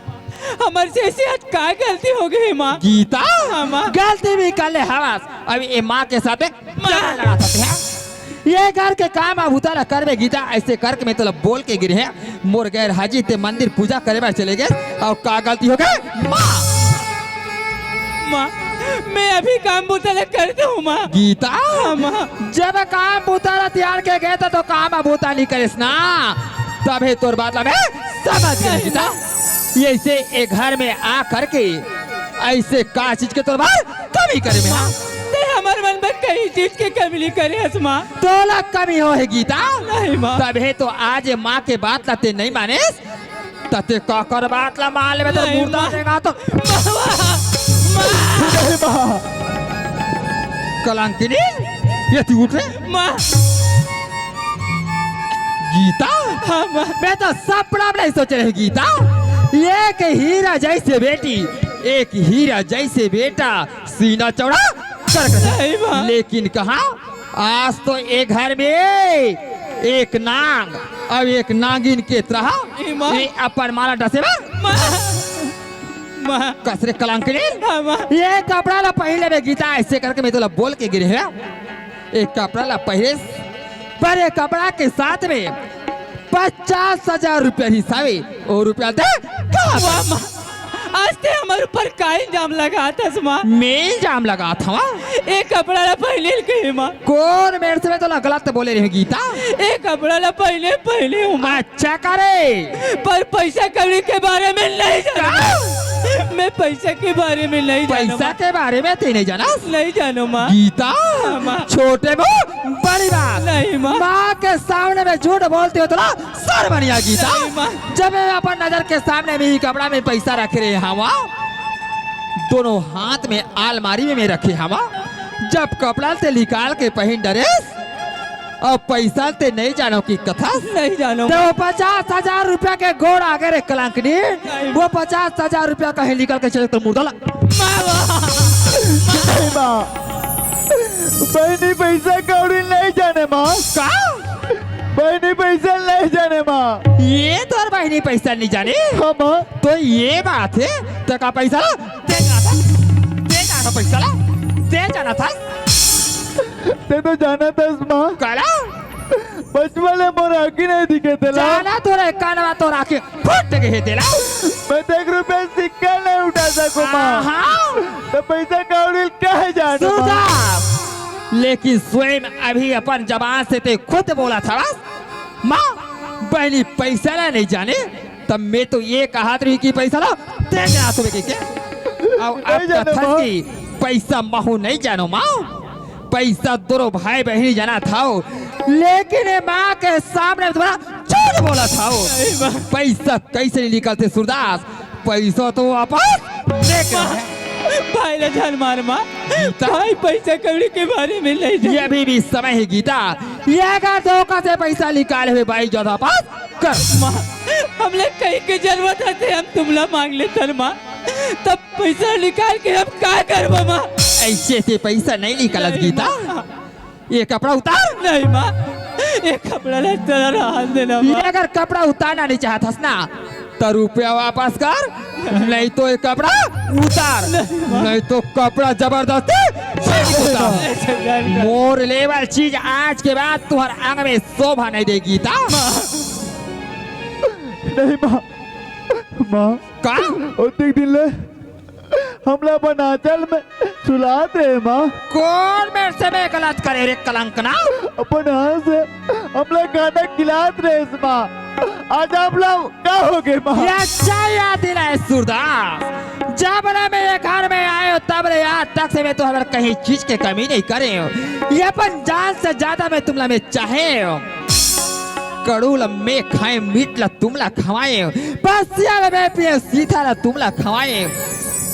हमारे जैसे आज क्या गलती हो गई माँ गीता हाँ, माँ। गलती भी कर ले हवास अभी ये माँ के साथ जमा लगा सकते हैं ये घर के काम अब उतारा कर बे गीता ऐसे करके मैं तो बोल के गिरे हैं मोर गैर हाजी ते मंदिर पूजा करे बार चले गए और का गलती हो गई माँ माँ मैं अभी काम बुतला करता हूँ माँ गीता माँ जब काम बुतारा तैयार के गए तो काम बुता नहीं करेस ना तभी तोर बात में समझ गए गीता ये ऐसे एक घर में आ करके ऐसे का चीज के तोर बात कमी करे में हाँ? ते हमारे मन में कई चीज की कमी नहीं करे हस माँ तोला कमी हो है गीता नहीं माँ तभी तो आज माँ के बात लाते नहीं माने तते काकर बात ला मान ले तो नहीं, मुर्दा माँ। देगा तो नहीं माँ कलंकिनी ये तू उठ रहे माँ गीता हाँ माँ मैं तो सपना में नहीं सोच रही गीता एक हीरा जैसे बेटी एक हीरा जैसे बेटा सीना चौड़ा नहीं माँ। लेकिन कहा आज तो एक घर में एक नांग और एक नागिन के तरह माँ। ये अपन माला डसे माँ माँ कसरे कलंकिनी हाँ माँ ये कपड़ा ला पहले में गीता ऐसे करके मैं तो बोल के गिरे है एक कपड़ा ला पहले पर ये कपड़ा के साथ में 50,000 रुपया हिसाबे और रुपया दे कहाँ वाह माँ आज ते हमारे ऊपर का इल्जाम लगा था माँ मैं इल्जाम लगा था एक कपड़ा ला पहले कही माँ कौन मेरे से तो गलत बोले रहे गीता एक कपड़ा ला पहले हूँ माँ अच्छा करे पर पैसा कौड़ी के बारे में नहीं जाना मैं पैसा के बारे में नहीं जाना पैसा के बारे में ते नहीं जाना नहीं जानो माँ गीता माँ। छोटे मुंह बड़ी बात नहीं माँ माँ के सामने में झूठ बोलते हो तो ना सर बनिया गीता नहीं, माँ। जब मैं अपन नजर के सामने में ही कपड़ा में पैसा रख रहे हवा दोनों हाथ में अलमारी में रखे हवा जब कपड़ा से निकाल के पहन डरेस और पैसा ते नहीं जानो की कथा नहीं जानो तो 50,000 रुपया के गोड़ आगे रे कलंकनी वो 50,000 रुपया कहीं निकल के चले तो मुर्दा ला नहीं माँ बहनी पैसा कौड़ी नहीं जाने माँ का बहनी पैसा नहीं जाने माँ ये तो बहनी पैसा नहीं जाने हाँ माँ तो ये बात है तो का पैसा ला दे जाना था पैसा ला दे जाना था ते तो जाना था माँ काला बचपन में मोर आँखी नहीं दिखे थे ला जाना तो रे कानवा तो राखे फट गए तेला मैं तो 1 रुपया सिक्का नहीं उठा सकूँ माँ हाँ तो पैसा कौड़ी कहे जाने माँ सुधा लेकिन स्वयं अभी अपन जबान से ते खुद बोला था माँ बहनी पैसा ला नहीं जाने तब मैं तो ये कहा रही कि पैसा ला दे जाना तुम्हें क्या अब नहीं जाने कथा माँ। की पैसा महू नहीं जानो माँ पैसा दोनों भाई बहनी जाना था लेकिन ये माँ के सामने तुम्हारा झूठ बोला था पैसा कैसे नहीं निकलते सूरदास पैसा तो वापस देख रहे हैं भाई ला जान मार माँ भाई पैसा कौड़ी के बारे में नहीं जाना ये अभी भी समय है गीता ये अगर धोखा से पैसा निकाले हुए भाई जो था पास कर माँ हम लोग कहीं की जरूरत है हम तुमला मांग लेते माँ तब पैसा निकाल के हम क्या करबो माँ ऐसे से पैसा नहीं निकलत गीता ये कपड़ा उतार नहीं माँ एक कपड़ा ले तेरा राहत देना ये माँ अगर कपड़ा उतारना नहीं चाहता ना तो रुपया वापस कर नहीं तो ये कपड़ा उतार नहीं तो कपड़ा जबरदस्ती उतार मोर लेवल चीज आज के बाद तुम्हारे अंग में शोभा नहीं देगी गीता नहीं माँ माँ का और देख दिन ले हमला बनाचल में सुलात रे माँ। कौन मेरे से में गलत करे रे कलंक ना? अपन हाथ से हमला खाना खिलात रे माँ। आज हमला क्या हो गए माँ? ये अच्छा याद दिलाए सूरदास। जब ना मैं ये घर में आए हो तब रे आज तक से मैं तो अगर कहीं चीज के कमी नहीं करे हो। ये अपन जान से ज्यादा मैं तुमला में चाहे हो। कड़ू लम्बे खाए मीट ला तुमला खवाए हो। बस यार मैं पिए सीधा ला तुमला खवाए हो।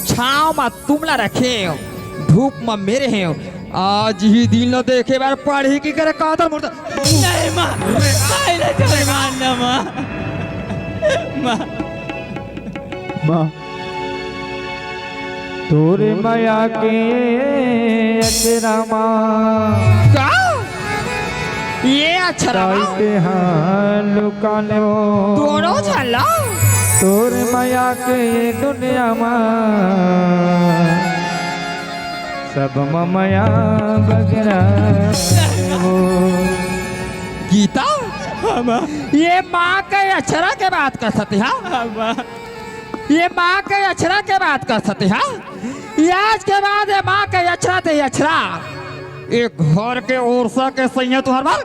छाव में तुमला रखे हो। धूप में मेरे हैं आज ही दिन न देखे बार पढ़ी की करे कातर मुर्दा। नहीं माँ आई ना चले मारना माँ माँ माँ तोरे माया के अचरा माँ का ये अच्छा रहा के हाँ लुकाने वो दोनों चला तोरे माया के दुनिया माँ सब ममया बगैरह वो गीता ये माँ के अक्षरा के बात कर सकते हैं। ये माँ के अक्षरा के बात कर सकते हैं। आज के बाद ये माँ के अक्षरा थे अक्षरा एक घर के ओरसा के सैया तुहर बार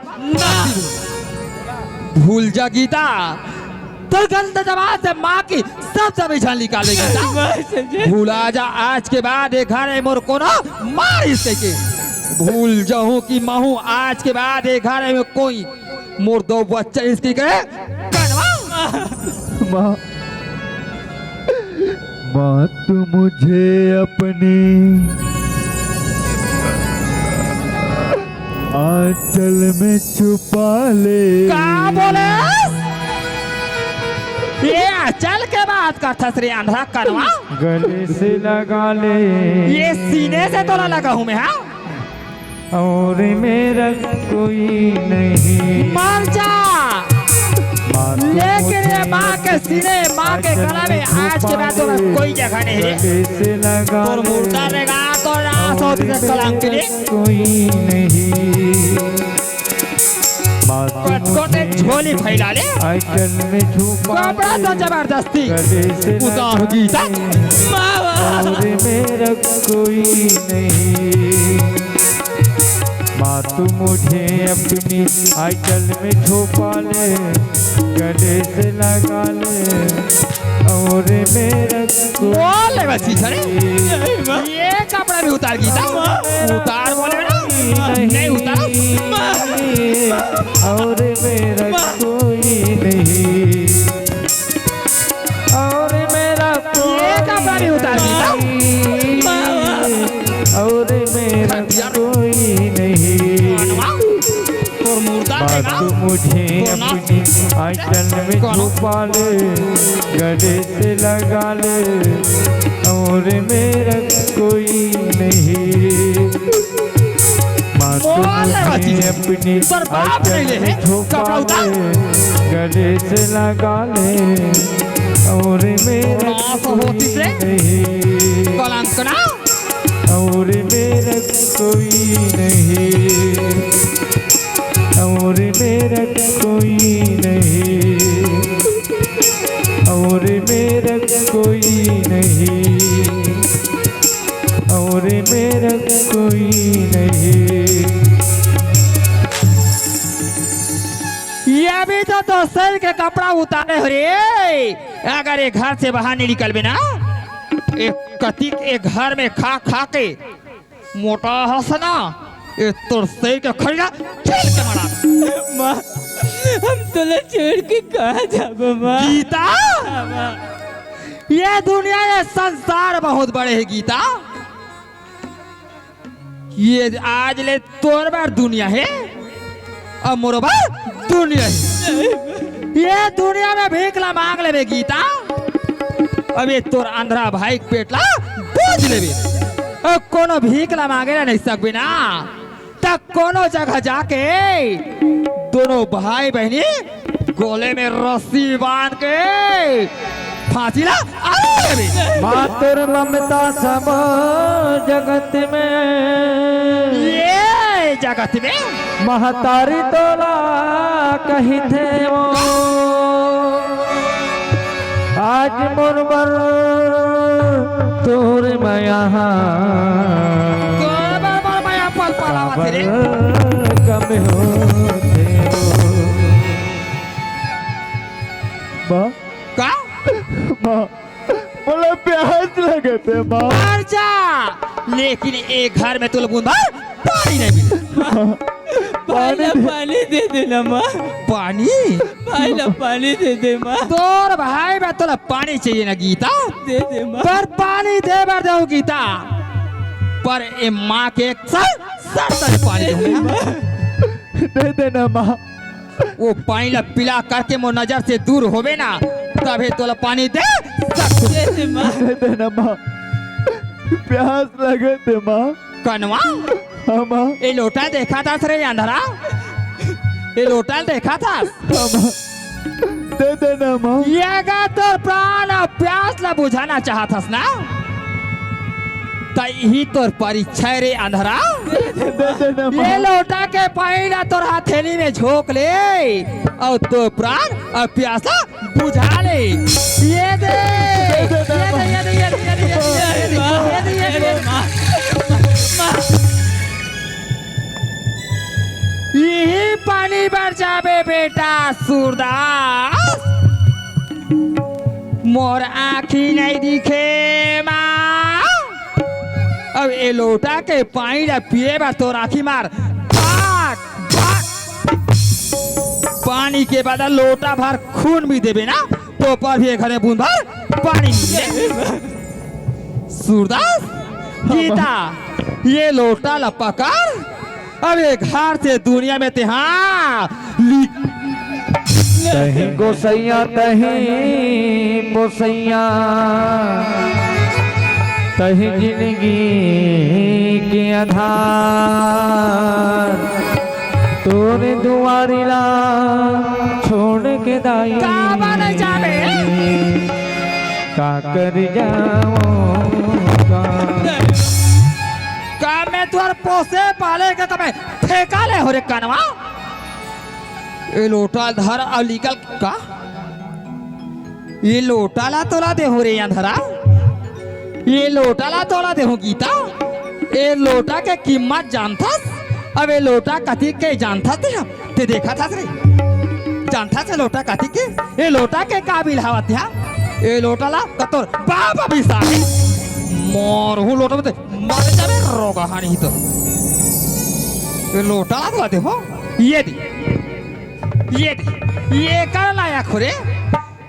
भूल जा गीता। तो गंद जबान से माँ की सब समीझान निकालेगी। भूला जा आज के बाद ये घर है मोर को ना मार इसके के भूल जाऊं कि महू आज के बाद ये घर में कोई मोर दो बच्चा इसकी करे माँ माँ तू मुझे अपनी आंचल में छुपा ले। का बोले ये आंचल के बात का थसरे अंधा करवा गले से लगा ले ये सीने से तो ना लगा हूँ मैं हाँ और मेरा कोई नहीं मर जा लेकिन ये माँ के सीने माँ के गला में आज के बाद तो कोई जगह नहीं है। गले से लगा और मुर्दा रहेगा तो रास होती है कलंक के लिए कोई नहीं कोटे झोली फैला ले आंचल में छुपा कपड़ा तो जबरदस्ती गले से उतार गीता और मेरा कोई नहीं माँ तू मुझे अपनी आंचल में छुपा ले गले से लगा ले और मेरा बोले बच्ची छड़े ये कपड़ा भी उतार गीता उतार बोले ना नहीं उतार और मेरा कोई नहीं और मेरा ये कपड़ा भी उतार गीता और मेरा कोई नहीं और मुर्दा माँ रहेगा तू मुझे अपनी आंचल में छुपा ले गले से लगा ले और मेरा कोई नहीं माँ तू मुझे अपनी आंचल में छुपा ले गले से लगा ले और मेरा कोई नहीं कलंक ना और मेरा कोई नहीं और मेरा कोई नहीं और मेरा कोई नहीं और मेरा कोई नहीं। ये भी तो सर के कपड़ा उतारे हो रे अगर एक घर से बाहर नहीं निकल ना एक कति एक घर में खा खा के मोटा हंसना ये तोर सर के खरीदा चल के मारा माँ हम तुला छोड़ के कहाँ जाबो माँ गीता ये दुनिया ये संसार बहुत बड़े है गीता ये आज ले तोर बार दुनिया है अब मोर बार दुनिया है ये दुनिया में भीख ला मांग ले गीता अब ये तोर आंध्रा भाई पेटला बोझ ले कोनो भीख ला मांगे नहीं सकबे ना तक कोनो जगह जाके दोनों भाई बहनी गोले में रस्सी बांध के फांसी ला मातुर ममता सब जगत में ये जगत में महतारी तोला कही थे वो आज मुरबर तोर मैं यहाँ माया पल पलावा थे रे कम होते माँ का माँ बोला प्यास लगे थे माँ मर जा, लेकिन एक घर में तुल बूंद भर पानी नहीं मिला। पहला पानी दे देना माँ, पानी पहला पानी दे दे माँ, तोर भाई मैं तुला पानी चाहिए ना गीता, दे दे माँ। पर पानी दे बार दो गीता, पर ए माँ के एक सर पानी दूंगा। दे देना माँ वो पानी ला पिला करके मो नजर से दूर होवे ना, तभी तोला पानी दे दे दे माँ। दे देना माँ प्यास लगे थे माँ कनवा हाँ माँ ये लोटा देखा था सरे अंधरा, ये लोटा देखा था हाँ माँ दे देना माँ ये का तो प्राण और प्यास ला बुझाना चाहतस ना, तही तोर परीक्षा रे अंधरा। दे देना माँ ये लोटा के पानी ला तोर हथेली में झोंक ले और तो प्राण और प्यासा बुझा ले। ये दे यही पानी भर जाबे बेटा सूरदास, मोर आँखी नहीं दिखे माँ। अब ये लोटा के पानी ला पिए बा तो राखी मार भाग भाग। पानी के बदल लोटा भर खून भी देवे ना, तो पर भी घर में बूंद भर पानी मिले। सूरदास गीता ये लोटा ला पकड़, अब ये घर से दुनिया में तिहार कहीं गोसैया कहीं गोसैया कहीं जिंदगी के आधार तोरे दुआरी ला छोड़ के दाई काबा नहीं जावे। का कर जाऊंगा का मैं तुअर पोसे पाले के तमे फेंका ले हो रे कनवा। ये लोटा धर और निकल का, ये लोटा ला तोला दे हो रे अंधरा, ये लोटा ला तोला दे हो गीता। ये लोटा के कीमत जानथस, अब ये लोटा कथी के जानथस ते देखा था रे, जानथा से लोटा कथी के, ये लोटा के काबिल हवत है। ये लोटा ला कतोर बाबा भी साथे मोर हूँ लोटा में मर जावे रोगा हानि तो। ये लोटा ला तो देखो ये दी ये कर लाया खुरे,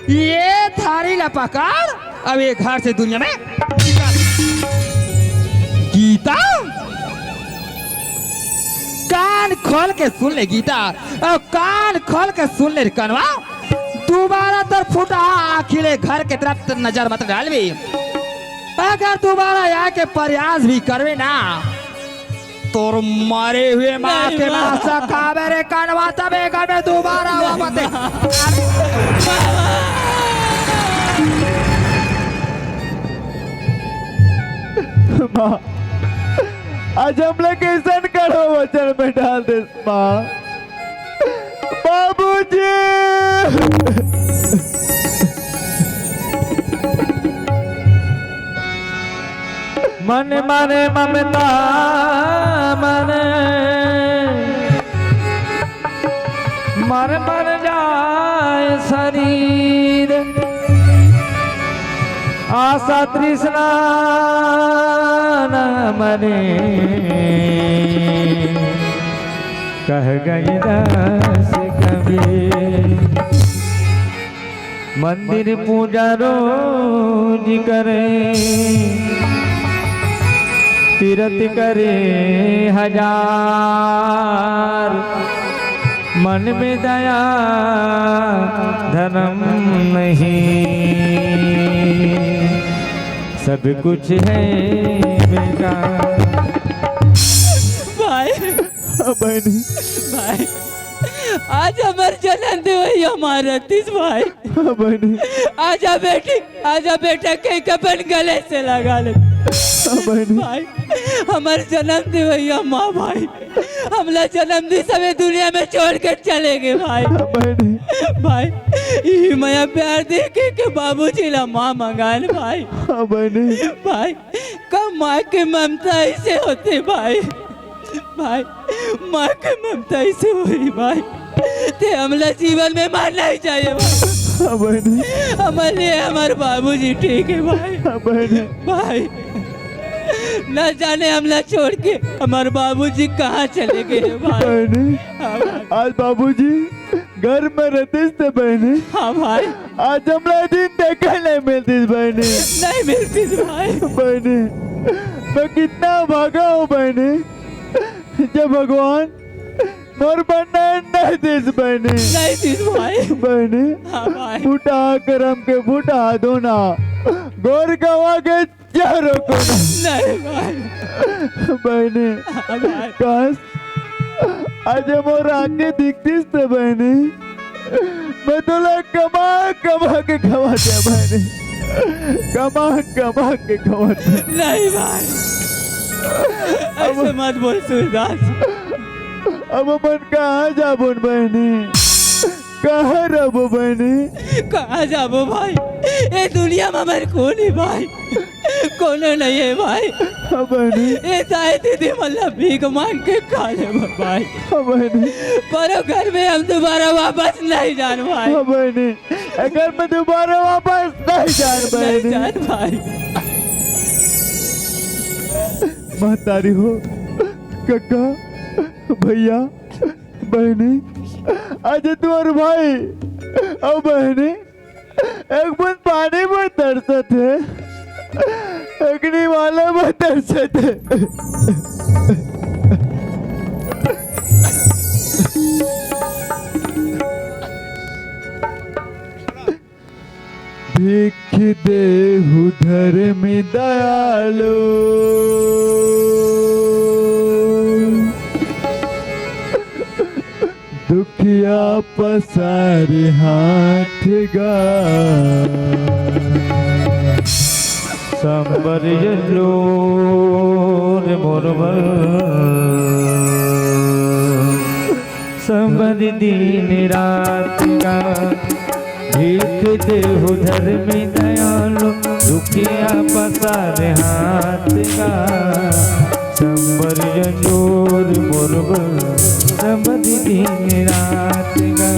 ये थारी ला पकड़, अब ये घर से दुनिया में निकाल। गीता कान खोल के सुन ले गीता, अब कान खोल के सुन ले कनवा। दोबारा तर फुटा आखिले घर के तरफ नजर मत डालवी, अगर दोबारा यहाँ के प्रयास भी करवे ना तोर मरे हुए माँ के मासा खावे रे कनवा, तबे घर में दोबारा वापस माँ आज हम लोग कैसन करो वचन में डाल दे माँ बाबूजी। मन माने ममता मन मर मर जाए शरीर, आशा तृष्णा न मरे कह गई दास कबीर। मंदिर पूजा रोज करे तीरथ करे हजार, मन में दया धर्म नहीं, सब कुछ है बेकार। भाई बहनी भाई आज हमारे जन्म दे वही हमारा तीस भाई, बहनी आजा बेटा कहीं कपन गले से लगा ले। बहनी भाई हमारे जन्म दे भैया माँ भाई, हमला जन्म दी समय दुनिया में छोड़ कर चले गए भाई। बहनी भाई यही माया प्यार देखे के बाबूजी ला माँ मंगान भाई। बहनी भाई का माँ के ममता ऐसे होते भाई। भाई माँ के ममता ऐसे हो रही भाई, ते हमला जीवन में मारना ही चाहिए भाई। हाँ बहनी, हमारे लिए हमारे बाबूजी ठीक है भाई। हाँ बहनी, भाई न जाने हमला छोड़ के हमारे बाबूजी कहाँ चले गए भाई। बहनी, हाँ भाई। आज बाबूजी घर में रहते थे बहनी। हाँ भाई। आज हमला दिन देखा नहीं मिलती बहनी। नहीं मिलती भाई। बहनी मैं कितना भागा हूँ बहनी, जब भगवान मोर बनना नहीं दिस बहनी। नहीं थी भाई। बहनी हाँ भाई। फूटा करम के फूटा दो ना, गोर गवा के चारों को नहीं भाई। बहनी हाँ भाई। काश आज मोर आंखें दिखती थे बहनी, मैं तो कमा कमा के खवाते बहनी, कमा कमा के खवाते। नहीं भाई ऐसे मत बोल सूरदास। अब अपन कहाँ जाबो बहनी, कहाँ रहो बहनी? कहाँ जाबो भाई, ये दुनिया में हमारे कौन है भाई, कोनो नहीं है भाई। हाँ बहनी, ये दाई दीदी मतलब भीख मांग के खा ले भाई। हाँ बहनी, पर घर में हम दोबारा वापस नहीं जान भाई। हाँ बहनी, अगर मैं दोबारा वापस नहीं जान नहीं बहनी। जान भाई। महतारी हो, काका, भैया, बहनी, आज तू और भाई और बहनी एक बूंद पानी में तरसत है, अग्नि वाले में तरसत है। भीख देहु धर्मी दयालु, दुखिया पसारे हाथ गा, संबर लो रे मोरबर, संबर दिन रात का, भीख देहु धर्मी दयालु, दुखिया पसारे हाथ का, संबर जोर मोरबर, संबर दिन रात का,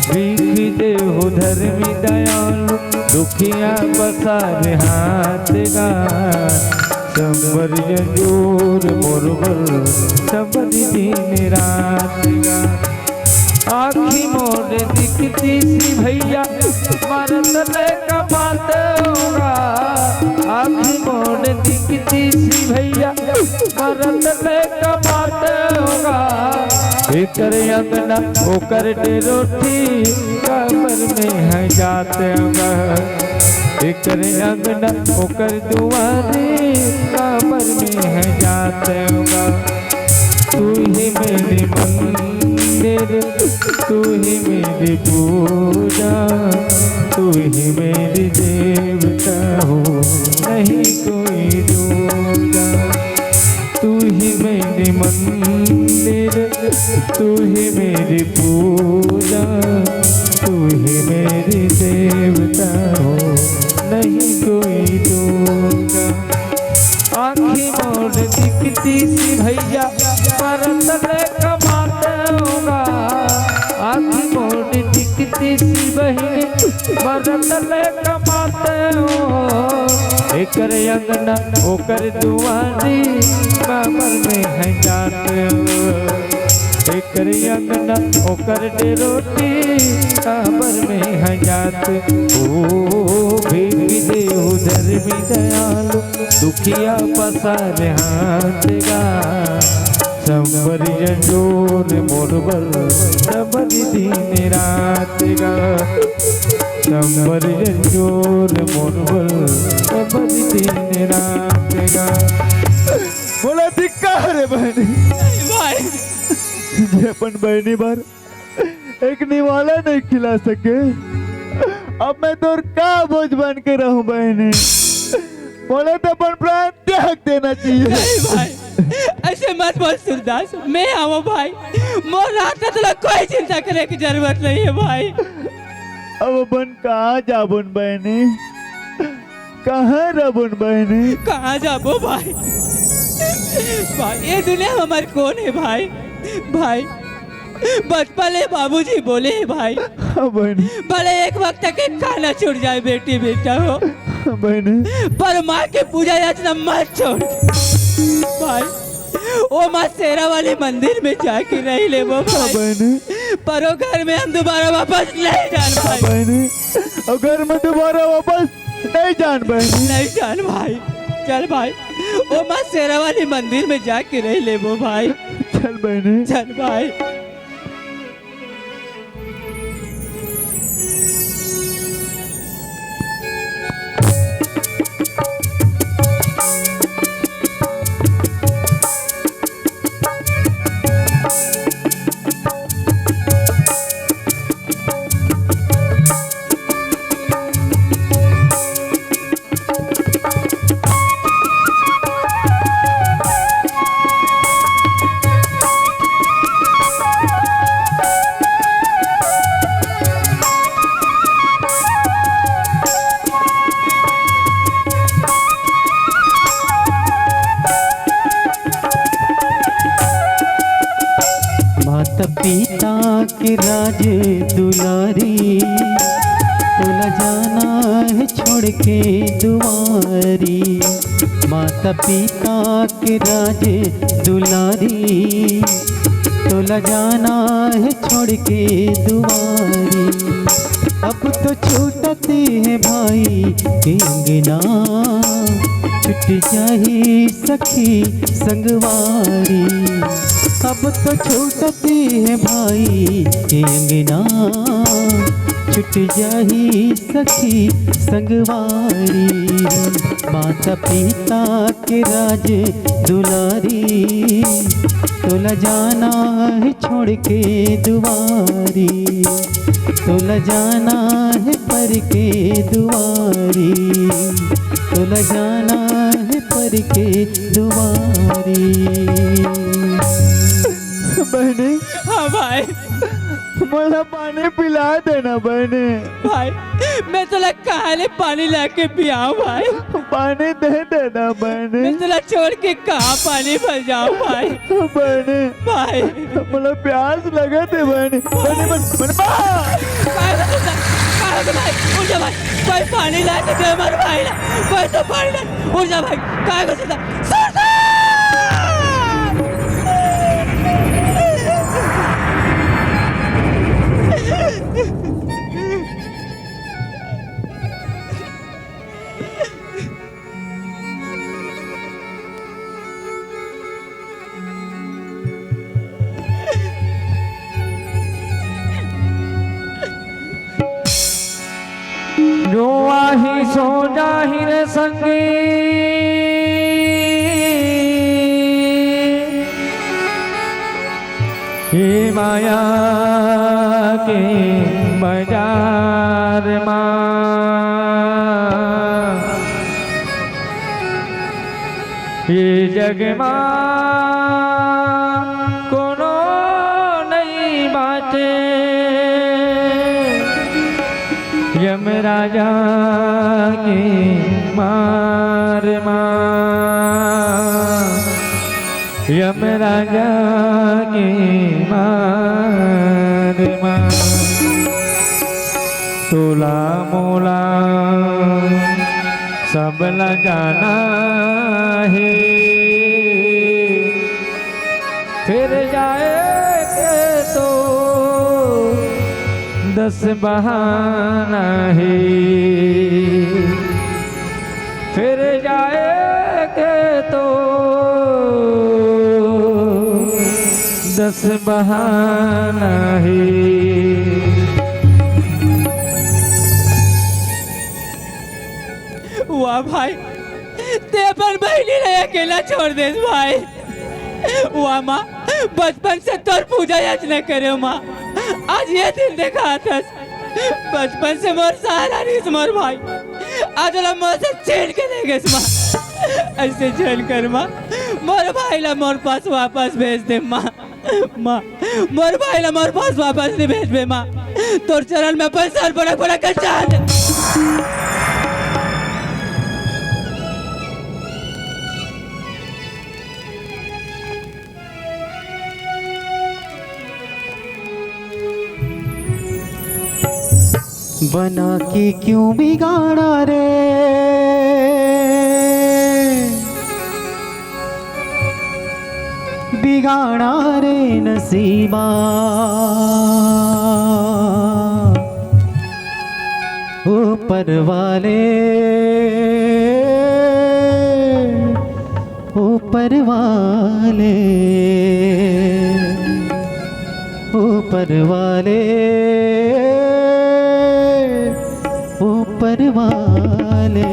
भीख देहु धर्मी दयालु, दुखिया पसारे हाथ का, संबर जोर मोरबर, संबर दिन रात का। आखी मोर दिखती सी भैया मरत ले कमात होगा, आखी मोर दिखती सी भैया मरत ले कमात होगा, एकर अंगना ओकर दे रोटी कबर में है जाते होगा, एकर अंगना ओकर दुआरी कबर में है जाते होगा। तू ही मेरी मंदिर, तू ही मेरी पूजा, तू ही मेरी देवता हो, नहीं कोई दूजा। तू ही मेरी मंदिर, तू ही मेरी पूजा, तू ही मेरी देवता हो, नहीं कोई दूजा। आँखी मोर दिखती सी भैया मरत ले कमाते होगा, आँखी मोर दिखती सी बहनी मरत ले कमाते हो, एकर अंगना ओकर दुआरी कबर में है जाते हो, एकर अंगना ओकर दे रोटी कबर में है जाते हो। भीख देहु धर्मी दयालु, दुखिया पसारे हाथ गा, संबर जोर मोरबर, संबर दिन रात गा, संबर जोर मोरबर, संबर दिन रात गा। बोला धिक्कार है बहनी, भाई जे अपन बहनी बार एक निवाला नहीं खिला सके, अब मैं तो का बोझ बन के रहूं बहनी। बोले तो अपन प्राण त्याग देना चाहिए। नहीं भाई ऐसे मत बोल सूरदास, मैं आऊँ भाई, मोर रात तो कोई चिंता करने की जरूरत नहीं है भाई। अब अपन कहाँ जाबुन बहनी, कहाँ रबुन बहने? कहाँ जाबो भाई? भाई ये दुनिया में हमारे कौन है भाई? भाई बचपन में बाबूजी बोले हैं भाई, हाँ बहने, भले एक वक्त तक एक खाना छूट जाए बेटी बेटा हो, हाँ बहने, पर माँ के पूजा याचना मत छोड़ भाई। वो माँ शेरा वाली मंदिर में जाके रह ले वो हाँ भाई, बहने, पर वो घर में हम दोबारा वापस नहीं जान हाँ भाई, बहने, अगर मैं दोबारा वापस नहीं जान बहने। नहीं जान भाई। चल भाई वो माँ शेरा वाली मंदिर में जाके रह ले वो भाई, चल बहने। चल भाई। माता पिता के राज दुलारी, तोला जाना है छोड़ के दुआरी। माता पिता के राज दुलारी, तोला जाना है छोड़ के दुआरी। अब तो छूटती है भाई के अंगना, छुट जाही सखी संगवारी। अब तो छूटती है भाई के अंगना, छुट जाही सखी संगवारी। माता पिता के राज दुलारी, तोला जाना है छोड़ के दुआरी। तोला जाना है पर के दुआरी, तोला जाना है पर के दुआरी। बहने, हाँ भाई, मला पानी पिला देना बहने। भाई मैं तुला कहाले पानी लाके पियाऊं भाई? पानी दे देना बहने। मैं तुला छोड़ के कहाँ पानी भर जाऊं भाई? बहने, भाई मला प्यास लगा थे बहने। बहने बस बहने काय होतं ना? काय होतं भाई? उठ जा भाई, भाई पानी लाके दे मर भाई ना, भाई तो पानी ला, उठ जा भाई, काय होतं ना? सरदार! जो आही सो जाही रे संगी, हे माया के बाजार माँ। ये जग माँ कोनो नहीं बाटे, यमराजा के मार यमराजा के मार तोला मोला सब लगाना है, फिर जाए तो 10 बहाना है, फिर जाएंगे तो 10 बहाना है। वाह भाई, ते अपन बहनी ने अकेला छोड़ दे भाई। वाह माँ, बचपन से तोर पूजा याचना करे माँ, आज ये दिन देखा था। बचपन से मोर सहारा नहीं मोर भाई, आज वाला मोर से छीन के ले गए माँ। ऐसे झेल कर माँ, मोर भाई ला मोर पास वापस भेज दे माँ। माँ मोर भाई ला मोर पास वापस नहीं भेज दे माँ, तोर चरण में अपन सर बड़ा बड़ा कर चाह दे। बना के क्यों बिगाड़ा रे, बिगाड़ा रे नसीबा। ऊपर वाले, ऊपर वाले, ऊपर वाले, ऊपर वाले।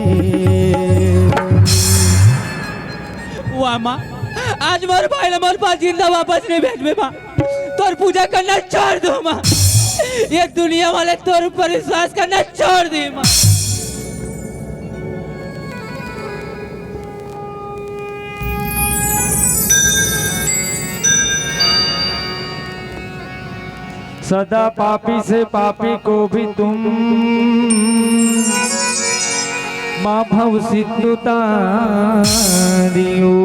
वाह माँ, आज मोर भाई हमारे पास जिंदा वापस नहीं भेजबे माँ। तोर पूजा करना छोड़ दो माँ। ये दुनिया वाले तोर ऊपर विश्वास करना छोड़ दी माँ। सदा पापी से पापी को भी तुम माँ भव सिद्धुता दियो।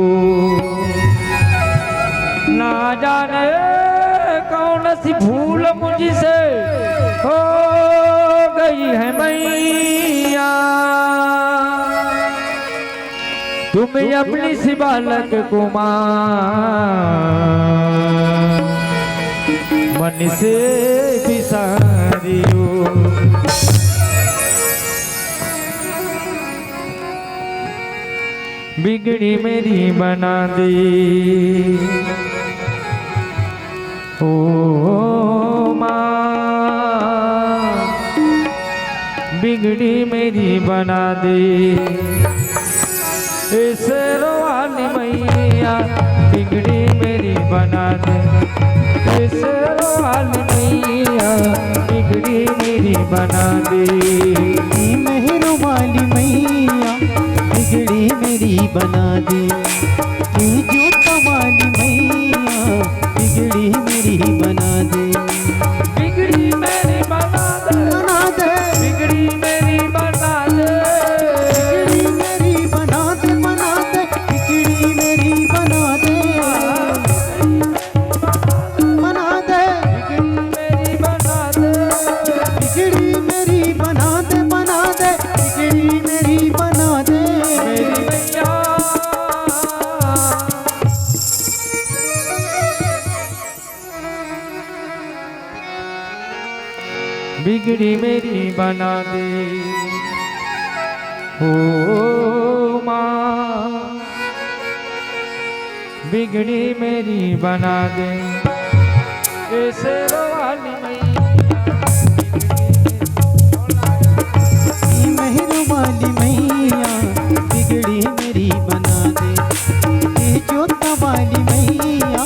ना जाने कौन सी भूल मुझसे हो गई है मैया, तुम्हें अपनी सी बालक को माँ मन से बिसारियो। बिगड़ी मेरी बना दी ओ माँ, बिगड़ी मेरी बना दी ऐसे रोवाली मैया, बिगड़ी मेरी बना दे ऐसे रोवाली मैया, बिगड़ी मेरी बना दे। मेहरों वाली मैया बिगड़ी मेरी बना दे, जोता वाली मैया बिगड़ी मेरी बना दे, बिगड़ी मेरी बना दे, बना दे, बिगड़ी मेरी बना दे, बिगड़ी मेरी बना दे, बना दे, बिगड़ी मेरी बना दे, बना दे, बिगड़ी मेरी बना दे, बिगड़ी मेरी बना दे, बना दे, बिगड़ी मेरी बना दे। मेरी मैया। बिगड़ी मेरी बना दे ओ माँ, बिगड़ी मेरी बना दे ऐसे रोवाली मेहरों वाली मैया बिगड़ी मेरी बना दे, जोता वाली मैया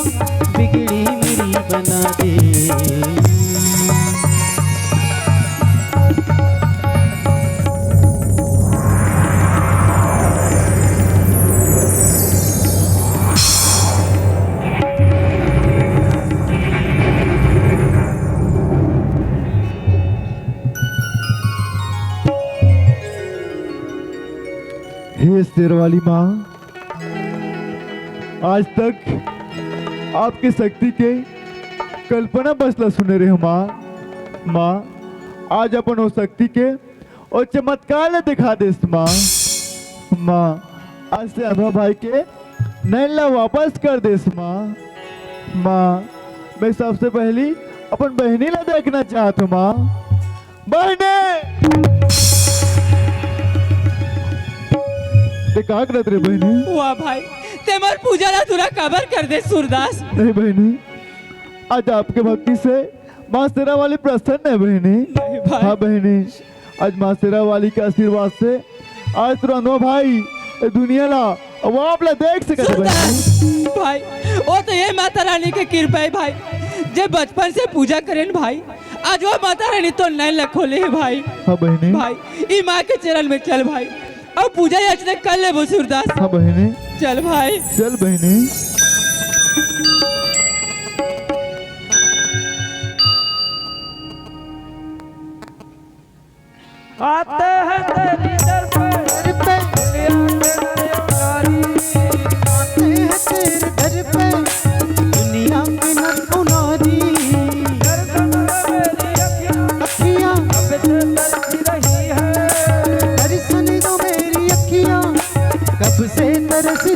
बिगड़ी मेरी बना दे। हे शेरवाली माँ, आज तक आपके शक्ति के कल्पना बसला सुने रहे माँ। माँ आज अपन हो शक्ति के और चमत्कार ले दिखा देस माँ। माँ आज से अनुभव भाई के नैला वापस कर देस माँ। माँ मैं सबसे पहली अपन बहनी ला देखना चाहता हूँ माँ। बहने ते का करत रे बहनी? वाह भाई, ते मोर पूजा ला तुरा कबर कर दे सूरदास। नहीं बहनी, आज आपके भक्ति से माँ शेरा वाली प्रसन्न है बहनी। नहीं भाई। हाँ बहनी, आज माँ शेरा वाली के आशीर्वाद से आज तो अनुभव भाई ए दुनिया ला वो आप ला देख सकते बहनी। भाई वो तो ये माता रानी के कृपा है भाई, जब बचपन से पूजा करें भाई, आज वो माता रानी तो नैन ला खोले है भाई। हाँ बहनी। भाई ई माँ के चरण में चल भाई, अब पूजा याचना कर ले वो सूरदास। हाँ बहनी। चल भाई। चल बहनी। आते हैं तेरी दर पे, दुनिया के नर नारी, दुनिया के नर नारी, दर्शन दे मेरी अखियाँ, अखियाँ अब से दर्शन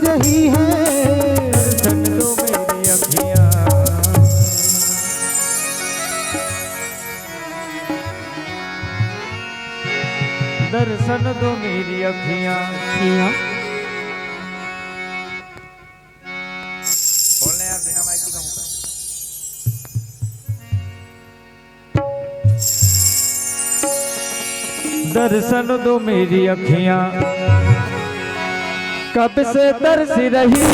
रही है दर्शन दो मेरी अखियाँ। दर्शन दो मेरी अखियाँ। बोलने यार बिना माइक की कहूँ दर्शन दो मेरी अखियाँ कब से तरस रही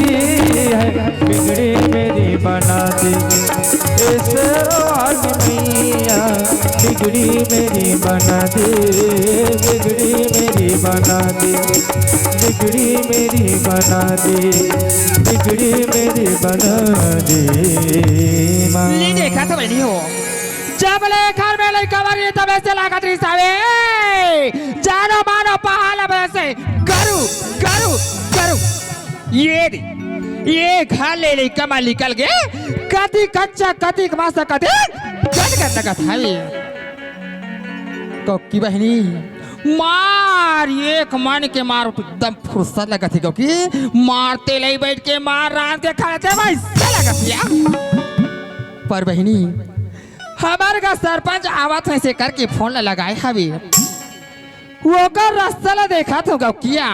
है बिगड़ी मेरी बना दी इस मियाँ बिगड़ी मेरी बना दी बिगड़ी मेरी बना दी बिगड़ी मेरी बना दी बिगड़ी मेरी बना दी माँ। नहीं देखा तो नहीं हो जब ले घर में लड़का वाली तब ऐसे लागत रही सावे जानो मानो पहाड़ वैसे करू करू करू ये घर ले ले कमा निकल गए कति कच्चा कति मासा कति कट करने का था कोकी बहनी मार एक मन के मार एकदम फुर्सत लगा थी क्योंकि मारते ले बैठ के मार रात के खाए थे वैसे लगा थी पर बहनी हमारे का सरपंच आवाज ऐसे करके फोन लगाए हवी वो कर रास्ता देखा था किया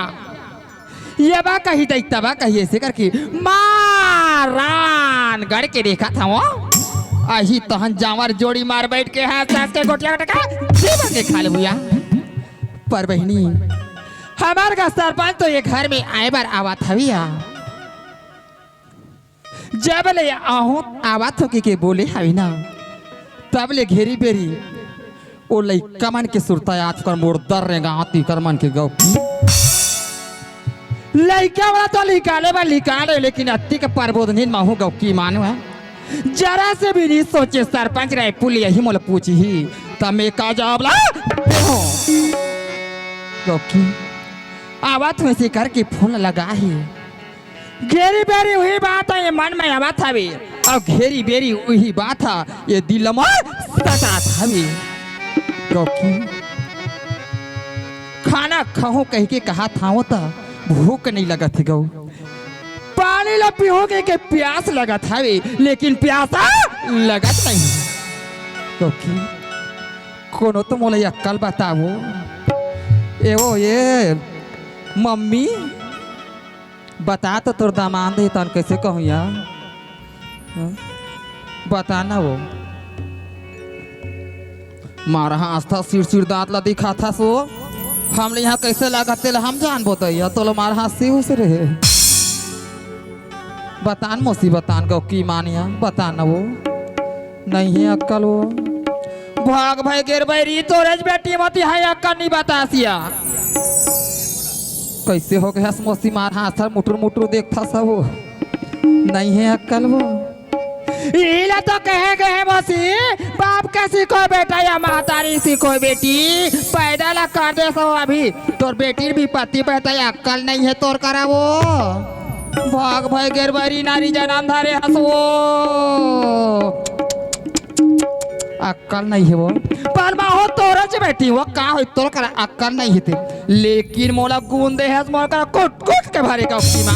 ये बा कही तबा कही ऐसे करके मारान गड़ के देखा था वो आही तहन जावर जोड़ी मार बैठ के हाथ साथ के गोटिया टका जीवन के खा ले भैया पर बहनी हमारे का सरपंच तो ये घर में आए बार आवा था भैया जब ले आहू आवा तो के बोले हवी ना तब ले घेरी बेरी ओ लइका मन के सुरता याद कर मोर दर रे गाती कर मन के गौ लइका वाला तो निकाले लेकिन अत्ती के परबोधनी महू गौ की मानो है जरा से भी नहीं सोचे सरपंच रहे पुलिया ही मोल पूछी ही तब मैं का जवाब ला गौ की आवाज में से करके फोन लगा ही घेरी बेरी हुई बात है ये मन में आवा था भी अब घेरी बेरी वही बात था ये दिल में सता था भी गौकी खाना खाओ कह के कहा था वो तो भूख नहीं लगा थी गौ पानी ला पियोगे के प्यास लगा था भी लेकिन प्यासा लगा नहीं गौकी कोनो तो मोले अक्कल बताओ ये मम्मी बता तो तोर दामाद है तन कैसे कहूँ यार बताना वो मारा आस्था सिर दांत ला दिखा था सो हम यहाँ कैसे लगाते हम जान बताइए तो लो मारा हाथ से रहे बतान मौसी बतान गो की मानिया बताना वो नहीं है अक्कल वो भाग भाई गिर बैरी तो रज बेटी मती है अक्कल नहीं बतासिया कैसे हो गया मौसी मार हाथ मुटुर मुटुर देखता सब वो नहीं है अक्कल वो इला तो कहे गए मौसी बाप का सीखो बेटा या महतारी सीखो बेटी पैदा ला कर दे सो अभी तोर बेटी भी पति बेटा या अक्कल नहीं है तोर करा वो भाग भाई गिरबारी नारी जनाम धारे हंसो अक्कल नहीं है वो पर हो तोरा से बेटी वो का हो तोर करा अक्कल नहीं है लेकिन मोला गूंदे है मोला करा कुट कुट के भरे का उसकी मां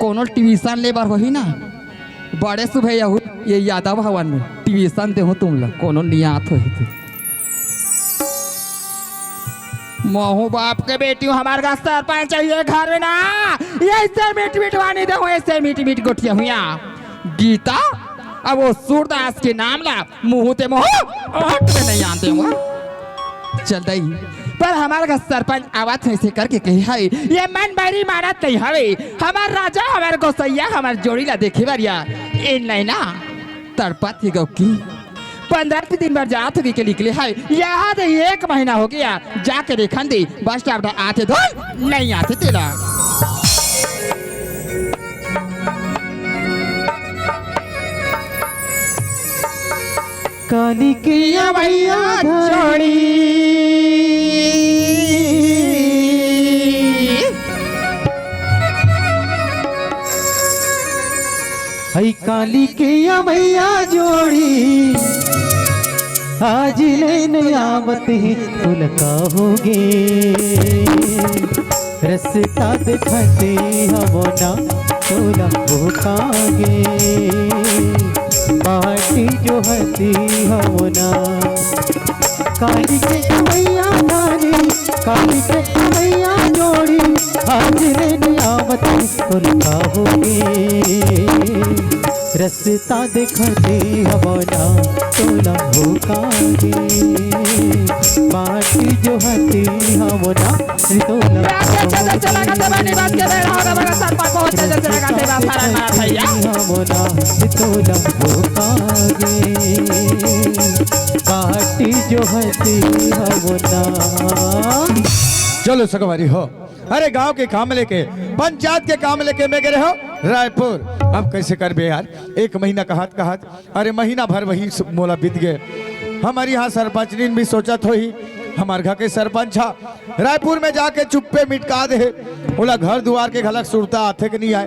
कोनो ट्यूशन ले बार वही ना बड़े सुबह ये यादव भवन में ट्यूशन दे हो तुम लोग कोनो नियात हो थे मोहू बाप के बेटी हमारे का सरपंच चाहिए घर में ना ऐसे मीट मीटवानी दे ऐसे मीट गोटिया हुआ गीता अब वो सूरदास के नाम ला मुँह ते मोह में नहीं आते हुआ चल दई पर हमारे का सरपंच आवाज ऐसे करके कही है ये मन बारी मारत नहीं हवे हमार राजा हमारे गोसैया हमार जोड़ी ला देखे बारिया इन नहीं ना तड़पत ही गौ की 15 दिन बार जात होगी के निकले है यहाँ दे 1 महीना हो गया जाके देखन दे बस स्टॉप आते दो नहीं आते तेरा काली किया भैया जोड़ी हई काली किया भैया जोड़ी आज लेने आवत ही तुल का होगे रस्ता दिखाते हम ना तोला भूखागे बाटी जो हती हम ना काली के मैया नारी काली के मैया जोड़ी हाजरे नियामत उनका होगे रस्ता दिखाते हम ना तोला भूखागे बाटी जो हती हम ना तोला पार्टी जो हती हवना। चलो सगवारी हो। अरे गांव के काम लेके पंचायत के काम लेके मैं गए हो रायपुर। अब कैसे कर बे यार, एक महीना कहत अरे महीना भर वही मोला बीत गए। हमारी यहाँ सरपंच ने भी सोचा थो ही हमारे घर के सरपंच हा रायपुर में जाके चुप्पे मिटका दे बोला घर दुआर के घलक सुरता आथे कि नहीं आए,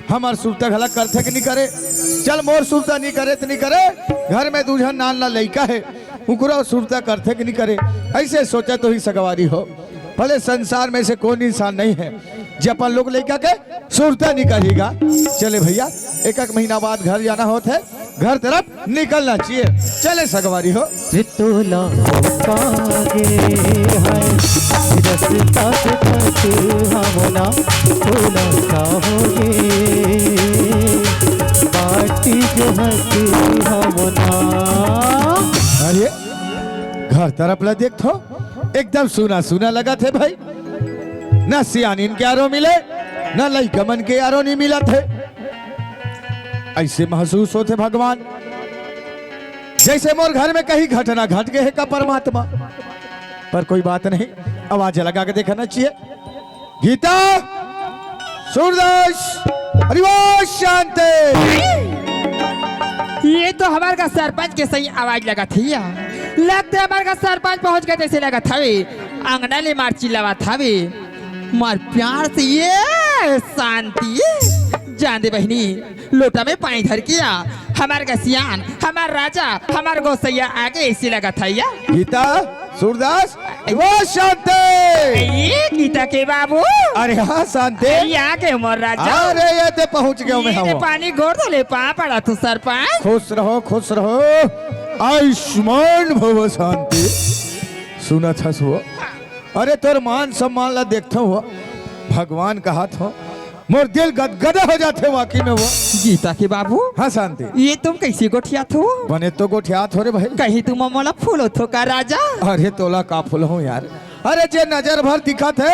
हमार सुरता घलक करते कि नहीं करे। चल मोर सुरता नहीं करे तो नहीं करे, घर में दूझन नान लड़का है उकरा सुरता करते कि नहीं करे। ऐसे सोचा तो ही सगवारी हो। भले संसार में से कौन इंसान नहीं है जो अपन लोग लड़का के सुरता नहीं करेगा। चले भैया एक महीना बाद घर जाना होता है, घर तरफ निकलना चाहिए। चले सगवारी हो। तोला कागे है रस्ता दिखाते हमना तोला काहोगे बाटी जो हती हमना। अरे घर तरफ ला देख थो एकदम सुना सुना लगा थे भाई, ना सियानीन के यारों मिले ना लइकमन के यारों नहीं मिला थे। ऐसे महसूस होते भगवान जैसे मोर घर में कहीं घटना घट गए है का परमात्मा। पर कोई बात नहीं, आवाज लगा के देखना चाहिए। गीता सूरदास हरिवंश शांति। ये तो हमारे का सरपंच के सही आवाज लगा थी या लगता है हमारे का सरपंच पहुंच गए जैसे लगा था वे अंगना ले मार चिल्लावा था वे मार प्यार से ये शांति जान दे बहनी लोटा में पानी धर किया हमारे का सियान हमार राजा हमार गोसैया आगे ऐसी लगा था या। गीता सूरदास वो शांति। ये गीता के बाबू अरे हाँ शांति यहाँ के मोर राजा। अरे ये ते पहुंच गया मैं। ये पानी गोर तो ले पा पड़ा तू सरपंच। खुश रहो खुश रहो आयुष्मान भव शांति। सुना था सो अरे तोर मान सम्मान ला देखता हुआ भगवान का हाथ हो मोर दिल गदगदा हो जाते वाकई में वो। गीता के बाबू हाँ शांति ये तुम कैसे गोठिया थो बने तो गोठिया थोड़े भाई कहीं तुम मोला फूलो थो का राजा। अरे तोला का फूल हूँ यार। अरे जे नजर भर दिखा थे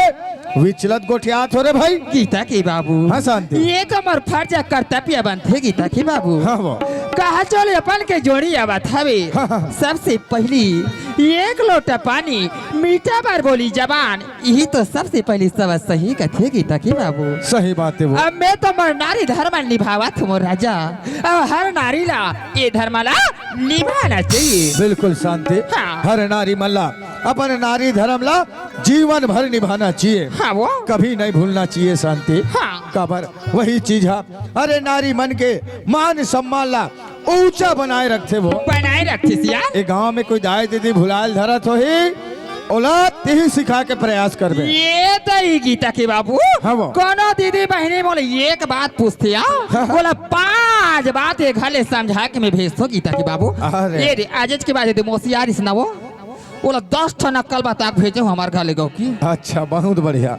विचलत गोठिया थोड़े भाई। गीता के बाबू हाँ शांति ये तो मोर फर्ज कर्तव्य बनते गीता के बाबू। हाँ वो कहा चले अपन के जोड़ी आवात हवे सबसे पहली एक लोटा पानी मीठा बार बोली जबान यही तो सबसे पहली सब सही कथे गीता के बाबू। सही बात है वो। अब मैं तो मोर नारी धर्म निभावा तुम राजा अब हर नारी ला ये धर्म ला निभाना चाहिए। बिल्कुल शांति हाँ। हर नारी मल्ला अपन नारी धर्म ला जीवन भर निभाना चाहिए। हाँ वो कभी नहीं भूलना चाहिए शांति। हाँ। कबर वही चीज है अरे नारी मन के मान सम्मान ला ऊंचा बनाए रखते वो बनाए रखते सिया। एक गांव में कोई दाई दीदी भुलाल धरत हो ही औलाद ही सिखा के प्रयास करबे। ये तो ही गीता के बाबू हाँ वो। कोनो दीदी बहनी बोले एक बात पूछते बोला 5 बात एक घले समझा के मैं भेजतो गीता के बाबू। अरे। ये रे आज के बाद मोसियारी सुनावो बोला 10 ठो नक्कल बता भेजो हमारे घले गाँव की। अच्छा बहुत बढ़िया।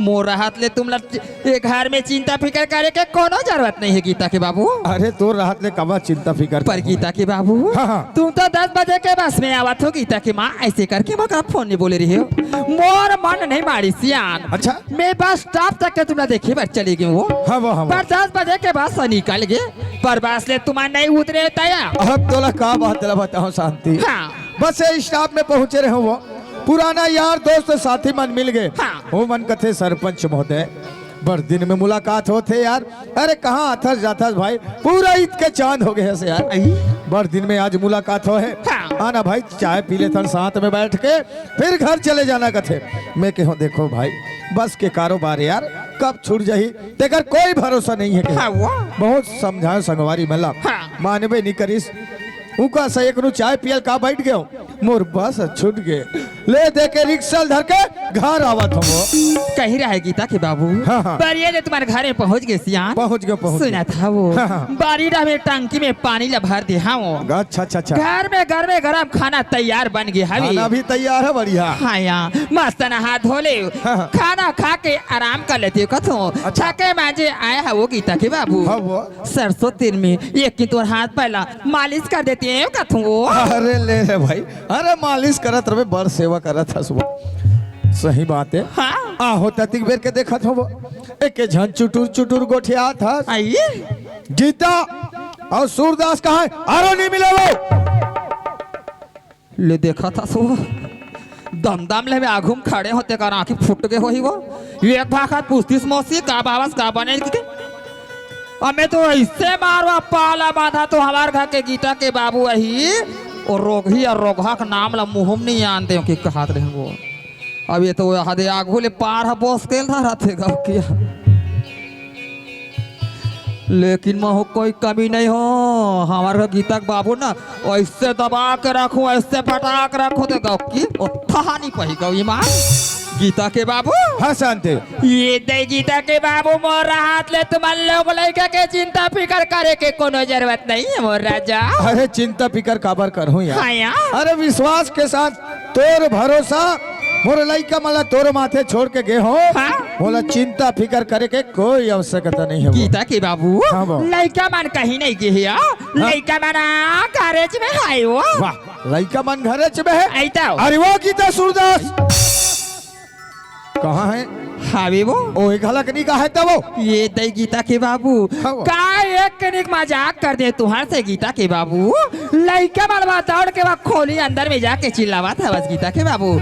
मोर राहत ले तुम एक घर में चिंता फिकर करे के कोनो जरूरत नहीं है गीता के बाबू। अरे तो राहत ले कबा चिंता फिकर पर गीता के बाबू हाँ, हाँ। तुम तो 10 बजे के बस में आवत हो गीता की माँ ऐसे करके मगर फोन नहीं बोले रही हो मोर मन नहीं मारी सियान। अच्छा मैं बस स्टॉप तक के तुमने देखे बार चली गई वो हाँ वो हाँ वो। पर 10 बजे के बाद से निकल गए पर बस ले तुम्हारे नहीं उतरे तया। अब तोला का बात बताओ शांति। हाँ। बस स्टॉप में पहुंचे रहे वो पुराना यार दोस्त साथी मन मिल गए। हाँ। वो मन कथे सरपंच महोदय बड़ दिन में मुलाकात होते यार। अरे कहाँ आथस जाथस भाई पूरा ईद के चांद हो गए से यार। बड़ दिन में आज मुलाकात हो है। हाँ। आना भाई चाय पी लेथन साथ में बैठ के फिर घर चले जाना कथे। मैं कहो देखो भाई बस के कारोबार यार कब छूट जाही तेकर कोई भरोसा नहीं है। हाँ वो। बहुत समझाओ संगवारी मला हाँ। मानवे नहीं करिस उका से एक नु चाय पियल का बैठ गयो मोर बस छूट गए ले दे के रिक्शा धर के घर आवत हम कही रहा है गीता के बाबू हाँ, हाँ। पर ये तुम्हारे घर में पहुंच गए सियान पहुंच गए सुना था वो हाँ, हाँ। बारी में टंकी में पानी ला भर दे हाँ वो अच्छा अच्छा अच्छा घर में गरम खाना तैयार बन गया खाना हवी भी तैयार है बढ़िया हाँ यार मस्त ना हाथ धो ले हाँ, हाँ। खाना खा के आराम कर लेते हो कथो अच्छा। छके मांझे आया है वो गीता के बाबू हाँ वो सरसों तेल में एक की तो हाथ पहला मालिश कर देती है कथो अरे ले भाई अरे मालिश करत रहे बड़ सेवा करत था सुबह सही बात है हाँ आहो ततिक बेर के देखत हो एक के झन चुटुर चुटुर गोठिया था आइए गीता और सूरदास कहाँ है आरो नहीं मिले वो ले देखा था सो दम ले में आघुम खड़े होते कर आंखें फुट गए होई वो एक भाखत पूछतीस मौसी का बाबस का बने के हमें तो ऐसे मारवा पाला बाधा तो हमार घर के गीता के बाबू वही और रोगी और रोगा का नाम ला मुहम नहीं जानते हो कि कहत रहे वो अब ये तो हदे आगू ले पार है बॉस के ना रहते गौ किया लेकिन महु कोई कमी नहीं हो हमारे गीता के बाबू ना ऐसे दबा के रखूं ऐसे फटा के रखूं तो गौ की था नहीं पही गौ ईमान गीता के बाबू हाँ शांति ये दे गीता के बाबू मोर हाथ ले तुम लोग लड़का के चिंता फिकर करे के कोनो जरूरत नहीं है मोर राजा अरे चिंता फिकर काबर कर हूँ यार हाँ यार अरे विश्वास के साथ तोर भरोसा मोर लइका मला तोर माथे छोड़ के गए हो हाँ? बोला चिंता फिकर करे के कोई आवश्यकता नहीं है वो। गीता के बाबू हाँ बाबू। लड़का मन कहीं नहीं गए लड़का मन गैरेज में है वो वाह लइका मन घरे च में है ऐता अरे वो गीता सूरदास कहाँ है हावे वो ओ एक हलक नहीं का है तब वो ये दई गीता के बाबू हाँ वो। का एक कनिक मजाक कर दे तुहार से गीता के बाबू लड़का मलबा दौड़ के बाद खोली अंदर में जाके चिल्लावा था बस गीता के बाबू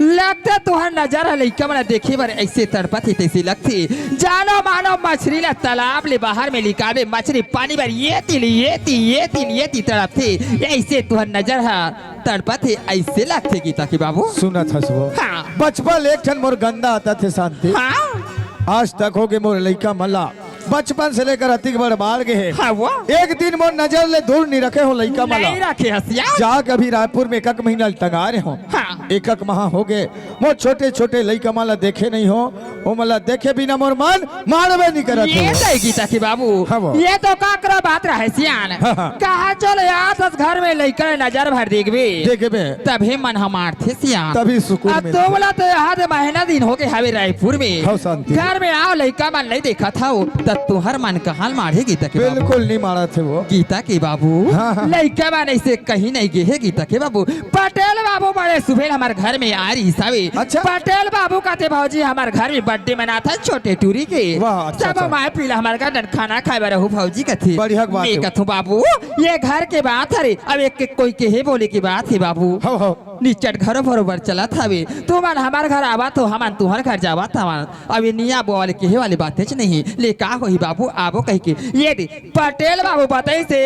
लगता तुहार नजर है लड़का मना देखे बार ऐसे तड़पती तैसी लगती जानो मानो मछली ला तालाब ले बाहर में निकाले मछली पानी भर ये ती तड़पती ऐसे तुहार नजर है तड़पती ऐसे लगते गीता के बाबू सुना था सुबह हाँ बचपन एक ठन मोर गंदा आता थे शांति हाँ आज तक हो गए मोर लइका मल्ला बचपन से लेकर अतिक बड़ बाढ़ गए है हाँ वो एक दिन मोर नजर ले दूर नहीं रखे हो लइका मला नहीं रखे हसिया जा कभी रायपुर में एक महीना टंगा रहे हो हाँ। एक माह हो गए मोर छोटे छोटे लइका मला देखे नहीं हो वो मला देखे बिना मोर मन मारवे नहीं करत ये हो। सही गीता की बाबू हाँ वो। ये तो काकरा बात रहे सियान हाँ, हाँ। कहा चल यार दस घर में लेकर नजर भर देखबे देखे बे तभी मन हमार थे सियान तभी सुकून अब मिलता तो बोला तो यहाँ महीना दिन हो गए हवे रायपुर में हाँ, शांति। घर में आओ लड़का मन नहीं देखा था वो तब तुहर मन कहाल मारे गीता के बाबू बिल्कुल नहीं मारा थे वो गीता के बाबू हाँ, हाँ। लड़का मन ऐसे कहीं नहीं गए है गीता के बाबू पटेल बाबू बड़े सुबह हमारे घर में आ रही सावे अच्छा। पटेल बाबू कहते भाजी हमारे घर में बर्थडे मना था छोटे टूरी के वाह, अच्छा, सब अच्छा। माए पीला हमारे घर खाना खाए बारे हो भाजी कथे बढ़िया बात है। मैं कथू बाबू ये घर के बात है अब एक कोई के बोले की बात है बाबू हो हो निचट घर बरोबर चला था वे तो मन हमारे घर आवा तो हम तुहर घर जावा था अब ये निया बोले के वाली बातें नहीं ले का होई बाबू आबो कह के ये दे पटेल बाबू बताई से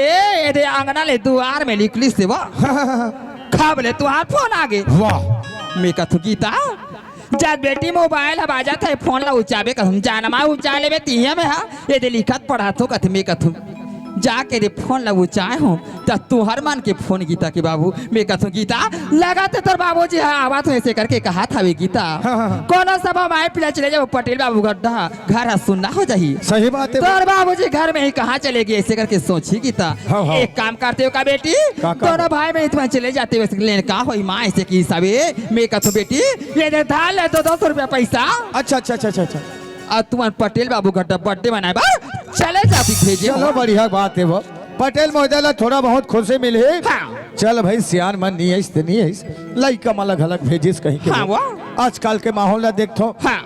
ये दे आंगना ले दुआर में निकली से वो खाब ले तुहार फोन आगे वाह मैं कथू गीता जब बेटी मोबाइल अब आ जाता है फोन ला उचाबे कहूँ जानमा उचा ले तीहे में हा ये दे लिखत पढ़ा तो कथ मैं कथू जाके रे फोन ला उचाए हूँ तब तुहर मन के फोन गीता के बाबू मैं कहूँ गीता लगाते तोर बाबू जी हाँ आवा तो ऐसे करके कहा था वे गीता कोनो सब माए पिला चले जाओ पटेल बाबू गड्ढा घर सुनना हो जाही सही बात है तोर बाबू जी घर में ही कहाँ चले गए ऐसे करके सोची गीता हाँ, हाँ। एक काम करते हो का बेटी का काम? दोनों भाई में इतना चले जाते वैसे लेने का हो माँ ऐसे की हिसाबे मैं कहूँ बेटी ये दे धार ले तो 200 रुपया पैसा अच्छा अच्छा अच्छा अच्छा अच्छा और तुम्हारे पटेल बाबू गड्ढा बर्थडे मनाए बा चले जा भेजे चलो बढ़िया बात है वो पटेल महोदय ला थोड़ा बहुत खुशी मिली हाँ। चल भाई सियान मन नहीं है नहीं है लइका अलग अलग भेजिस कहीं के हाँ, वो। वो। आजकल के माहौल ला देखो हाँ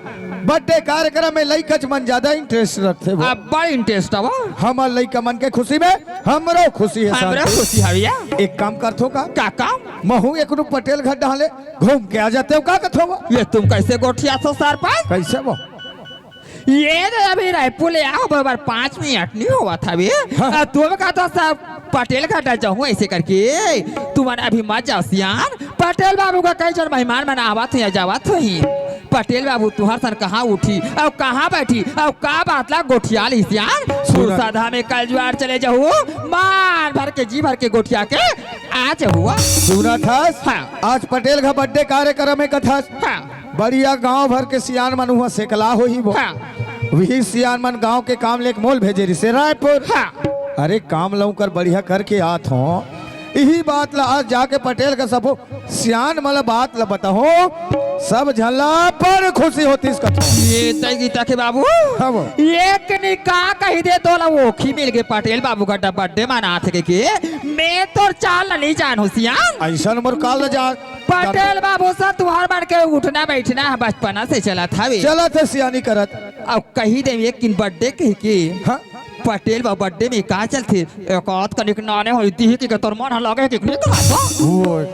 बर्थडे कार्यक्रम में लइका मन ज्यादा इंटरेस्ट रखते वो अब बड़ा इंटरेस्ट है हमार लइका मन के खुशी में हमरो खुशी है हमरा शांति। खुशी हविया एक काम करथो का काका महू एक पटेल घर डाले घूम के आ जाते हो का कथो वो ये तुम कैसे गोठिया तो सर पास कैसे वो ये तो अभी रायपुर ले आओ बराबर 5 मिनट नहीं हुआ था अभी हाँ। तुम का तो सब पटेल घाटा जाऊँ ऐसे करके तुम्हारे अभी मत जाओ सियान पटेल बाबू का कई जन मेहमान मना आवा थे या जावा थे ही पटेल बाबू तुहार सन कहाँ उठी और कहाँ बैठी और का बातला गोठिया ली सियान सुरसाधा में कल जुआर चले जाऊ मार भर के जी भर के गोठिया के आज हुआ सुना थस हाँ। आज पटेल का बर्थडे कार्यक्रम में कथस हाँ बढ़िया गांव भर के सियान मन हुआ सेकला हो ही वो हाँ वही सियान मन गांव के काम लेके मोल भेजे रही से रायपुर हाँ अरे काम लऊ कर बढ़िया करके आत हो यही बात ला आज जाके पटेल का सबो सियान मला बात ला बताओ सब झल्ला पर खुशी होती इसका ये तय गीता के बाबू हाँ वो। एक निकाह कही दे तो वो खी मिल गए पटेल बाबू का बर्थडे मना थे के मैं तो चाल नहीं जानू सियान ऐसा नंबर काल जा पटेल बाबू सा तुहार बन के उठना बैठना बचपना से चला था वे चला थे सियानी करत अब कही दे एक दिन बर्थडे कही के हाँ पटेल बाबू बर्थडे में का चलते एक आध कनिक नाने होती है कि तोर मन लगे कि तो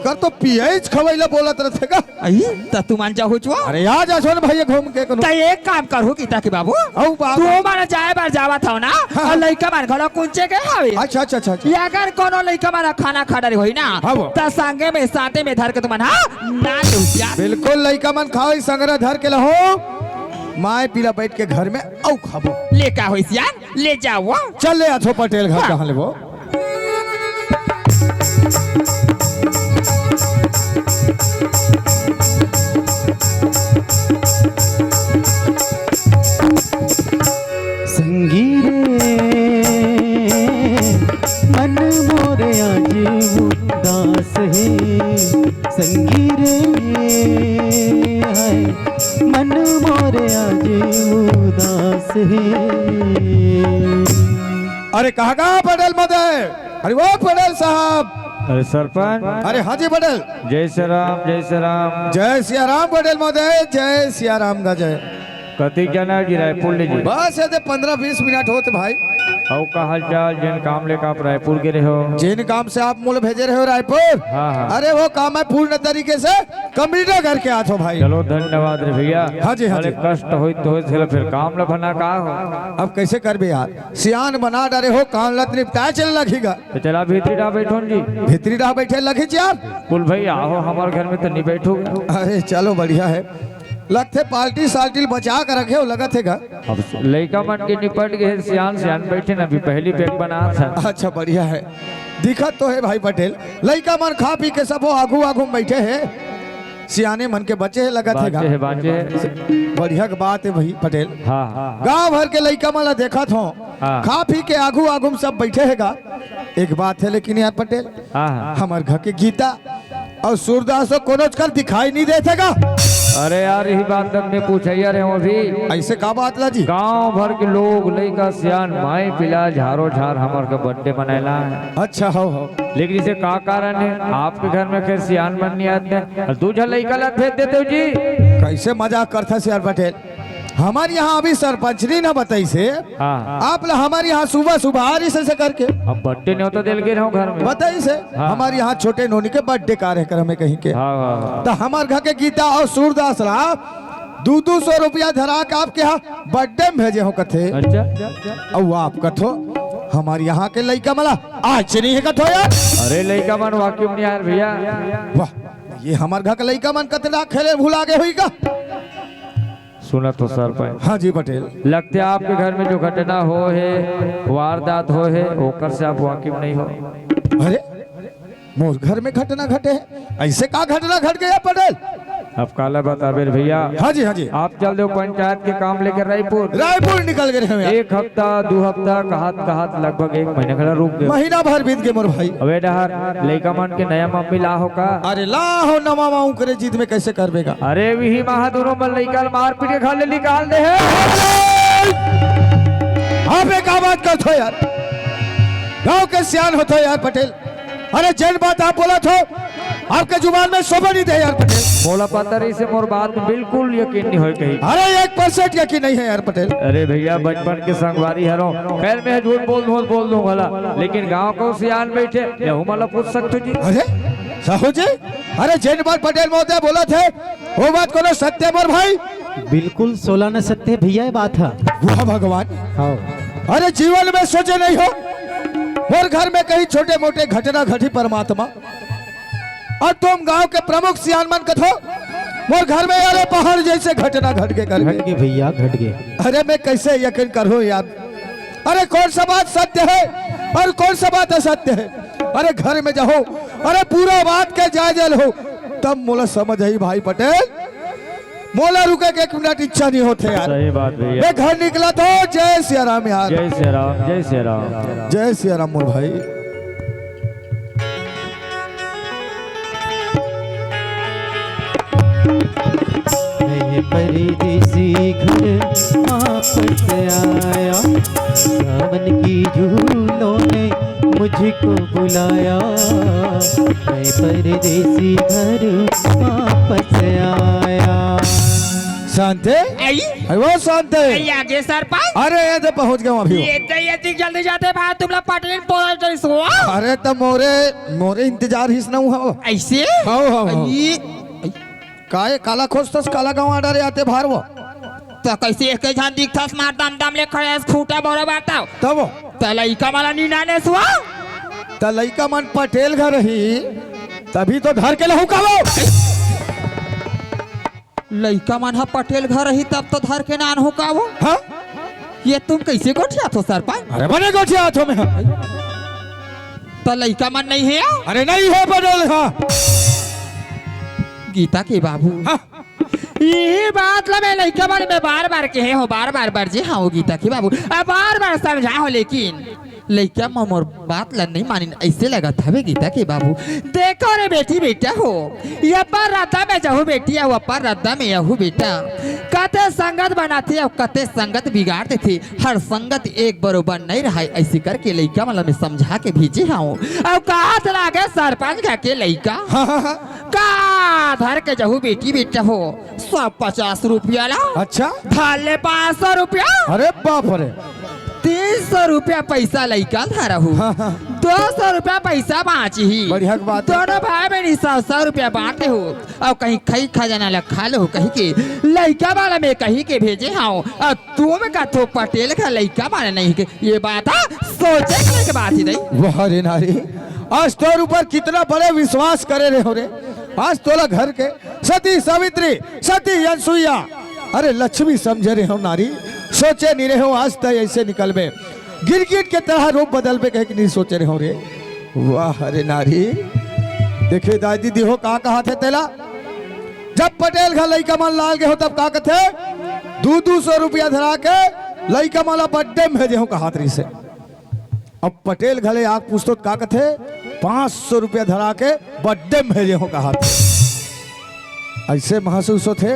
कर तो पीएच खवैला बोलत रहते का आई त तू मान जा हो छो अरे आ जा सोन भैया घूम के कनो त एक काम करू की ताकि बाबू औ बाबू। तू माने जाए बार जावा था ना हाँ। और लइका मार घर कुंचे के हवे अच्छा अच्छा अच्छा अच्छा। ये अगर कोनो लइका मारा खाना खा रही होई ना हाँ वो। त संगे में साथे में धर के तुमन हां ना लुटिया बिल्कुल लइका मन खाओ संग्रह धर के लहो माए पीला बैठ के घर में औ खाबो ले का होई सियान ले जाओ चल ले आथो पटेल घर हाँ। कहाँ ले वो संगीरे मन मोरे आज उदास है संगीरे है मन मोरे आज उदास है अरे कहाँ कहाँ पटेल मदय अरे वो पटेल साहब अरे सरपंच अरे हाजी पटेल जय श्री राम जय श्री राम जय सिया राम पटेल मदय जय सिया राम का जय कति जना की रायपुर ले जी बस ऐसे 15-20 मिनट होते भाई और का हाल चाल जिन काम लेकर आप रायपुर गिरे हो जिन काम से आप मूल भेजे रहे हो रायपुर हाँ, हाँ। अरे वो काम है पूर्ण तरीके से कंप्लीट करके आते हो भाई चलो धन्यवाद रे भैया हाँ जी, हाँ अरे जी। कष्ट हो तो फिर काम ल बना का हो अब कैसे कर बे यार सियान बना डरे हो काम लत निपटाए चल लगेगा तो चला भीतरी डा बैठो जी भीतरी रहा बैठे लगे यार कुल भाई आओ हमारे घर में तो नहीं बैठो अरे चलो बढ़िया है लगते पार्टी साल्टी बचा कर रखे हो लगा थे अब लड़का मन के निपट गए सियान सियान बैठे ना अभी पहली पैक बना था अच्छा बढ़िया है दिखत तो है भाई पटेल लड़का मन खा पी के सब आगू आगू बैठे है सियाने मन के बच्चे है लगा थे बाजे है बढ़िया की बात है भाई पटेल हाँ हाँ गांव भर के लड़का मन देखा था हाँ। खा पी के आगू आगू सब बैठे हैगा एक बात है लेकिन यार पटेल हाँ हाँ। हमारे घर के गीता और सूरदास को कोनो कर दिखाई नहीं देतेगा अरे यार यही बात तक मैं पूछा रहे हूँ अभी ऐसे का बात ला जी गांव भर के लोग लड़का सियान माई पिला झारो झार हमार का बर्थडे मनाएला है अच्छा हो लेकिन इसे का कारण है आपके घर में खैर सियान मन नहीं आते और दूसरा लड़का ला भेज देते हो जी कैसे मजाक करता से यार पटेल हमारे यहाँ अभी सरपंचनी ना बताई से हाँ आप ला हमारे यहाँ सुबह सुबह आ रही से करके अब बर्थडे नहीं होता दिल के रहो घर में बताई से हाँ। हमारे यहाँ छोटे नोनी के बर्थडे कार्यक्रम है कहीं के हाँ हाँ तो हमारे घर के गीता और सूरदास ला 200 रुपया धरा के आपके यहाँ बर्थडे में भेजे हो कथे अच्छा और आप कथो हमारे यहाँ के लड़का मला आज नहीं है कथो यार अरे लड़का मन वाक्य नहीं यार भैया वाह ये हमारे घर का लड़का मन कतना खेले भूला गए हुई का सुना तो सरपंच हाँ जी पटेल लगते आपके घर में जो घटना हो है वारदात हो है ओकर से आप वाकिफ नहीं हो अरे मोर घर में घटना घटे है ऐसे का घटना घट गया पटेल अब काला बताबे भैया हाँ जी आप चल दो पंचायत के काम लेकर रायपुर रायपुर निकल गए हैं यार। एक हफ्ता 2 हफ्ता कहात लगभग 1 महीने खड़ा रुक गए महीना भर बीत गए मोर भाई अबे डहर लड़का मन के नया मम्मी ला हो का अरे ला हो नमा माऊ करे जीत में कैसे कर बेगा अरे वही महादुरों में लड़का मार पीट के घर ले निकाल दे है हाँ पे का बात करते हो यार गाँव के सियान होते हो यार पटेल अरे जैन बात आप बोला थो आपके जुबान में शोभा नहीं दे यार पटेल बोला पता रही से मोर बात में बिल्कुल यकीन नहीं हो कहीं अरे 1% यकीन नहीं है यार पटेल अरे भैया बचपन के संगवारी हरो खैर मैं झूठ बोल दूं भला लेकिन गांव को सियान बैठे यहू मला पूछ सकते जी अरे साहू जी अरे जैन बात पटेल महोदय बोला थे वो बात को सत्य मोर भाई बिल्कुल 16 न सत्य भैया ये बात है वाह भगवान हाँ अरे जीवन में सोचे नहीं हो और घर में कहीं छोटे मोटे घटना घटी परमात्मा और तुम गांव के प्रमुख सियान मन कथो मोर घर में अरे पहाड़ जैसे घटना घट के कर घट गए भैया घट गए। अरे मैं कैसे यकीन करूं यार। अरे कौन सा बात सत्य है और कौन सा बात असत्य है। अरे घर में जाओ, अरे पूरा बात के जायजा लो, तब मोला समझ आई भाई पटेल। मोला रुके के 1 मिनट इच्छा नहीं होते यार। सही बात भैया। मैं घर निकला तो जय सिया राम यार। जय श्री राम, जय श्री राम। जय सिया राम मोर भाई। मैं परदेसी घर वापस आया, सावन की झूलों ने मुझको बुलाया। मैं परदेसी घर वापस आया। शांति आई अरे वो शांति। आगे सरपंच अरे ये तो पहुंच गया अभी। ये जल्दी जाते भाई तुम लोग पटेल पहुंच गए सो। अरे तो मोरे इंतजार हिस ना हुआ ऐसे हो आई, काय काला खोजतस काला गाँव आडारे आते बाहर वो तो कैसे एक जन दिखथस मार दम दम ले खड़े खूटा बोरा बताओ तब तो लइका वाला नीनाने सुआ त लइका मन पटेल घर ही तभी तो धर के लहू का वो। लइका मन हा पटेल घर रही तब तो धर के नान हो का वो। हाँ? ये तुम कैसे गोठिया तो सरपंच। अरे बने गोठिया हाथों में हाँ। तो लइका मन नहीं है अरे नहीं है पटेल हाँ। गीता के बाबू हाँ। यही बात ला मैं लइका वाले में बार बार कहे हो, बार बार बरजे हाँ वो गीता के बाबू अब बार बार समझा हो, लेकिन लइका मोर बात ला नहीं मानी। ऐसे लगा था बे गीता के बाबू। देखो रे बेटी बेटा हो, ये पर रद्दा में जाहू बेटी है, वो पर रद्दा में यहू बेटा। कते संगत बनाते और कते संगत बिगाड़ते थे, हर संगत एक बरोबर नहीं रहा। ऐसे करके लइका वाला में समझा के भेजे हाँ। अब कहा चला गए सरपंच घर के लइका का धर के जाहू बेटी बेटा हो, 150 रुपया ला। अच्छा थाले 500 रुपया, अरे बाप रे 300 रुपया पैसा लइका धरा हूँ, 200 रुपया पैसा बाँची ही। बढ़िया की बात है। दोनों भाई बहन 100 रुपया बांटे हो और कहीं खई खजाना ला खा लो कहीं के लइका वाला में कहीं के भेजे हाँ। और तुम का तो पटेल का लइका वाला नहीं के, ये बात सोचे के बात ही नहीं। वाह रे नारी, आज तोर ऊपर कितना बड़े विश्वास करे रहे हो रे। आज तोला घर के सती सावित्री सती अनसुईया अरे लक्ष्मी समझे रहे हो नारी। सोचे नहीं रहे हो आज तक ऐसे निकल में गिरगिट के तरह रूप बदल पे कहे कि नहीं सोचे रहे हो रे। वाह अरे नारी। देखे दाई दीदी हो कहा थे तेला जब पटेल घर लइका मन लाल गए हो तब कहा थे 200 रुपया धरा के लइका माला बर्थडे में भेजे हो कहा तरी से। अब पटेल घले आग पूछतो का कथे 500 रुपया धरा के बर्थडे में भेजे हो कहा थे। ऐसे महसूस होते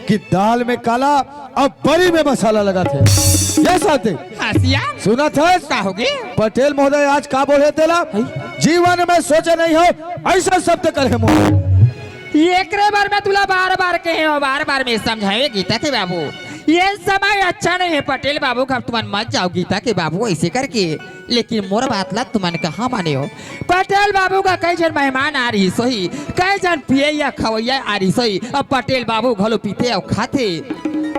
कि दाल में काला और बड़ी में मसाला लगा थे। ये साथे हसिया सुना था कहोगे पटेल महोदय आज का बोले तेला जीवन में सोचे नहीं हो ऐसा शब्द करे मोहन। एक बार मैं तुला बार बार कहे हो, बार बार मैं समझाए गीता के बाबू ये समय अच्छा नहीं है पटेल बाबू का। तुम मत जाओ गीता के बाबू ऐसे करके, लेकिन मोर बात ला तुम कहाँ माने हो। पटेल बाबू का कई जन मेहमान आ रही सोही, कई जन पिए या खवैया आ रही सोही। अब पटेल बाबू घलो पीते और खाते,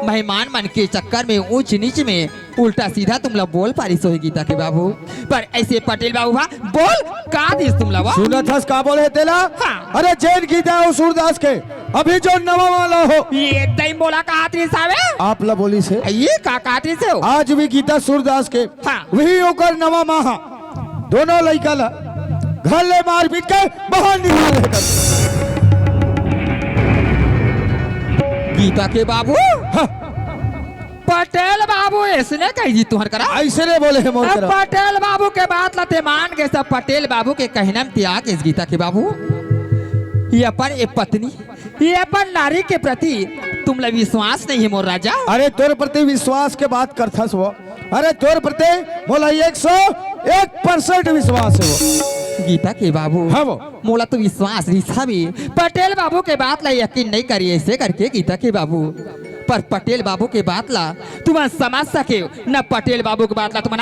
मेहमान मन के चक्कर में ऊंच नीच में उल्टा सीधा तुम लोग बोल पारी सोही गीता के बाबू। पर ऐसे पटेल बाबू भा बोल का दिस तुम लोग सुना था का बोले तेला। हाँ। अरे जैन गीता है सूरदास के अभी जो नवा वाला हो ये दई बोला का आतरी सावे आप ला बोली से ये का कातरी से हो। आज भी गीता सूरदास के हाँ। वही होकर नवा माहा दोनों लइका ला घर ले मार पीट के बाहर निकाल गीता के बाबू हाँ। पटेल बाबू इसने कही जी तुहर करा। ऐसे रे बोले है मोर अब करा। पटेल बाबू के बात लते मान के सब पटेल बाबू के कहना में त्याग इस गीता के बाबू ये अपन एक पत्नी ये अपन नारी के प्रति तुम लोग विश्वास नहीं है मोर राजा। अरे तोर प्रति विश्वास के बात करथस वो। अरे तोर प्रति मोला 101% विश्वास है वो गीता के बाबू। हाँ वो मोला तो विश्वास रिसा भी पटेल बाबू के बात ला यकीन नहीं करिए ऐसे करके गीता के बाबू। पर पटेल बाबू के बात ला तुम समझ सके न पटेल बाबू के बात ला तुम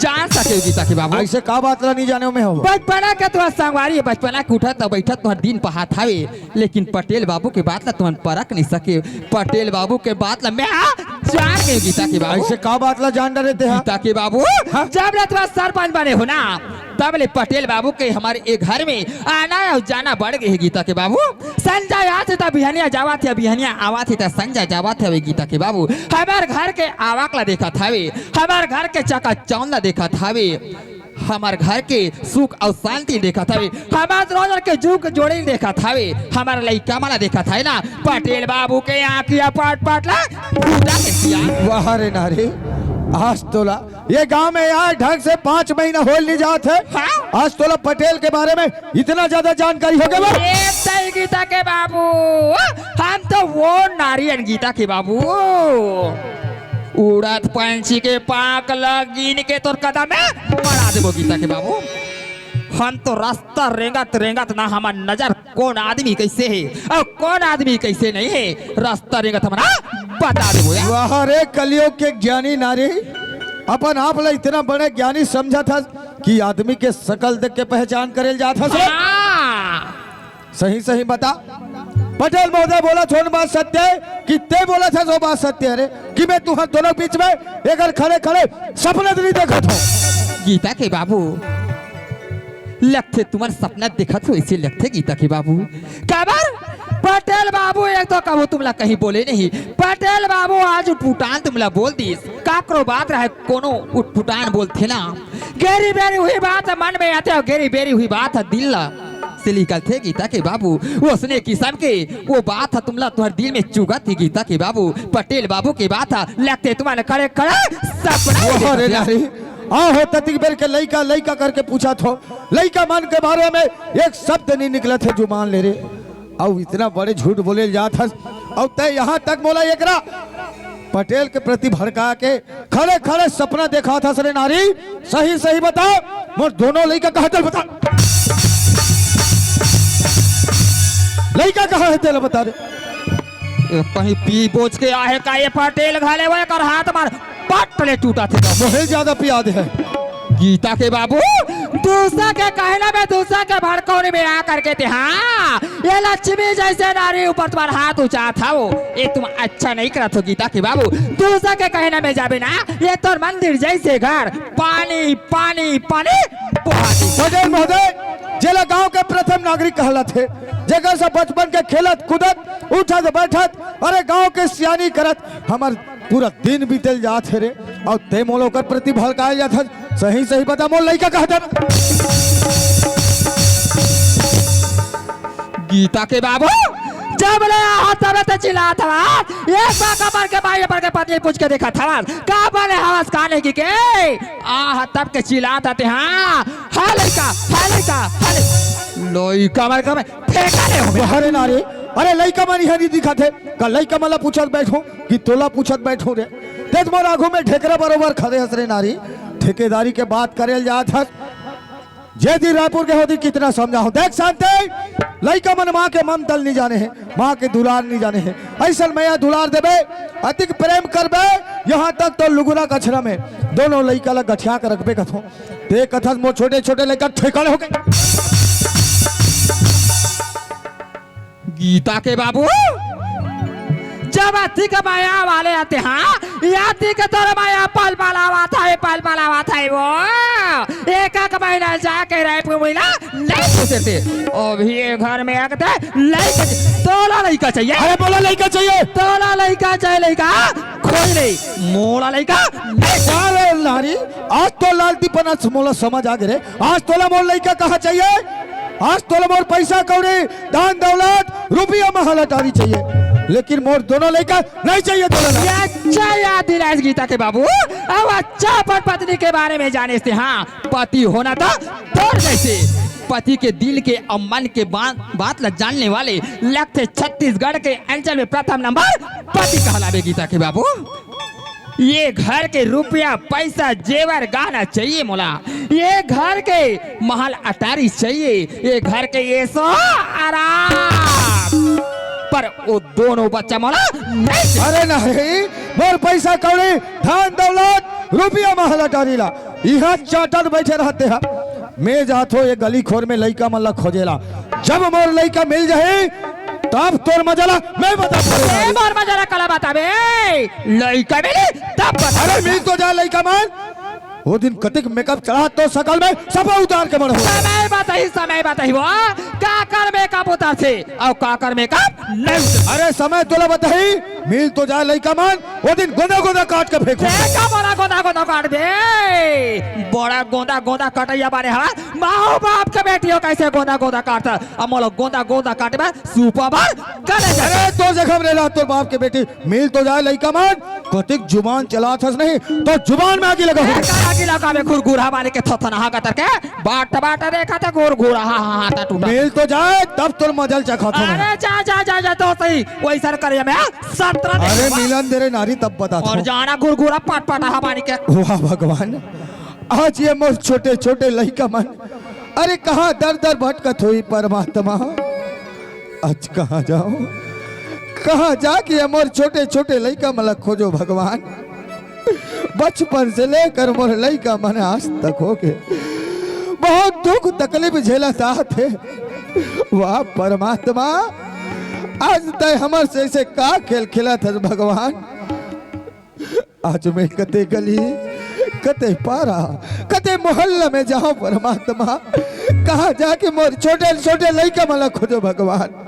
जान सके गीता के बाबू। ऐसे का बात ला नहीं जाने में हो। बचपना का तुम्हारा संगवारी है, बचपना के उठत बैठत तुम्हार दिन पहात हवे, लेकिन पटेल बाबू के बात ला तुम परख नहीं सके। पटेल बाबू के बात ला मैं जान गई गीता के बाबू। ऐसे का बात ला जान डरे थे गीता के बाबू हाँ? जब ले तुम्हारा सरपंच बने हो ना तब ले पटेल बाबू के हमारे एक घर में आना और जाना बढ़ गए है गीता के बाबू। संजय आते था बिहनिया जावा थे बिहनिया आवा थे संजय जावा थे गीता के बाबू हमार घर के आवाकला देखा थावे हमार घर के चका चौंदा देखा थावे हमार घर के सुख और शांति देखा था हमार रोजर के जुग जोड़े देखा था हमारा लइका माला देखा था ना पटेल बाबू के आँखिया पाट पाट ला फूटा के सिया वाह रे नारी आज तोला ये गांव में यार ढंग से 5 महीना होल नहीं जात है हाँ? आज तोला पटेल के बारे में इतना ज्यादा जानकारी हो गया एक सही गीता के बाबू हम तो वो नारियन गीता के बाबू उड़द पंछी के पाक लगीन के तोर कदम में मरा देबो गीता के बाबू हम तो रास्ता रेंगत रेंगत ना हमार नजर कौन आदमी कैसे है और कौन आदमी कैसे नहीं है रास्ता रेंगत हमारा बता देबो यार वाह रे कलयुग के ज्ञानी नारी अपन आप ला इतना बड़े ज्ञानी समझा था कि आदमी के शकल देख के पहचान करे जाता था हाँ। सही सही बता पटेल महोदय बोला थोड़ी बात सत्य है कि ते बोला था जो बात सत्य है रे कि मैं तुम्हारे दोनों बीच में एक खड़े खड़े सपना नहीं देखा था गीता के बाबू लगते तुम्हारे सपना देखा तो इसे लगते गीता के बाबू काबर पटेल बाबू एक तो कहो तुमला कहीं बोले नहीं पटेल बाबू आज उठपुटान तुमला बोल दी काकरो बात रहे कोनो उठपुटान बोलते ना गेरी बेरी हुई बात मन में आते और गेरी बेरी हुई बात है दिल से निकलते गीता के बाबू उसने किस्म के वो बात है तुमला तुम्हारे दिल में चुगा थी गीता के बाबू पटेल बाबू की बात है लगते तुम्हारे खड़े खड़े सपना आहो ततिक बेर के लइका लइका करके पूछा थो लइका मन के बारे में एक शब्द नहीं निकला थे जो मान ले रे और इतना बड़े झूठ बोले जात हस और तय यहाँ तक बोला एकरा पटेल के प्रति भड़का के खड़े खड़े सपना देखा था सरे नारी सही सही बता मोर दोनों लइका कहा थे बता लइका कहा है तेल बता रे कहीं पी बोझ के आहे का ये पटेल घाले हुए कर हाथ मार पटले टूटा थे बहुत ज्यादा पियाद है गीता के बाबू दूसरा के कहना में दूसरा के भड़कौने में आ करके थे हाँ ये लक्ष्मी जैसे नारी ऊपर तुम्हारा हाथ ऊंचा था वो ये तुम अच्छा नहीं करा तो गीता के बाबू दूसरा के कहना में जाबे ना ये तो मंदिर जैसे घर पानी पानी पानी पटेल महोदय जेला गांव के प्रथम नागरिक कहला थे जगह से बचपन के खेलत कूदत उठत बैठत अरे गांव के सियानी करत हमार पूरा दिन बीतल जात है रे और ते मोल ओकर प्रति भड़काए जात सही सही बता मोल लइका कहता गीता के बाबू जब ले हाथ में तो चिल्ला था एक बार कमर के भाई पर के पत्नी पूछ के देखा था का बने हवस खाने की के आ तब के चिल्लाता थे हाँ लइका लइका मर के फेंका रे हो अरे नारे अरे लइका मन यहाँ नहीं दिखा थे का लइका मला पूछत बैठो कि तोला पूछत बैठो रे ते मोर आगू में ढेकरा बरोबर खड़े हस रे नारी ठेकेदारी के बात करेल जात हस जेदी रायपुर के होती कितना समझाओ देख शांति लइका मन माँ के मन तल नहीं जाने हैं माँ के दुलार नहीं जाने हैं ऐसा मैया दुलार देबे अधिक प्रेम करबे यहाँ तक तो लुगुना कछरा में दोनों लइका ला गठिया के रखबे कथो ते कथस मो छोटे छोटे लइका ठेकाने हो गए गीता के बाबू जब अति के माया वाले आते हाँ याती के तोर माया पल पलावा था वो एक महीना जाके रायपुर महिला नहीं पूछते थे अभी ये घर में आते लड़का तोला लड़का चाहिए अरे बोला लइका चाहिए तोला लड़का चाहिए लड़का खोज नहीं मोला लड़का अरे नारी आज तो लालती पना मोला समझ आ गए आज तोला मोल लइका कहा चाहिए आज तोला मोर पैसा कौड़ी दान दौलत रुपया महलटारी चाहिए लेकिन मोर दोनों लड़का नहीं चाहिए तोला अच्छा याद दिलाए गीता के बाबू अब अच्छा अपन पत्नी के बारे में जाने से हाँ पति होना था तोड़ जैसे पति के दिल के और मन के बात ल जानने वाले लगते छत्तीसगढ़ के अंचल में प्रथम नंबर पति कहलावे गीता के बाबू ये घर के रुपया पैसा जेवर गहना चाहिए मोला ये घर के महल अटारी चाहिए ये घर के ये सो आराम पर वो दोनों बच्चा मोला नहीं अरे नहीं मोर पैसा कौड़ी धन दौलत रुपया महल टारीला यहाँ चाटर बैठे रहते हैं मैं जातो ये गली खोर में लइका मन ला खोजेला जब मोर लइका मिल जाए तब तोर मजाला मैं बता मोर मजाला कला बताबे लइका मिली तब बता अरे मिल तो जा लइका मन वो दिन कतिक मेकअप चढ़ा तो सकल में सब उतार के मर हो समय बताई समय बताई वो काकर में का उतर थे और काकर में का नहीं उतर। अरे समय तोला बताई मिल तो जाए लइका मन वो दिन गोदा गोदा काट के फेंको देखा बड़ा गोदा गोदा काट दे बड़ा गोदा गोदा कटैया बारे हवा माओ बाप के बेटियों कैसे गोदा गोदा काटता अब मोलो गोदा गोदा काटे बा सुपा बार गले जा अरे तो जखम रे तोर बाप के बेटी मिल तो जाए लइका मन कतिक जुबान चला थस नहीं तो जुबान में आगे लगा आगे लगा में घुरघुरा मारे के थथना हा कतर के बाट बाट देखा था घुरघुरा हा हा ता टूटा मिल तो जाए तब तोर मजल चखा था अरे जा जा जा जा तो सही वही सर करे में 17 अरे मिलन तेरे नारी तब बता और जाना घुरघुरा पाट पाट हा मारे के वाह भगवान आज ये मोर छोटे छोटे लइका मन अरे कहाँ दर दर भटकत हुई परमात्मा आज कहाँ जाओ कहाँ जाके मोर छोटे छोटे लइका मला खोजो भगवान बचपन से लेकर मोर लइका मन आज तक हो गए बहुत दुख तकलीफ झेला थे वाह परमात्मा आज तय हमर से ऐसे का खेल खेला था भगवान आज मैं कते गली कते पारा कते मोहल्ला में जाओ परमात्मा कहाँ जाके मोर छोटे छोटे लइका मला खोजो भगवान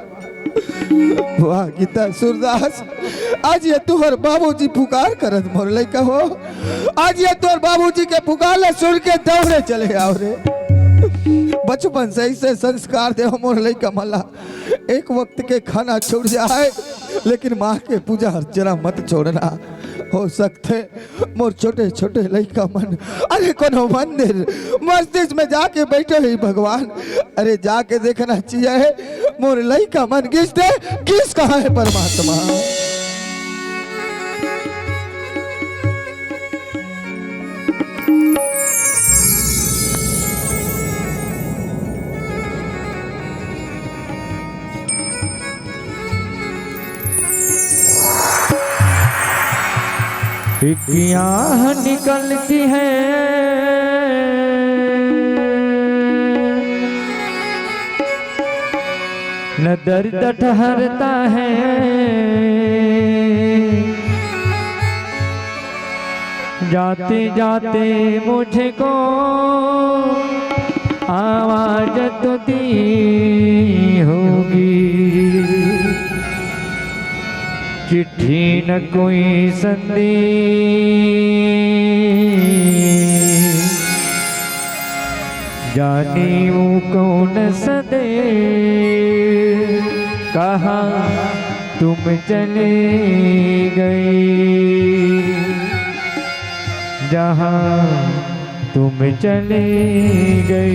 वाह गीता सूरदास आज ये तुहर बाबूजी पुकार करत मोर लइका हो आज ये तुहर बाबूजी के पुकार सुन के दौड़े चले आओ रे बचपन से ऐसे संस्कार दे मोर लइका मला एक वक्त के खाना छूट जाए लेकिन माँ के पूजा अर्चना मत छोड़ना हो सकते मोर छोटे छोटे लइका मन अरे कोनो मंदिर मस्जिद में जाके बैठे ही भगवान अरे जाके देखना चाहिए मोर लइका मन किस दे किस कहाँ है परमात्मा टिकियाँ निकलती है न दर्द ठहरता है जाते जाते मुझको आवाज तो दी होगी चिट्ठी न कोई संदेश जाने वो कौन सदे कहाँ तुम चले गए जहाँ तुम चले गए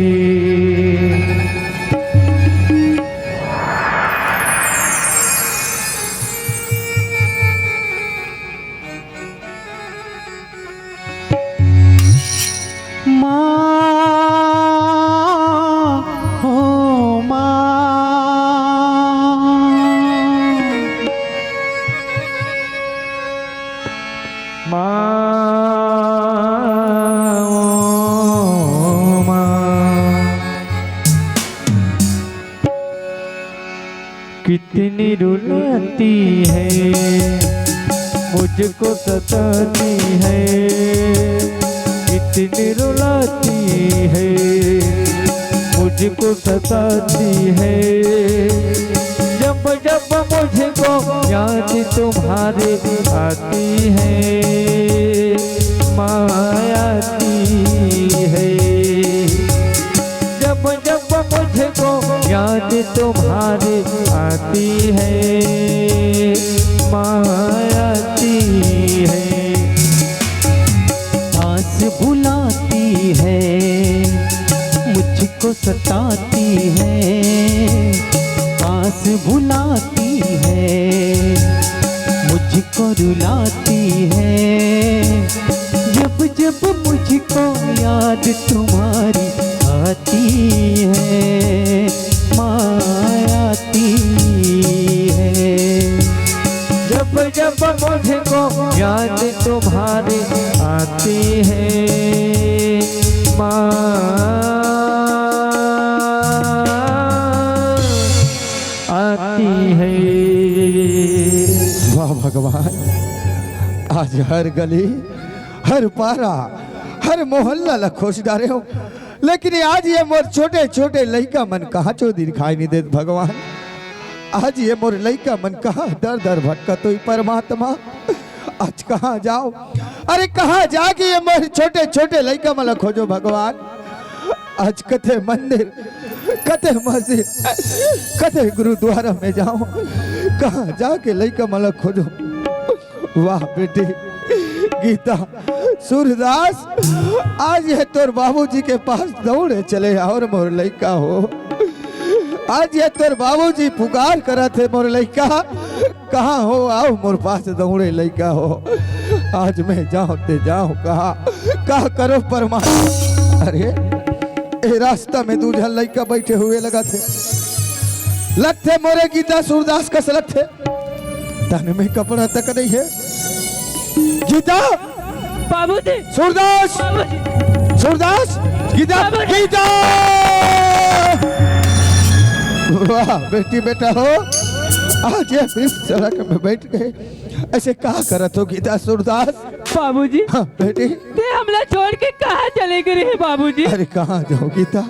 कितनी रुलाती है मुझको सताती है कितनी रुलाती है मुझको सताती है जब जब मुझको याद तुम्हारी आती है मायाती है जब जब मुझको याद तुम्हारी आती है मायाती है पास बुलाती है मुझको सताती है पास बुलाती है मुझको रुलाती है जब जब मुझको याद तुम्हारी आती है मायाती है जब जब मुझको याद तुम्हारी आती है आती है। वाह भगवान आज हर गली हर पारा हर मोहल्ला ला खोज डारे हो लेकिन आज ये मोर छोटे छोटे लड़का मन कहाँ चोदी दिखाई नहीं देत भगवान। आज ये मोर लड़का मन कहाँ दर दर भटका तो परमात्मा। आज कहाँ जाओ, अरे कहाँ जाके ये मोर छोटे छोटे लड़का मन खोजो भगवान। आज कथे मंदिर, कथे मस्जिद, कथे गुरुद्वारा में जाओ, कहाँ जाके लड़का मन खोजो। वाह बेटी गीता, सूरदास, आज ये तोर बाबूजी के पास दौड़े चले और मोर लड़का हो। आज ये तोर बाबूजी पुकार करा थे मोर लड़का कहाँ हो, आओ मोर पास दौड़े लड़का हो। आज मैं जाऊं ते जाऊं कहा करो परमात्मा। अरे ए रास्ता में दूल्हा लड़का बैठे हुए लगा थे, लगते मोरे गीता सूरदास कस लगते, तन में कपड़ा तक नहीं है। गीता, बाबूजी, सूरदास, सूरदास, गीता, गीता। वाह बेटी बेटा हो, आज ये इस सड़क में बैठ गए, ऐसे कहा करत हो गीता सूरदास। बाबूजी, हाँ बेटी, ते हमला छोड़ के कहाँ चले गए हैं बाबूजी? अरे कहाँ जाओ गीता,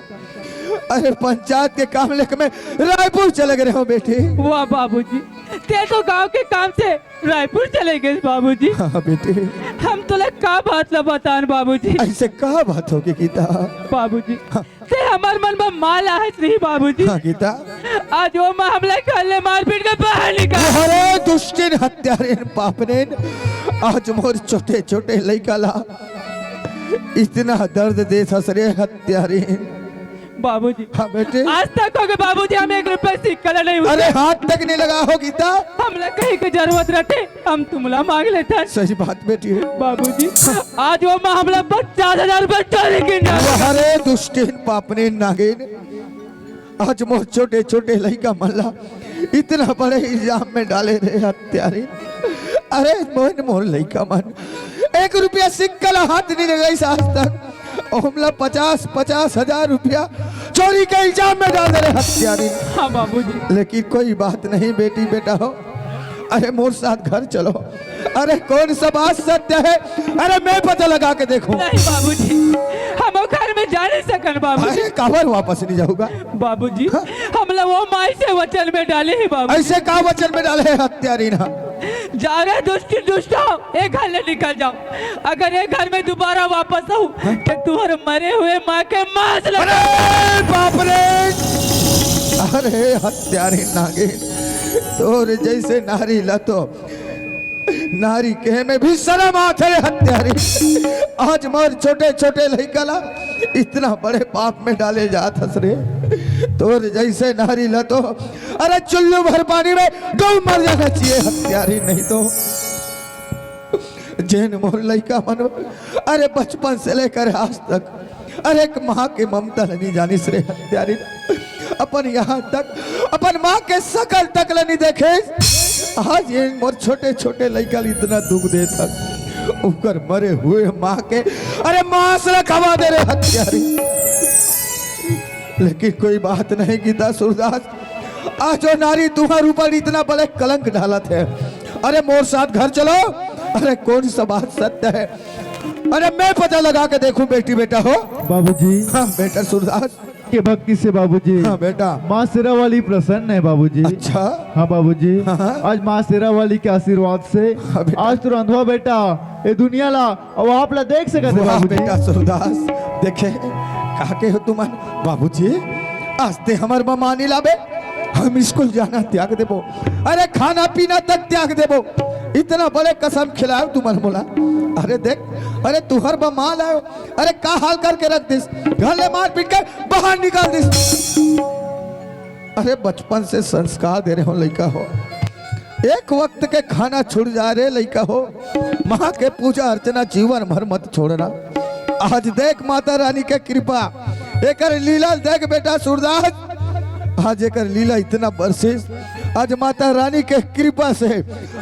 अरे पंचायत के काम लेकर मैं रायपुर चले गए हो बेटी। वाह बाबूजी, ते तो गांव के काम से रायपुर चले गए बाबूजी। हाँ बेटी, हम तो लग का बात ला बतान बाबूजी। ऐसे कहा बात होगी गीता। बाबूजी, हाँ। ते हमार मन में माल आहत नहीं बाबूजी। हाँ गीता, आज वो माँ हमला कल मारपीट के बाहर निकाल। अरे दुष्टिन हत्यारिन पापनेन, आज मोर छोटे छोटे लड़का ला इतना दर्द दे ससरे हत्यारिन। बाबूजी, हाँ बेटे, आज तक हो गए बाबूजी, हम 1 रुपए सिक्का नहीं हुआ। अरे हाथ तक नहीं लगा हो गीता। हमला कहीं की जरूरत रखे हम तुमला मांग लेते। सही बात बेटी है बाबूजी, आज वो माँ हमला 50,000 रुपए चोरी की ना। अरे दुष्टिन पापनेन नागिन, आज मोर छोटे छोटे लड़का मल्ला इतना बड़े इल्जाम में डाले रे हत्यारिन। अरे मोर लड़का मन 1 रुपया सिक्का ला हाथ नहीं लगा इस आज तक, हमला 50,000 रुपया चोरी के इल्जाम में डाल दे रहे हत्यारिन। हाँ बाबूजी, लेकिन कोई बात नहीं बेटी बेटा हो, अरे मोर साथ घर चलो। अरे कौन सा बात सत्य है, अरे मैं पता लगा के देखूं। नहीं बाबूजी, हम घर में जा नहीं सकन बाबूजी। अरे काबर वापस नहीं जाऊंगा बाबूजी, हमला वो माई से वचन में डाले हैं बाबूजी। ऐसे का वचन में डाले हत्यारिन। जा रहे दुष्ट हो, एक घर ले निकल जाओ। अगर एक घर में दोबारा वापस आऊं तो तुम्हारे मरे हुए माँ के मांस लगा। अरे बाप रे, अरे हत्यारिन नागिन, तोर जैसे नारी लतो नारी के में भी शर्म आते रे हत्यारी। आज मोर छोटे छोटे लड़का ला इतना बड़े पाप में डाले जात हस रे। तोर जैसे नारी लतो अरे चुल्लू भर पानी में डूब मर जाना चाहिए हत्यारी, नहीं तो जैन मोर लड़का मन अरे बचपन से लेकर आज तक अरे एक माँ के ममता नहीं जानी से हत्यारी। अपन यहाँ तक अपन माँ के शकल तक नहीं देखे। आज ये मोर छोटे छोटे लड़का इतना दुख दे तक उकर मरे हुए माँ के अरे मांस खवा दे रहे हत्यारी। लेकिन कोई बात नहीं गीता सूरदास, आज जो नारी तुम्हारे ऊपर इतना बड़े कलंक डाला थे। अरे मोर साथ घर चलो। अरे कौन सा बात सत्य है, अरे मैं पता लगा के देखूं बेटी बेटा हो। बाबूजी, हाँ बेटा सूरदास के भक्ति से बाबूजी हाँ बेटा। माँ शेरा वाली प्रसन्न है बाबूजी। अच्छा हाँ बाबूजी, हाँ। आज माँ शेरा वाली के आशीर्वाद से हाँ बेटा। आज तो रंधवा बेटा ये दुनिया ला और आप ला देख सकते वाह बाबूजी। बेटा सूरदास, देखे कहा के हो तुम बाबूजी, आज ते हमार माँ नहीं लाबे, हम स्कूल जाना त्याग देबो, अरे खाना पीना तक त्याग देबो, इतना बड़े कसम खिलाओ तुम्हारे बोला। अरे देख, अरे तुहर माँ लाओ, अरे का हाल करके रख दिस, घर ले मार पीट कर बाहर निकाल दिस। अरे बचपन से संस्कार दे रहे हो लड़का हो, एक वक्त के खाना छुड़ जा रहे लड़का हो, माँ के पूजा अर्चना जीवन भर मत छोड़ना। आज देख माता रानी के कृपा, एक लीला देख बेटा सूरदास, आज एक लीला इतना बरसिस, आज माता रानी के कृपा से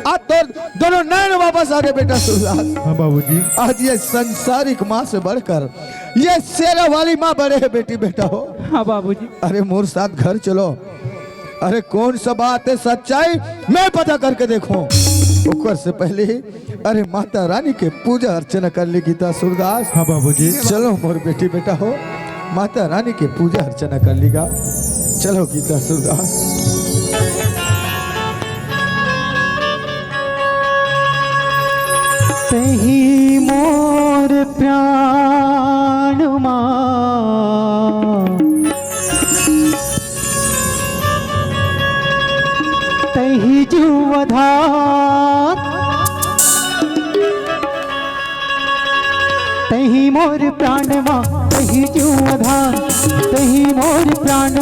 आज तो दोनों नैन वापस आ गए बेटा सूरदास। हाँ बाबूजी, आज ये संसारिक माँ से बढ़कर ये शेरा वाली माँ बड़े है बेटी बेटा हो। हाँ बाबूजी, अरे मोर साथ घर चलो। अरे कौन सा बात है सच्चाई मैं पता करके देखूं, ऊपर से पहले ही अरे माता रानी के पूजा अर्चना कर ली गीता सूरदास। हाँ बाबूजी, चलो मोर बेटी बेटा हो, माता रानी के पूजा अर्चना कर लीगा। चलो गीता सूरदास। तही मोर प्राण तही जुवधार तही मोर प्राण तही जुवधार तही मोर प्राण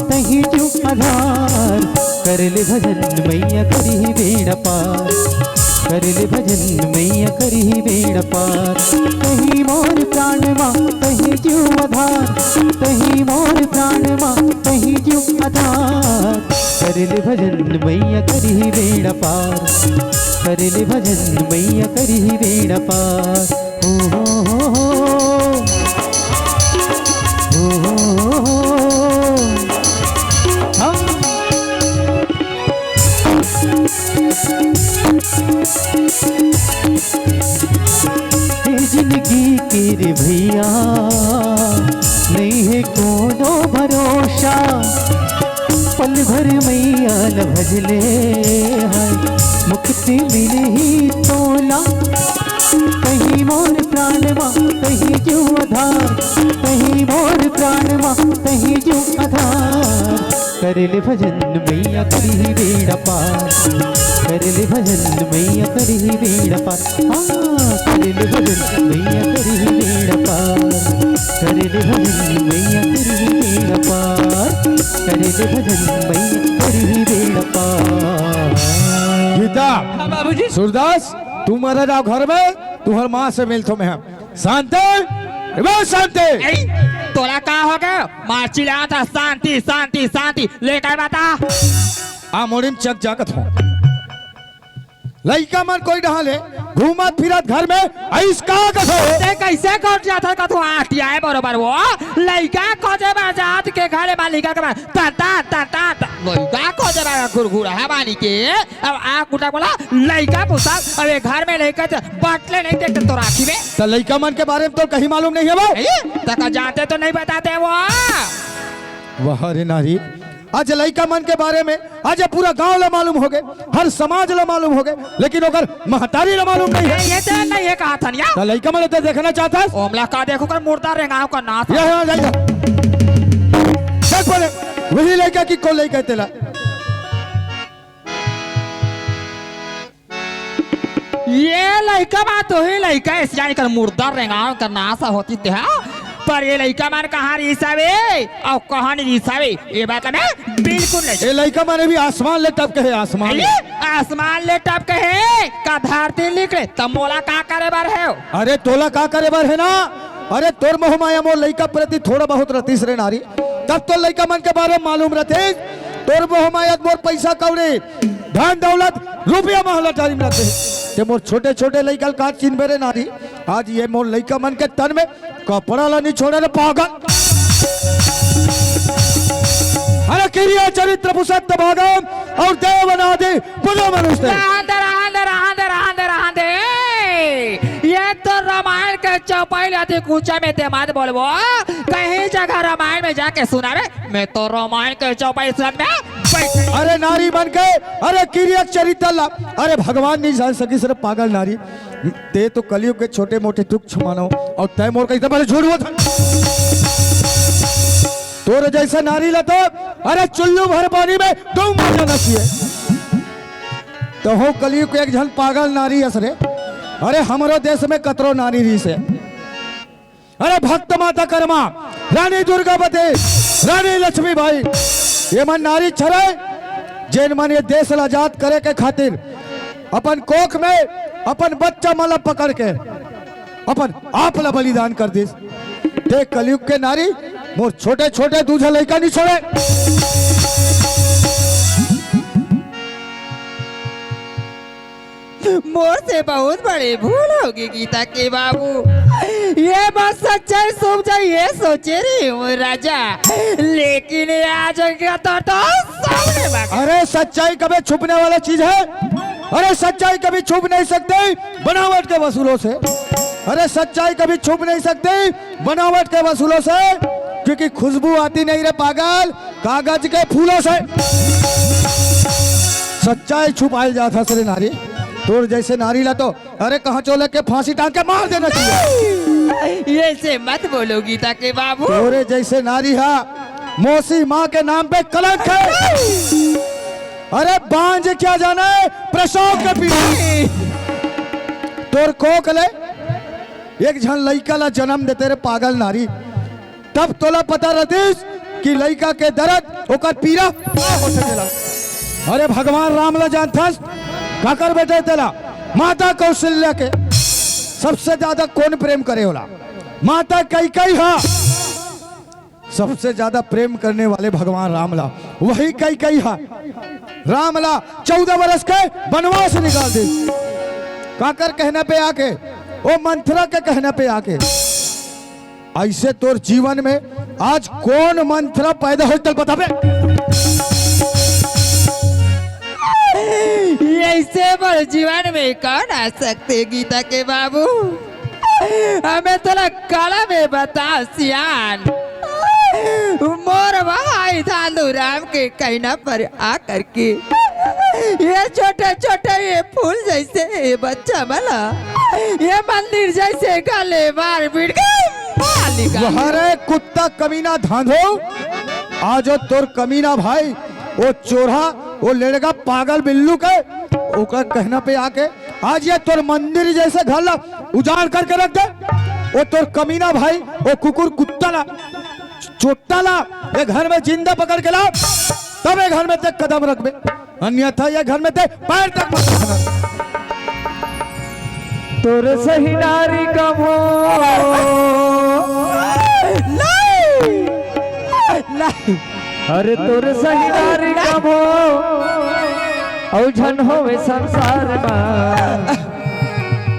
तही जुवधार करले भजन मैया करी बेड़ा पार करले भजन मैया करी बेड़ा पार तही मोर प्राण तही जुवधार तही मोर प्राण तही जुवधार करले भजन मैया करी बेड़ा पार करले भजन मैया करी बेड़ा पार हो जिंदगी के रे भैया नहीं है कोनो भरोसा पल भर मैया न भजले है मुक्ति मिले ही तोला कहीं मोर प्राण कहीं जो आधार कहीं मोर प्राण कहीं जो आधार करले भजन मैया करी बेड़ा पार करले भजन मैया करी बेड़ा पार करले भजन मैया करी बेड़ा पार करले भजन मैया करी बेड़ा पार करले भजन मैया करी बेड़ा पार। गीता बाबूजी सूरदास तुम मर जाओ घर में, तुम्हार माँ से मिल तो मैं शांति वो शांति। तोला का हो गया? मार चिल्ला था शांति शांति शांति लेकर बता। आ मोड़ीम चक जागत हो लइका मन कोई डहाले घूमत फिरत घर में ऐस का कथो ते कैसे कट जाता का तू आटिया है बरोबर वो लइका खोजे बाजात के घरे मालिका के ता ता ता ता लइका खोजे बा गुरगुरा है बानी के अब आ गुटा बोला लइका पुसा अबे घर में लेकर बाटले नहीं देखते तो राखी में तो लइका मन के बारे में तो कहीं मालूम नहीं है वो तक जाते तो नहीं बताते वो वाह रे नारी आज लइका मन के बारे में आज पूरा गांव ला मालूम हो गए, हर समाज ला मालूम हो गए, लेकिन अगर महतारी ला मालूम नहीं है ये तो नहीं है कहा था तो लइका मन तो देखना चाहता है ओमला का देखो कर मुर्दा रेंगाव का नाथ यहाँ लइका देख बोले वही लइका की को लइका तेला ये लड़का बात तो ही लड़का ऐसे जाने कर मुर्दा रेंगाव का नासा होती थे पर ये लड़का मान कहाँ रिसावे और कहाँ नहीं रिसावे ये बात में बिल्कुल नहीं। ये लइका माने भी आसमान ले टपके है आसमान ले। आसमान ले टपके है का धरती निकले तब मोला का करे बार है अरे तोला का करे बार है ना अरे तोर मोह माया मोर लइका प्रति थोड़ा बहुत रतीस रे नारी तब तो लइका मन के बारे में मालूम रहते तोर मोह माया मोर पैसा कौड़ी धन दौलत रुपया महला टारी में रहते ते मोर छोटे छोटे लइका का चिन्ह बेरे नारी आज ये मोर लइका मन के तन में कपड़ा ला नहीं छोड़े रे पागल। अरे क्रिया चरित्र पुसत भागम और देवनादि पुनो मनुष्य ये तो रामायण के चौपाई लाते कूचा में ते मत बोलबो कहीं जगह रामायण में जाके सुना रे मैं तो रामायण के चौपाई सुन में बैठ। अरे नारी बन के अरे क्रिया चरित्र ला अरे भगवान नहीं जान सकी सिर्फ पागल नारी ते तो कलयुग के छोटे मोटे तुच्छ मानो और तय मोर कैसे बड़े झूठ था तोरे जैसा नारी ला तो अरे चुल्लू भर पानी में तुम मर जाना चाहिए तो हो कलयुग के एक जन पागल नारी असरे अरे हमारो देश में कतरो नारी रही से अरे भक्त माता कर्मा रानी दुर्गावती रानी लक्ष्मी भाई ये मन नारी छरे जैन मन ये देश आजाद करे के खातिर अपन कोख में अपन बच्चा माला पकड़ के अपन आप ला बलिदान कर दिस देख कलयुग के नारी मोर छोटे छोटे दूल्हा लड़का नहीं छोड़े। मोर से बहुत बड़ी भूल होगी गीता के बाबू ये बात सच्चाई सूझ जाए ये सोचे रही हूँ राजा लेकिन आज तो सामने बाकी। अरे सच्चाई कभी छुपने वाला चीज है अरे सच्चाई कभी छुप नहीं सकते बनावट के वसूलों से अरे सच्चाई कभी छुप नहीं सकती बनावट के वसूलों से क्योंकि खुशबू आती नहीं रे पागल, कागज के फूलों से सच्चाई छुपाई जाता सरे नारी। तोर जैसे नारी ला तो अरे कहाँ चोले के फांसी टांग के मार देना चाहिए। ऐसे मत बोलो गीता के बाबू। तोरे जैसे नारी हा मौसी माँ के नाम पे कलंक है। अरे बांझ क्या जाने प्रसव के पीछे तोर कोक ले एक झन लइका ला जन्म देते रे पागल नारी, तब तोला पता रहतीस कि लइका के दर्द ओकर पीड़ा का हो सकेला। अरे भगवान राम ला जानथस काकर बेटे तेला माता कौशल्या के सबसे ज्यादा कौन प्रेम करे होला? माता कैकेयी हा। सबसे ज्यादा प्रेम करने वाले भगवान रामला वही कैकेयी हा। रामला 14 बरस के वनवास निकाल दे काकर कहने पे आके, ओ मंथरा के कहने पे आके। ऐसे तोर जीवन में आज कौन मंथरा पैदा हो तल बताबे। ऐसे बड़े जीवन में कौन आ सकते गीता के बाबू? हमें थोड़ा काला में बता सियान। मोर भाई धांधू राम के कहना पर आ करके ये छोटे छोटे ये फूल जैसे ये बच्चा मला ये मंदिर जैसे गले मार पीट के अरे कुत्ता कमीना धांधो, आज तोर कमीना भाई वो चोरा वो लड़का पागल बिल्लू के ओकर कहना पे आके आज ये तोर मंदिर जैसे घर ला उजाड़ करके रख दे। वो तोर कमीना भाई वो कुकुर कुत्ता ला चोटा ला ये घर में जिंदा पकड़ के ला, तब ये घर में तक कदम रखबे, अन्यथा ये घर में ते पैर तक मत रखना। तोर सही नारी कम हो अरे तोर सही नारी कम हो औझन होवे संसार में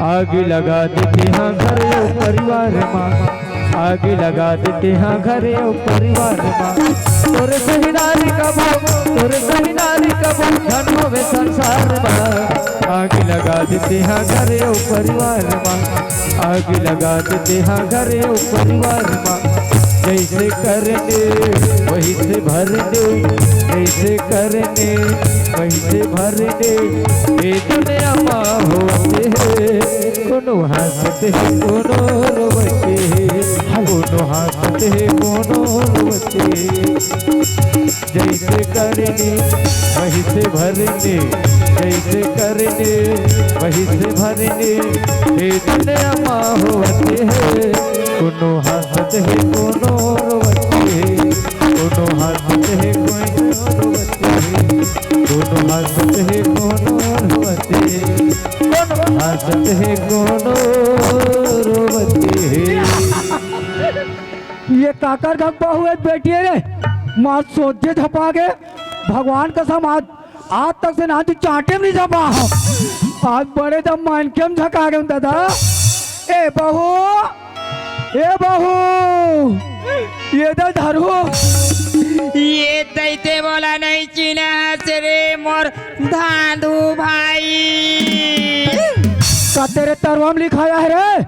आग लगा देते हाँ घर और परिवार में, आग लगा देते हाँ घर और परिवार में। तोर सही नारी कम हो, तोर सही नारी कम हो धन होवे संसार में आग लगा देते हाँ घर और परिवार में, आग लगा देते हाँ घर और परिवार में। जैसे करने वही से भरने, जैसे करने वही से भरने ये दुनिया माँ होते हैं। कोनो हंसते हैं कोनो रोते हैं, कोनो हंसते हैं कोनो रोते हैं। जैसे करने वही से भरने, जैसे करने वही से भरने ये दुनिया माँ होते हैं। कोनो हंसते हैं कोनो रोते हैं, कोनो हंसते हैं कोनो रोते हैं, कोनो हंसते हैं कोनो रोते हैं, कोनो हंसते हैं कोनो रोते हैं। ये काकर घक बहुए बेटी रे माँ सोचे झपा के भगवान कसम आज तक से ना तू चाटे में नहीं झपा हो। आज बड़े जब मान के हम झका गए दादा। ए बहू, ए बहू ये दर धरू ये दैते बोला नहीं चीना से रे मोर धांधू भाई। का तेरे तरवाम लिखाया है रे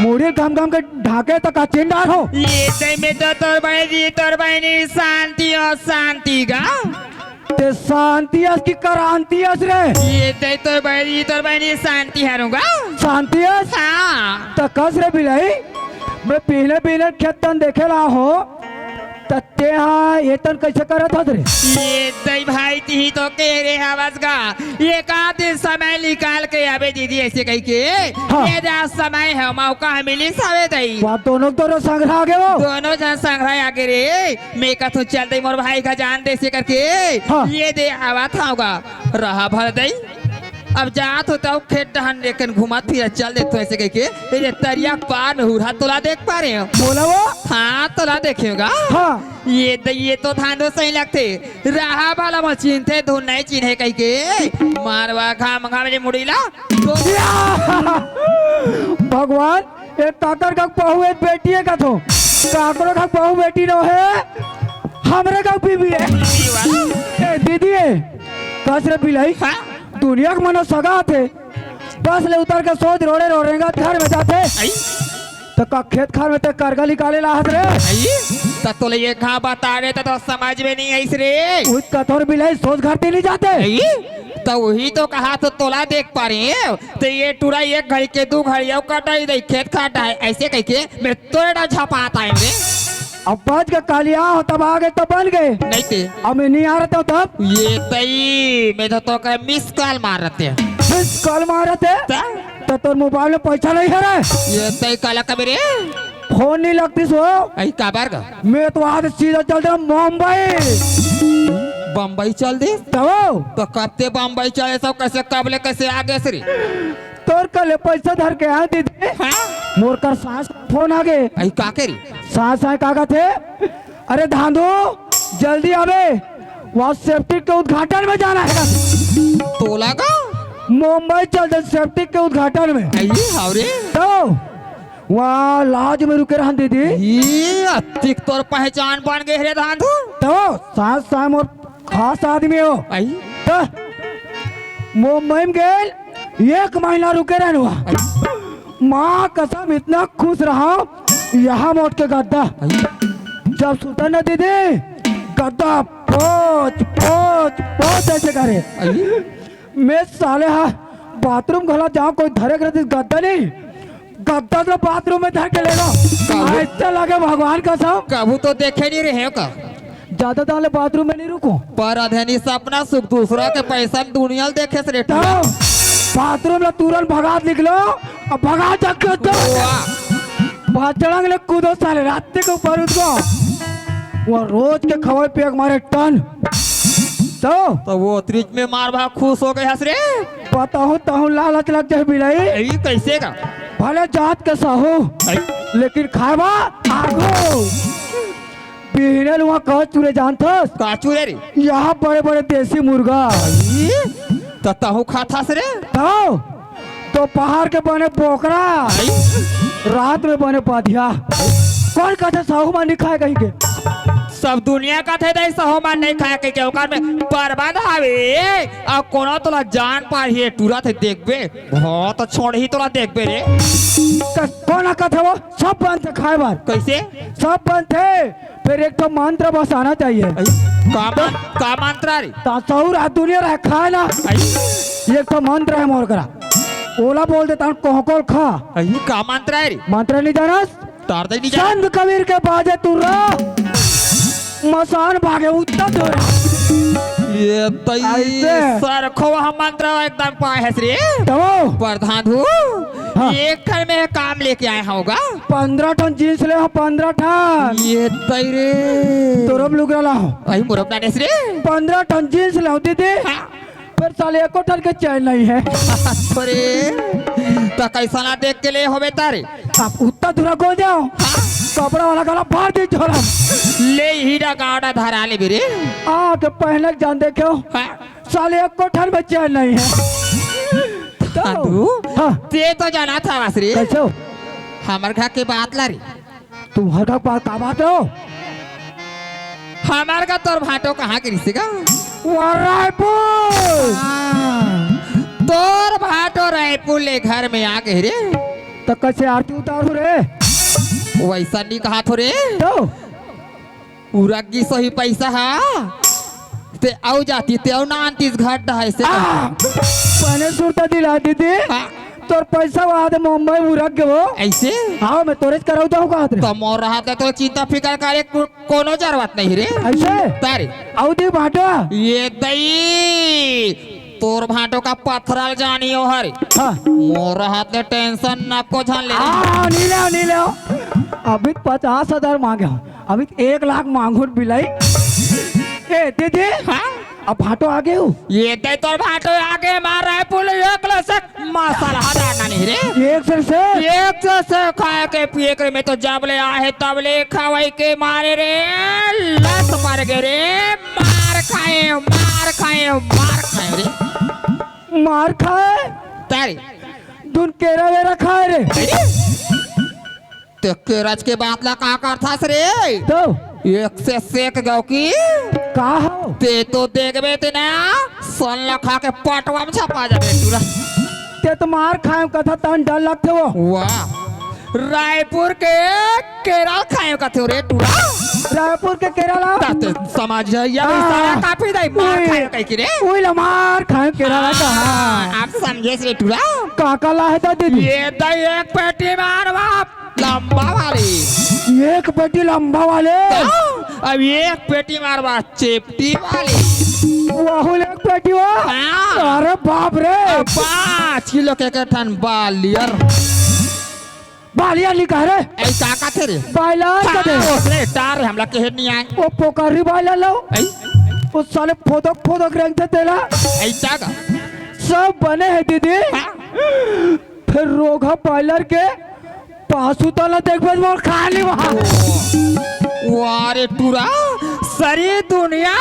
मुड़ी घम घम के ढाके तक का चिंडार हो। ये तय में तो तोर बहनी शांति और शांति का ते शांतियस की क्रांतियस रे। ये तय तोर बहनी शांति हारूंगा। शांतियस हाँ तो कस रे बिलाई मैं पहले पहले खेतन देखे ला हो तत्ते हाँ ये तन कैसे करत हत रे। ये तय भाई ती तो के रे आवाज का ये का दिन समय निकाल के आवे दीदी ऐसे कह के हाँ। ये जा समय है मौका मिली सावे दई बात दोनों तो संग्रह आ गए हो। दोनों जन संग्रह आगे रे मैं का तो चल दई मोर भाई का जान दे से करके हाँ। ये दे आवा था होगा रहा भर दई। अब जात होता हूँ खेत डहन लेकिन घुमा फिर चल देते ऐसे कह के ये तरिया पार हुआ तोला देख पा रहे हो। बोला वो हाँ तोला देखेगा हाँ ये तो धांधो सही लगते रहा वाला मशीन थे धुन नहीं चिन्हे कह के मारवा घाम घाम जे मुड़ीला तो भगवान एक काकर का बहू एक बेटी है का तो काकर का बहू बेटी नो है हमरे का बीबी है। ए दीदी है कस रे बिलाई हाँ? दुनिया के मनो सगा थे बस ले उतर के सोच रोड़े रोड़ेगा घर में जाते आई तो का खेत खार में ते करगा निकाले ला हत रे। आई तोले ये कहाँ बता रहे तो समझ में नहीं आई रे उस कठोर बिलाई सोच घाटे नहीं जाते। तो वही तो कहा तो तोला देख पा रही है तो ये टूरा एक घड़ी के 2 घड़ियों कटाई दे खेत काटा है ऐसे कह के मैं तोड़ा झपाता है रे। अब बच के कालिया हो तब आ गए तब बन गए नहीं थे अब मैं नहीं आ रहा था तब ये तई मैं तो का मिस कॉल मार रहे थे मिस कॉल मारे थे तो तोर मोबाइल में पैसा नहीं है रे ये तई काला कबरे फोन नहीं लगती सो आई काबर का मैं तो आज सीधा चल रहा मुंबई बम्बई चल दे तो कब ते बम्बई चले सब कैसे कबले कैसे आगे से तोर कल पैसा धर के आए दीदी मोर कर सास फोन आ गए आई का करी सास आए काका थे अरे धांधो जल्दी आवे वहाँ सेफ्टी के उद्घाटन में जाना है तो लगा मुंबई चल दे सेफ्टी के उद्घाटन में आई हावरे तो वहाँ लाज में रुके रहा दीदी ये अतिक तोर पहचान बन गए रे धांधो तो सास साम और खास आदमी हो आई तो मुंबई में गए 1 महीना रुके रहने वहाँ माँ कसम इतना खुश रहा यहाँ मोट के गद्दा जब सुल्तान ना दीदी गद्दा पोच पोच पोच ऐसे करे मैं साले हाँ बाथरूम घला जाओ कोई धरे करे गद्दा नहीं गद्दा तो बाथरूम में धर के लेगा ऐसा लगे भगवान का सब कबू तो देखे नहीं रहे का ज्यादा दाले बाथरूम में नहीं रुको पर अधनी सपना सुख दूसरा के पैसा दुनिया देखे से रेट बाथरूम में तुरंत भगात निकलो और भगा जाके भाचड़ंग ले कूदो साले रास्ते के ऊपर उसको वो रोज के खवाए पे हमारे टन तो वो त्रिज में मार भाग खुश हो गए हंस रे बताओ ताहू लालच लग जाए बिलाई ये कैसे का भले जात के साहू लेकिन खावा आगो बिहने वहाँ कह चूरे जानता का चूरे रे यहाँ बड़े बड़े देसी मुर्गा तहु खाता से रे तो पहाड़ के बने बोकरा रात में बने पाधिया कौन कहते साहू मान नहीं खाए कहीं के सब दुनिया का थे दे सहमान नहीं खाए के औकात में बर्बाद आवे अब कोनो तोला जान पार ही टूरा थे देखबे बहुत तो छोड़ ही तोला देखबे रे कौन कहते वो सब बंद थे खाए बार कैसे सब बंद थे फिर एक तो मंत्र बस आना चाहिए का मंत्र रे तासौर दुनिया रहे खाए ना एक तो मंत्र है मोर करा ओला बोल देता हूँ कोहकोल खा का मंत्र है रे मंत्र नहीं जाना तार दे नहीं जाना संत कबीर के बाजे तू मसान भागे उत्तर दूर ये तई सर खो हम मंत्र एकदम पाए है रे तो प्रधान हूँ एक घर में काम लेके आए होगा 15 टन जींस ले हो 15 टन ये तई रे तोरब लुगरा ला हो आई मुरब ना रे 15 टन जींस ले हो दीदी फिर साले 1 टन के चैन नहीं है अरे तो कैसा ना देख के ले होबे तारे आप उत्तर दूर को जाओ कपड़ा वाला गला फाड़ दी छोड़ा ले हीरा गाड़ा धरा ले बिरे आ के पहले जान देखे हो साले 1 टन में चैन नहीं है ते तो जाना था वासरी कैसे हो हमार घर के बात ला रे तुम्हारे का बात का बात हो हमार का तोर भाटो कहाँ के रिश्तेगा रायपुर तोर भाटो रायपुर ले घर में आ गए रे तो कैसे आरती उतारू रे वैसा नहीं कहा थो रे तो पूरा की सही पैसा है ते आओ जाती ते आओ ना अंतिस घाट है से पहले सुरता दिला दीदी तोर पैसा वहाँ मुंबई उरक गए वो ऐसे हाँ मैं तोरेज कराऊ तो कहा तो मोर रहा था तो चिंता फिकर करे कोनो जरूरत नहीं रे ऐसे तारे आओ दी भाटो ये दई तोर भाटो का पथराल जानियो हरे हाँ मोर हाथ में टेंशन ना को जान ले नहीं ले अभी 50,000 मांगे हो अभी 1 लाख मांगो बिलाई ए दीदी हाँ अब भाटो आगे हो ये दे तोर भाटो आगे मार रहा है पुल 1 लाख मसाला हटाना नहीं रे एक से खाए के पिए के में तो जब ले आए तब ले खवाई के मारे रे लत मार गए रे मार खाए रे मार खाए तारी दुन केरा वेरा खाए रे तो केराज के बात ला का करता रे तो एक से सेक गौ की का हो ते तो देखबे ते ना सन लखा के पटवा में छपा जाबे तुरा ते तो मार खाए कथा तन डर लगते वो वाह रायपुर के केरल खाए का थे रे टूरा रायपुर के केरला ताते समाज है या सारा काफी दाई मार खाए का की रे ओए लमार खाए केरला कहाँ आप समझे रे टूरा काका ला है था दीदी ये दई एक पेटी मार बाप लंबा वाली एक पेटी लंबा वाले अब एक पेटी मार बाप चेपटी वाली वाहुल एक पेटी वो हाँ। अरे बाप रे 5 किलो के ठन बालियर बालिया लिखा रे ऐसा का थे रे बाइलार का दे उसने तार हमला के नहीं आए वो पोकारी बाइला लो ऐ उस साले फोदक रंग थे तेला ऐसा का सब बने हैं दीदी फिर रोगा बाइलर के पासू तला देख मोर खा ली वहाँ वारे टूरा सारी दुनिया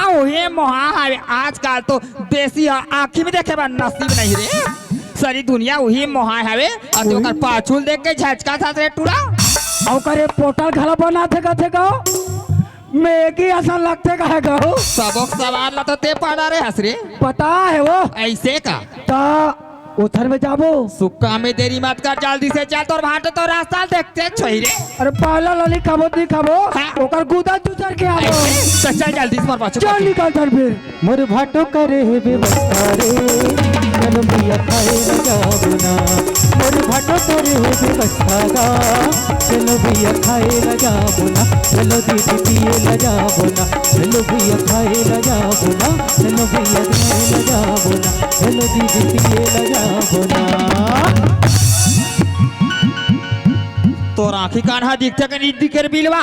वही मोहा आजकल तो देसी आँखी में देखे बा नसीब नहीं रे सारी दुनिया वही मोहा हवे और तो कर पाछुल देख के झटका था रे टूरा और करे पोटल खाला बनाते का थे मैं एक ही आसान लगते का है गाओ सबक सवाल ला तो ते पड़ा रे हसरे पता है वो ऐसे का ता उधर में जाबो सुक्का में देरी मत कर जल्दी से चल तोर भाट तो रास्ता देखते छोई रे अरे पाला लाली खाबो नहीं खाबो हाँ। ओकर गुदा चुचर के आबो ऐसे तो चल जल्दी से मर पाछो चल निकल चल फिर मोर भाटो करे है व्यवस्था रे चलो भैया खाए लगा बुना मोर भाटो करे है व्यवस्था गा चलो भैया खाए लगा बुना चलो दीदी पिए लगा बुना चलो भैया खाए लगा बुना चलो भैया खाए लगा बुना चलो दीदी पिए लगा बुना तोर आँखी कान्हा दिखते के नहीं दिखे रे बिलवा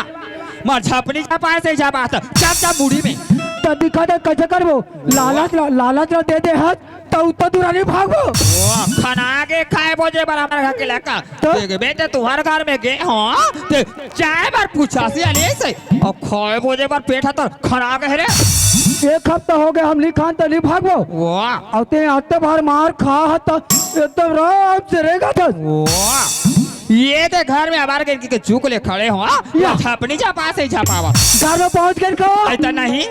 मर झपनी झपा से झपा चप चप बूढ़ी में तो दिखा दे कैसे करबो लालच दे दे हाथ तो दुरानी भागो ओ खाना के खाए बोझे बराबर खा के लका तो? देख बेटे तुम्हारे घर में गए हां ते चाय बार पूछा से अले से और खाए बोझे पर पेट है तो खाना के रे एक हफ्ता हो गया हम नहीं खान तो नहीं भागो वाह औते आते बाहर मार खा तो एकदम राम से रहेगा तो वाह ये तो घर में हमारे के चूक ले खड़े हो या। झपनी झपा से झपावा घर में पहुंच गए को ऐसा नहीं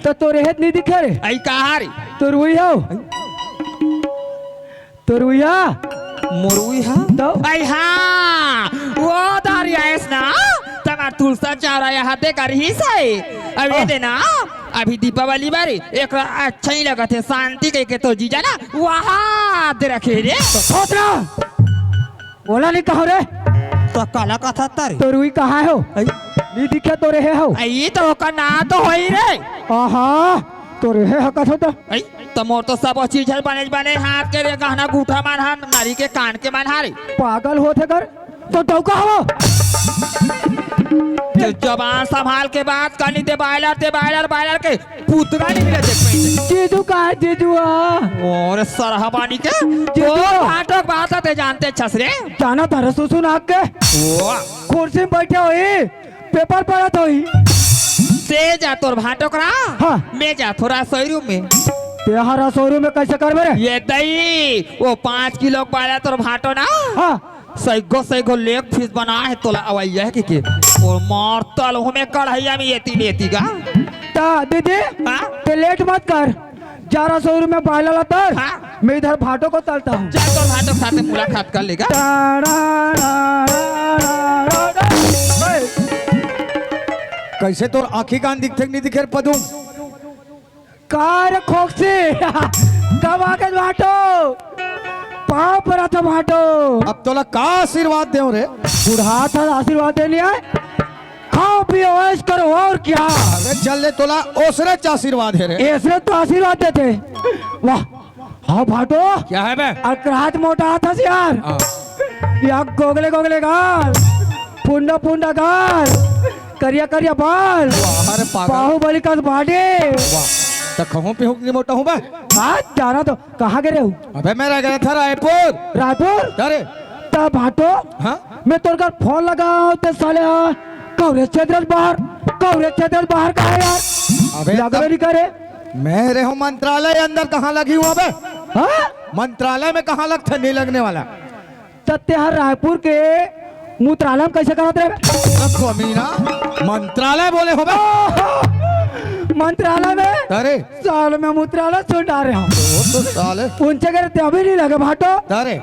तो तोरे हेत नहीं दिखे रे ऐ कहा रे तो रुई हो तो रुइया मुरुई हा तो ऐ हाँ वो दारिया है ना तमार तुलसा चारा यहाँ दे कर ही सही अब ये देना अभी दीपावली बारी एक अच्छा ही लगा थे शांति के तो जीजा ना वहाँ दे रखे रे सोचना बोला नहीं कहो रे तो काला कथा तारे तो रुई कहाँ हो नहीं दिखे तो रहे हो ये तो का ना तो हो ही रे आहा तो रहे हकत हो तो ऐ तो मोर तो सब चीज है बने हाथ के रे गहना गूठा मानहा नारी के कान के मानहा रे पागल होते कर तो डौका हो तो जबान संभाल के बात करनी ते बायलर के पुतरा नहीं मिले देख पैसे जीजू कहाँ है जीजू और सरहबानी के जीजू। वो भाटक बात है ते जानते छसरे जाना था सुसुन आग के वाह कुर्सी में बैठे हुई पेपर पढ़ा तो ही से जा तोर भाटक रहा हाँ। मैं जा थोड़ा शोरूम में तेहरा शोरूम में कैसे कर मेरे ये दई वो 5 किलो पाया तोर भाटो ना हाँ सैगो लेग फीस बना है तोला अवैया है कि और मारतल हमें कढ़ैया में येती लेती का ता दीदी हाँ? ते लेट मत कर 11 शोरूम में बाला लातर हाँ? मैं इधर भाटो को तलता हूँ जा तोर भाटो साथे मुलाकात कर लेगा कैसे तोर आंखी कान दिखते नहीं दिखे पदू कार खोक्सी कब आके भाटो पाँव पर था भाटो अब तोला का आशीर्वाद दे रे बुढ़ा था आशीर्वाद देने आए खाओ पियो ऐश करो और क्या अरे चल ले तोला ओसरे च आशीर्वाद है रे ऐसे तो आशीर्वाद देते वाह हाँ भाटो क्या है बे अकरात मोटा था यार हाँ। या गोगले गाल पुंडा गाल करिया बाल अरे पागल बाहुबली का बाडे तो कहूँ पे हुक्म मोटा हूँ बे आज जाना तो कहाँ गए हो अबे मैं रह गया था रायपुर अरे तब भाटो हाँ मैं तोर का फोन लगा ते साले कवरेज क्षेत्र बाहर का है यार अबे लगवे नहीं करे मैं रे हूँ मंत्रालय अंदर कहाँ लगी हुआ बे हाँ मंत्रालय में कहाँ लगता नहीं लगने वाला तत्यार रायपुर के मूत्रालय में कैसे कराते रहे मीना मंत्रालय बोले हो बे मंत्रालय में अरे साल में मूत्रालय सुन डाल रहे हो तो साले उनसे करे ते अभी नहीं लगे भाटो अरे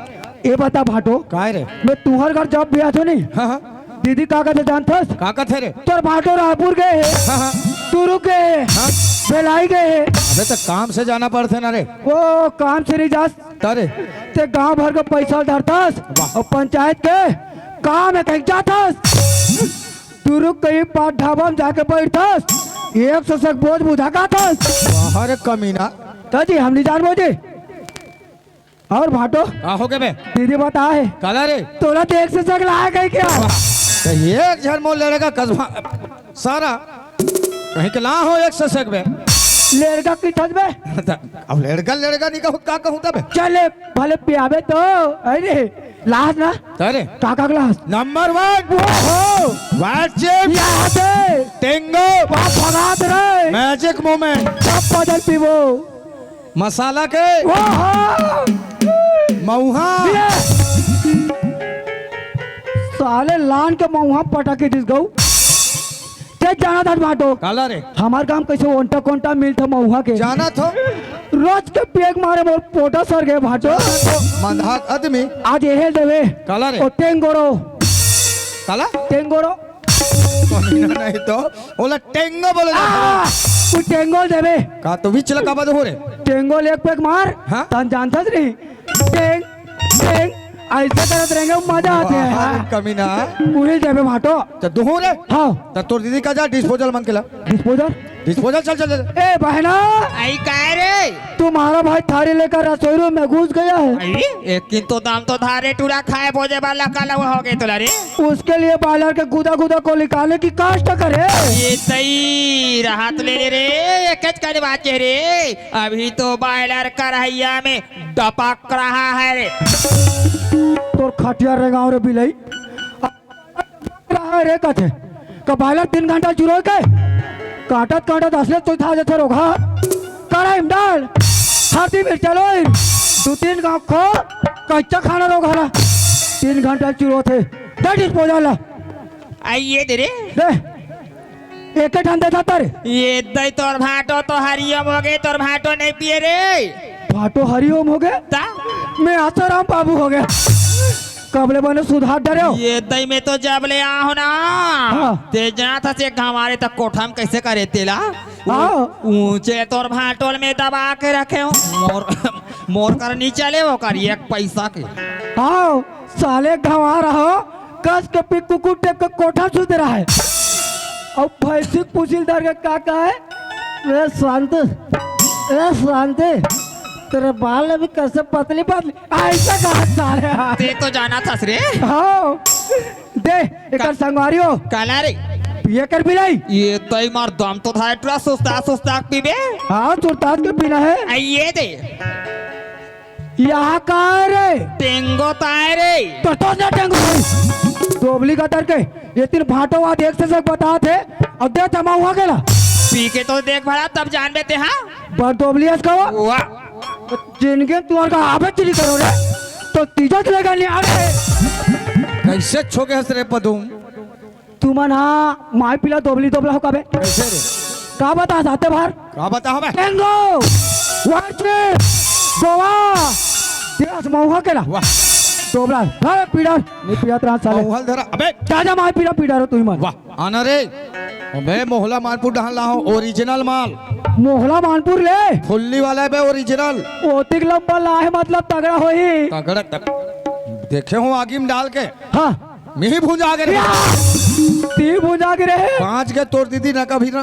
ये बता भाटो काय रे मैं तुहर घर जब भी आतो नहीं हाँ हाँ दीदी का कहते जानथस का थे रे तोर भाटो रायपुर गए है हाँ हाँ तू रुक गए है हाँ बेलाई गए है अबे तो काम से जाना पड़ते ना रे वो काम से नहीं जास तारे ते गांव भर का पैसा धरतस और पंचायत के काम है कहीं जातस तू रुक कहीं पाठ ढाबा में जाके बैठतस 100 सक बोझ बुझा का थस बाहर कमीना ताजी हम नहीं जान बोझे और भाटो का हो गए बे दीदी बता है काला रे तोरा तो 100 सक लाया कहीं क्या तो ये झरमोल लड़ेगा कस्बा सारा कहीं के ला हो 100 सक बे लड़का की ठस में अब लड़का नहीं कहूँ का कहूँ तब चले भले पियाबे तो अरे लास्ट ना तारे काका क्लास नंबर 1 हो वाइट चिप यहाँ से टेंगो वहाँ भगा दे रहे मैजिक मोमेंट सब बदल पीवो मसाला के वो हो मऊहा ये। साले लान के मऊहा पटाके दिस गऊ ते जाना था बाटो काला रे हमार काम कैसे ओंटा कोंटा मिलता मऊहा के जाना थो रोज के पेग मारे मोर पोटा सर गए भाटो मंदाक आदमी आज ये देवे काला रे ओ टेंगोरो काला टेंगोरो कमीना नहीं तो ओला टेंगो बोले तू टेंगोल देवे का तो बीच लगा बद हो रे टेंगोल एक पेग मार हाँ? तन जानता नहीं टेंग टेंग ऐसे करत रहेंगे मजा आते हैं बाहर कमीना पूरी देवे भाटो तो दुहो रे हाँ तो तोर दीदी का जा डिस्पोजल मांग के ला डिस्पोजल डिस्पोजल चल चल चल ए बहना आई काय रे तुम्हारा भाई थारी लेकर रसोई रूम में घुस गया है आई एक किन तो दाम तो धारे टूरा खाए भोजे वाला काला वो हो गए तो रे उसके लिए बालर के गुदा गुदा को निकालने की काष्ट करे ये तई राहत ले ले रे एक करे बात है रे अभी तो बॉयलर करहैया में डपक रहा है रे तोर खटिया रे गाँव रे बिलई रहा रे कथे का बालर 3 घंटा चुरो के काटत काटत असले तो था जैसे रोगा कढ़ाई में डाल हाथी में चलो 2-3 गाँव खो कच्चा खाना रोगा 3 घंटा चुरो थे दे डिस्पोजल आई ये दे रे दे एक ठान देता तारे ये दई तोर भाटो तो हरियम हो गए तोर भाटो नहीं पिए रे भाटो हरिओम हो गए ता मैं आसाराम बाबू हो गया कबले बने सुधार डरे हो ये दई में तो जब ले आओ ना हाँ। ते जहाँ था से हमारे तक कोठा में कैसे करे तेला हाँ। ऊंचे तोर भाटोल में दबा के रखे हो मोर मोर कर नीचे ले वो कर 1 पैसा के आओ साले गंवा रहो कस के पिक कुकुर टेक के कोठा सुध रहा है और भैंसिक पुसीलदार का काका है वे शांत तेरे बाल अभी कैसे पतली पतली ऐसा कहा साले ते तो जाना था रे हाँ दे एक संगवारी हो काला रे पिए कर पिलाई ये तई मार दम तो था टूरा सुस्ता पीबे हाँ तुरताज के पीना है आई ये दे यहाँ का है रे टेंगो ताए रे तो ना टेंगो डोबली का के ये 3 भाटो वाद 100 सक बता थे और दे तमा हुआ गेला पी के तो देख भला तब जान बेते हाँ बर डोबली का वाह जिनके तुम्हारे का आबे चली करो रे तो तीजा चलेगा नहीं अरे कैसे छोके हंस रे पदुम तुमन हाँ माई पिला डोबली डोबला हो कबे कैसे रे का बता जाते बाहर का बताओ बे टेंगो वाचे गोवा देश मौहा केला वाह डोबला अरे पीड़ा नहीं पीड़ा त्रास साले मोहल धरा अबे चाचा माई पीड़ा रो तू मन वाह आना रे अबे मोहला मानपुर डहान ला हो ओरिजिनल माल मोहला मानपुर ले फुल्ली वाला है बे ओरिजिनल ओतिक लंबा लाहे मतलब तगड़ा होई तगड़ा देखे हो आगी में डाल के हाँ मिही भूंजा के रे ती भुजा के रहे 5 के तोड़ दीदी ना कभी ना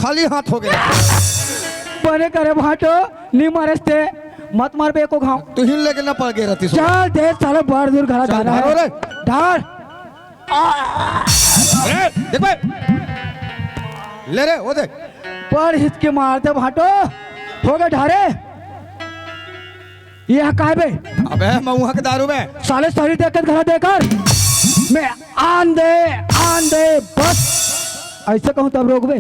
खाली हाथ हो गए बने करे भाटो नी मारस्ते मत मार बे को घाव तू ही लेके ना पड़ गए रहती सो चल दे साले बार दूर घरा चल, जाना धारो है रे। धार अरे देख भाई ले रे वो देख पर हिचके मारते भाटो हो गए ढारे ये काय बे अबे मऊहा के दारू में साले सही देखकर घरा देकर मैं आन दे बस ऐसे कहूँ तब रोक बे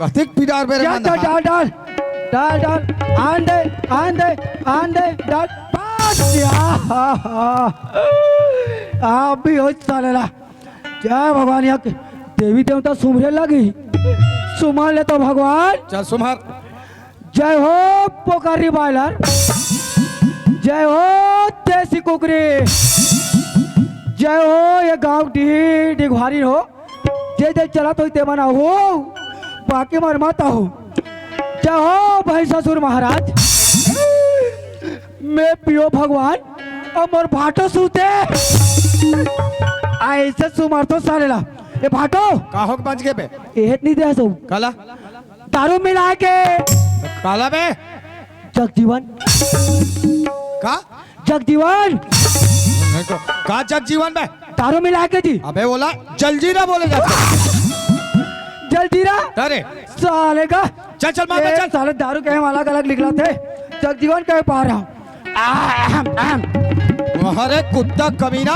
कथिक पिडार बेरे डाल मंदा डाल डाल डाल डाल आन दे डाल बस आप भी हो साले ला जय भगवान यहाँ के देवी देवता सुमरे लगी सुमर ले तो भगवान चल सुमार जय हो पोकारी बायलर जय हो देसी कुकरी जय हो ये गांव डी डिघवारी हो जय जय चला तो ते बना हो बाकी मर माता हो जय हो भाई ससुर महाराज मैं पियो भगवान और मोर भाटो सूते ऐसे सुमार तो सालेला ये भाटो का हो बच गए बे एहत नहीं दे सो काला दारू मिला के काला बे जगजीवन का जगजीवन नहीं तो का जगजीवन बे दारू मिला के जी अबे बोला जलजीरा बोले जाते जलजीरा अरे साले का चल चल मामा ए, चल साले दारू के हम अलग अलग लिखला थे जगजीवन कह पा रहा हूँ अरे कुत्ता कमीना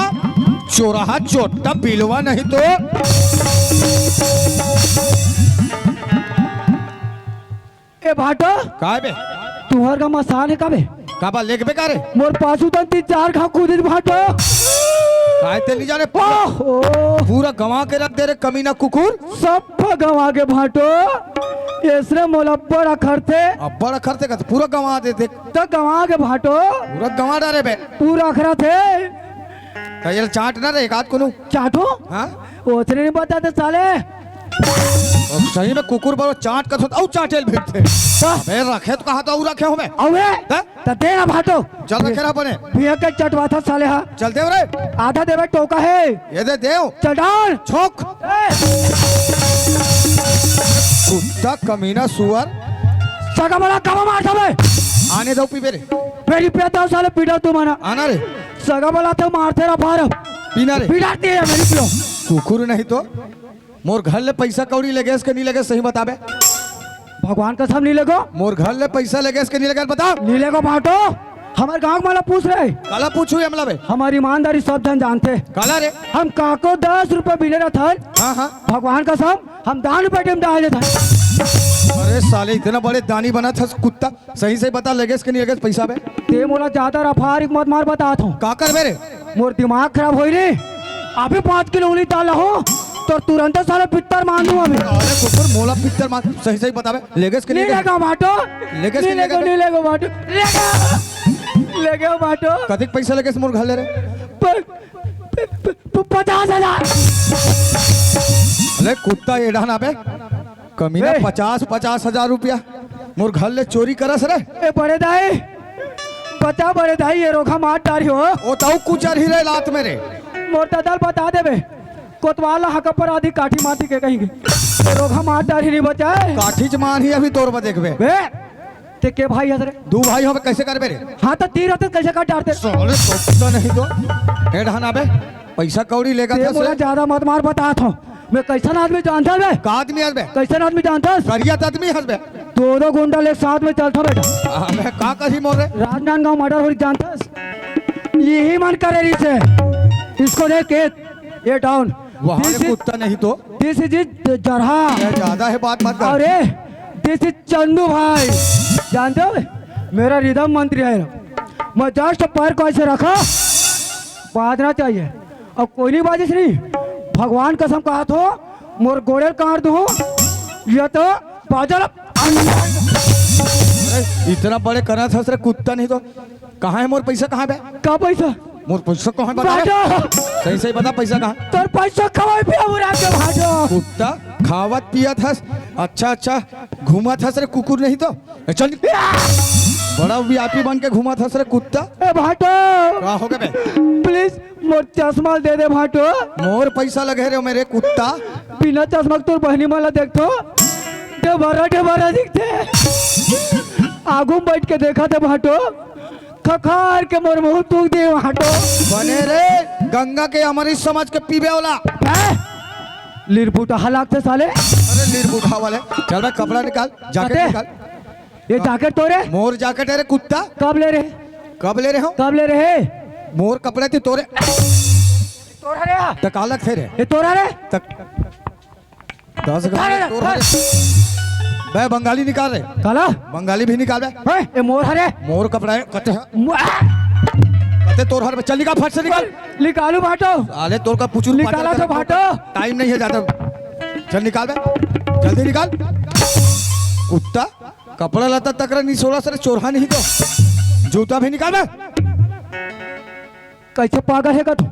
चोराहा चोटा बिलवा नहीं तो ए भाटो का बे तुहर का मसान है कबे काबा लेके बे कारे मोर पासू तन 3-4 खा कूदित भाटो काय ते नहीं जाने ओहो पूरा गंवा के रख दे रे कमीना कुकुर सब गवा के भाटो इसने मोला बड़ा खर्चे अब बड़ा खर्चे का तो पूरा गंवा देते तो गवा के भाटो पूरा गंवा डाले बे पूरा खरा थे कहीं चाट ना रे एक आध को चाटो हाँ ओतने नहीं बताते साले और सही में कुकुर बड़ो चाट का तो चाटेल भिड़ते बे रखे तो कहा तो और रखे हो मैं अवे हैं? तो दे ना भाटो चल रखे ना बने पिया के चटवा था साले हा चल दे रे आधा देवे टोका है ये दे देव चल डाल छोक ए, कुत्ता कमीना सुअर सगा बड़ा कमा मार था मैं आने दो पी रे मेरी पेता साले पीटा तू मना आना रे सगा बड़ा तो मारते रहा फार पीना रे पीटाती है मेरी पियो कुकुर नहीं तो मोर घर ले पैसा कौड़ी लगे इसके नहीं लगे सही बताबे भगवान का सब नहीं लगो मोर घर ले पैसा लगे इसके नहीं लगे बता नीले को बांटो हमारे गांव वाला पूछ रहे काला पूछू हमला बे हमारी ईमानदारी सब जन जानते काला रे हम काको 10 रुपए मिले ना था हाँ हाँ भगवान का सब हम दान पेटे में डाल देता अरे साले इतना बड़े दानी बना था कुत्ता सही से बता लगे इसके नहीं लगे पैसा बे ते मोला ज्यादा रफार मत मार बता था का कर मेरे मोर दिमाग खराब हो रे अभी 5 किलो उंगली डाल हो तो तुरंत साले पित्तर मान दूं अभी अरे कुकुर मोला पिक्चर मार सही सही बताबे लगे इसके नहीं नहीं लेगा बाटो लेगे इसके नहीं नहीं लेगा बाटो लेगा बाटो कतिक पैसा लगे इस मोर घर ले रे 50,000 अरे कुत्ता एडा ना बे कमीना ए। 50,000 रुपया मोर घर ले चोरी करस रे ए बड़े दाई बता बड़े दाई ये रोखा मार डारी हो ओ ताऊ कुचर ही रे लात मेरे मोटा दल बता देबे कोतवाला हक पर आधी काठी माटी के कहेंगे ये रोखा मार डारी नहीं बचाए काठी जमान ही अभी तोर पर देखबे बे ते के भाई हसरे दो भाई हो कैसे करबे रे हाँ तो तीर होते कैसे काट डालते साले तो नहीं तो एडा ना बे पैसा कौड़ी लेगा ते था मोला से ज्यादा मत मार बता था मैं कैसा आदमी जानता बे का आदमी हसबे कैसा आदमी जानता करिया आदमी हसबे 2 गुंडा ले साथ में चलता बेटा हमें का कही मोर रे राजनांदगांव मर्डर हो जानता यही मन करे रही से इसको ले के ये डाउन वहां रे कुत्ता नहीं तो दिस इज जरहा ये ज्यादा है बात मत कर अरे दिस इज चंदू भाई जानते हो मेरा रिदम मंत्री है मैं जस्ट पैर को ऐसे रखा बाजना चाहिए अब कोई नहीं बाजिश नहीं भगवान कसम कहा तो मोर गोड़े काट दो ये तो बाजल अरे इतना बड़े करा था रे कुत्ता नहीं तो कहाँ है मोर पैसा कहाँ बे का पैसा मोर पैसा कहाँ है बता बाजो बे। सही सही बता पैसा कहाँ तोर पैसा खवाई पिया बुरा के भाजो कुत्ता खावत पिया था अच्छा अच्छा घूमा था रे कुकुर नहीं तो चल बड़ा वीआईपी बन के घूमा था रे कुत्ता ए भाटो का हो गए बे प्लीज मोर चश्मा दे दे भाटो मोर पैसा लगे रे मेरे कुत्ता बिना चश्मा के तोर बहनी माला देखो ढेबरा दिखते आगू में बैठ के देखा था भाटो खखार के मोर मुंह तूक दे भाटो बने रे गंगा के हमारी समाज के पीबे वाला लिरपुटा हलाक थे साले अरे लीर बुढ़ा वाले चल भाई कपड़ा निकाल जैकेट अरे। निकाल ये जैकेट तोरे मोर जैकेट है रे कुत्ता कब ले रहे कब ले रहे हो कब ले रहे मोर कपड़े थे तोरे तोरा रे तक अलग थे रे ये तोरा रे तक 10 अरे, तोरा रे बे बंगाली निकाल रे काला बंगाली भी निकाल बे ये मोर हरे मोर कपड़ा है कते कते तोर हर चल निकाल फट से निकाल निकालू भाटो आले तोर का पुचुर निकाला तो भाटो टाइम नहीं है ज्यादा चल निकाल बे जल्दी निकाल कुत्ता कपड़ा लता तक नहीं सोला सर चोरहा नहीं तो जूता भी निकाल बे कैसे पागल है का तू?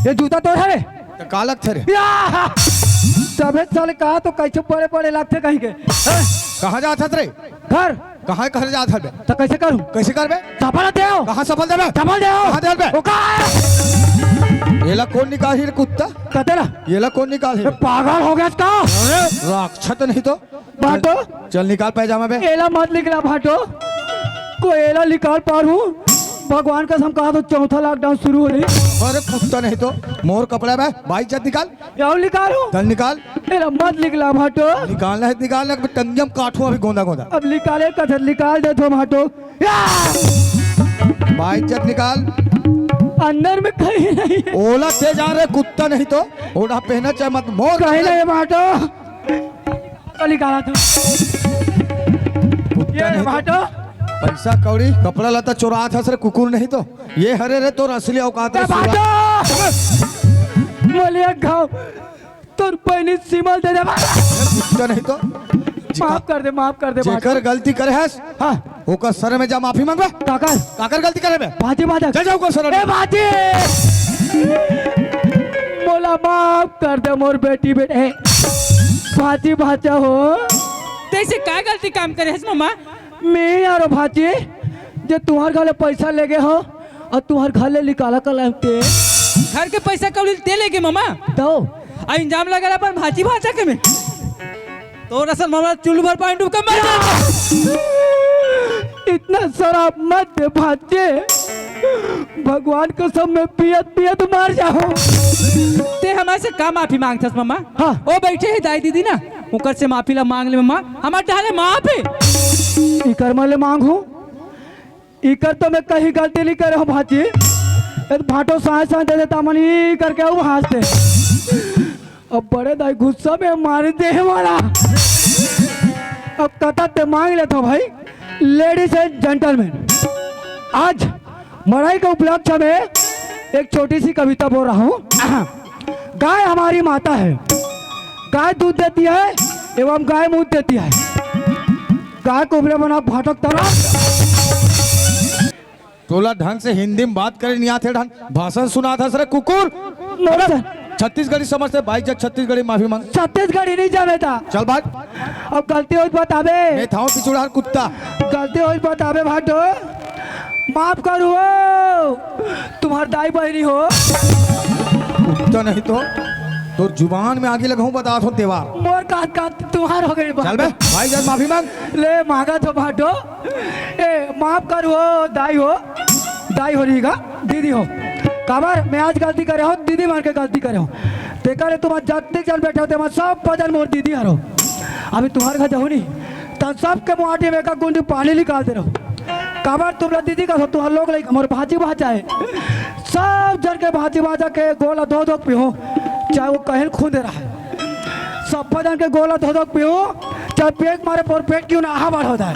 ये जूता तो है तो कालक थे रे या! तबे चल कहा तो कैसे बड़े बड़े लगते कहीं के हैं? कहाँ जाता थे रे? घर कहाँ घर जाता बे? तो कैसे करूं? कैसे कर बे? चपल दे हो कहाँ सफल दे बे? चपल दे हो कहाँ दे बे? वो कहाँ है? ये ला कौन निकाली रे कुत्ता? कहते ना ये ला कौन निकाली? ये पागल हो गया इसका राक्षस नहीं तो भाटो चल निकाल पैजामा बे। एला मत निकला भाटो को एला निकाल पार हूँ भगवान का हम कहा तो चौथा लॉकडाउन शुरू हो रही अरे कुत्ता नहीं तो मोर कपड़ा बे भाई जब निकाल यार निकालू चल निकाल एला मत निकला भाटो निकालना है निकालना टंगियम काटू अभी गोंदा गोंदा अब निकाले कथर निकाल दे तो भाटो या! भाई जब निकाल अंदर में कहीं नहीं है ओला ते जा रहे कुत्ता नहीं तो ओढ़ा पहना चाहे मत मोर कहीं नहीं है भाटो तो निकाला था कुत्ता ये नहीं तो। भाटो पैसा कौड़ी कपड़ा लता चोरा था सर कुकुर नहीं तो ये हरे रे तो असली औकात रे सुरा। भाटो मोलिया खाओ तोर पैनी सिमल दे दे भाटो कुत्ता नहीं तो माफ कर दे भाटो जेकर गलती करे है हाँ ओकर सर में जा माफी मांगबे काकर काकर गलती करे बे भाजी भाजा चल जाओ ओकर सर ए भाजी मोला माफ कर दे मोर बेटी बेटे भाजी भाजा हो तैसे का गलती काम करे हस मामा मैं यारो भाजी जे तुम्हार घरे पैसा लेगे हो और तुम्हार घर ले निकाला कर लगते घर के पैसा कौड़ी दे लेगे मामा दो आ इंजाम लगा अपन भाजी भाजा के में तो असल मामा चुल्लू भर पानी डूब के मर जा इतना शराब मत दे भाजे भगवान को सब में पियत पियत मार जाओ ते हमारे से का माफी मांगथस मामा हाँ। ओ बैठे है दाई दीदी ना उकर से माफी ला मांग ले मामा हमार डाले माफी इकर मले मांगू इकर तो मैं कहीं गलती नहीं करे हूँ भाजी एक भाटो साए साए दे देता मन ही करके वो हंसते अब बड़े दाई गुस्सा में मार दे हमारा अब कथा ते मांग लेता हूँ भाई लेडीज एंड जेंटलमैन आज मड़ाई के उपलक्ष्य में एक छोटी सी कविता बोल रहा हूँ गाय हमारी माता है गाय दूध देती है एवं गाय मूत देती है गाय को उबले बना भाटक तला तोला ढंग से हिंदी में बात करे नहीं आते ढंग भाषण सुना था सर कुकुर छत्तीसगढ़ी समझते भाई जब छत्तीसगढ़ी माफी मांग छत्तीसगढ़ी नहीं जाने था चल भाग अब गलती हो बतावे मैं था पिछुड़ा कुत्ता गलती हो बतावे भाटो माफ करो तुम्हार दाई बहनी हो कुत्ता नहीं तो तो जुबान में आगे लगाऊं बता दो तेवार मोर काट काट तुम्हार हो गई चल बे भाई जब माफी मांग ले मांगा तो भाटो ए माफ करो दाई हो रहीगा दीदी हो काबर मैं आज गलती करे हो दीदी मान के गलती करे हो देखा रे तुम जत्ते चल बैठे होते सब बदल मोर दीदी हरो अभी तुम्हारे घर जाओ नहीं तब सबके मुआटी में का गुंडी पानी निकाल दे रहो काबर तुमरा दीदी का तुम्हारे लोग लाइक हमारे भाजी भाजा है सब जन के भाजी भाजा के गोला धो धो पियो चाहे वो कहीं खून दे रहा है सब जन के गोला धो धो पियो चाहे पेट मारे पर पेट क्यों ना आहा बाढ़ होता है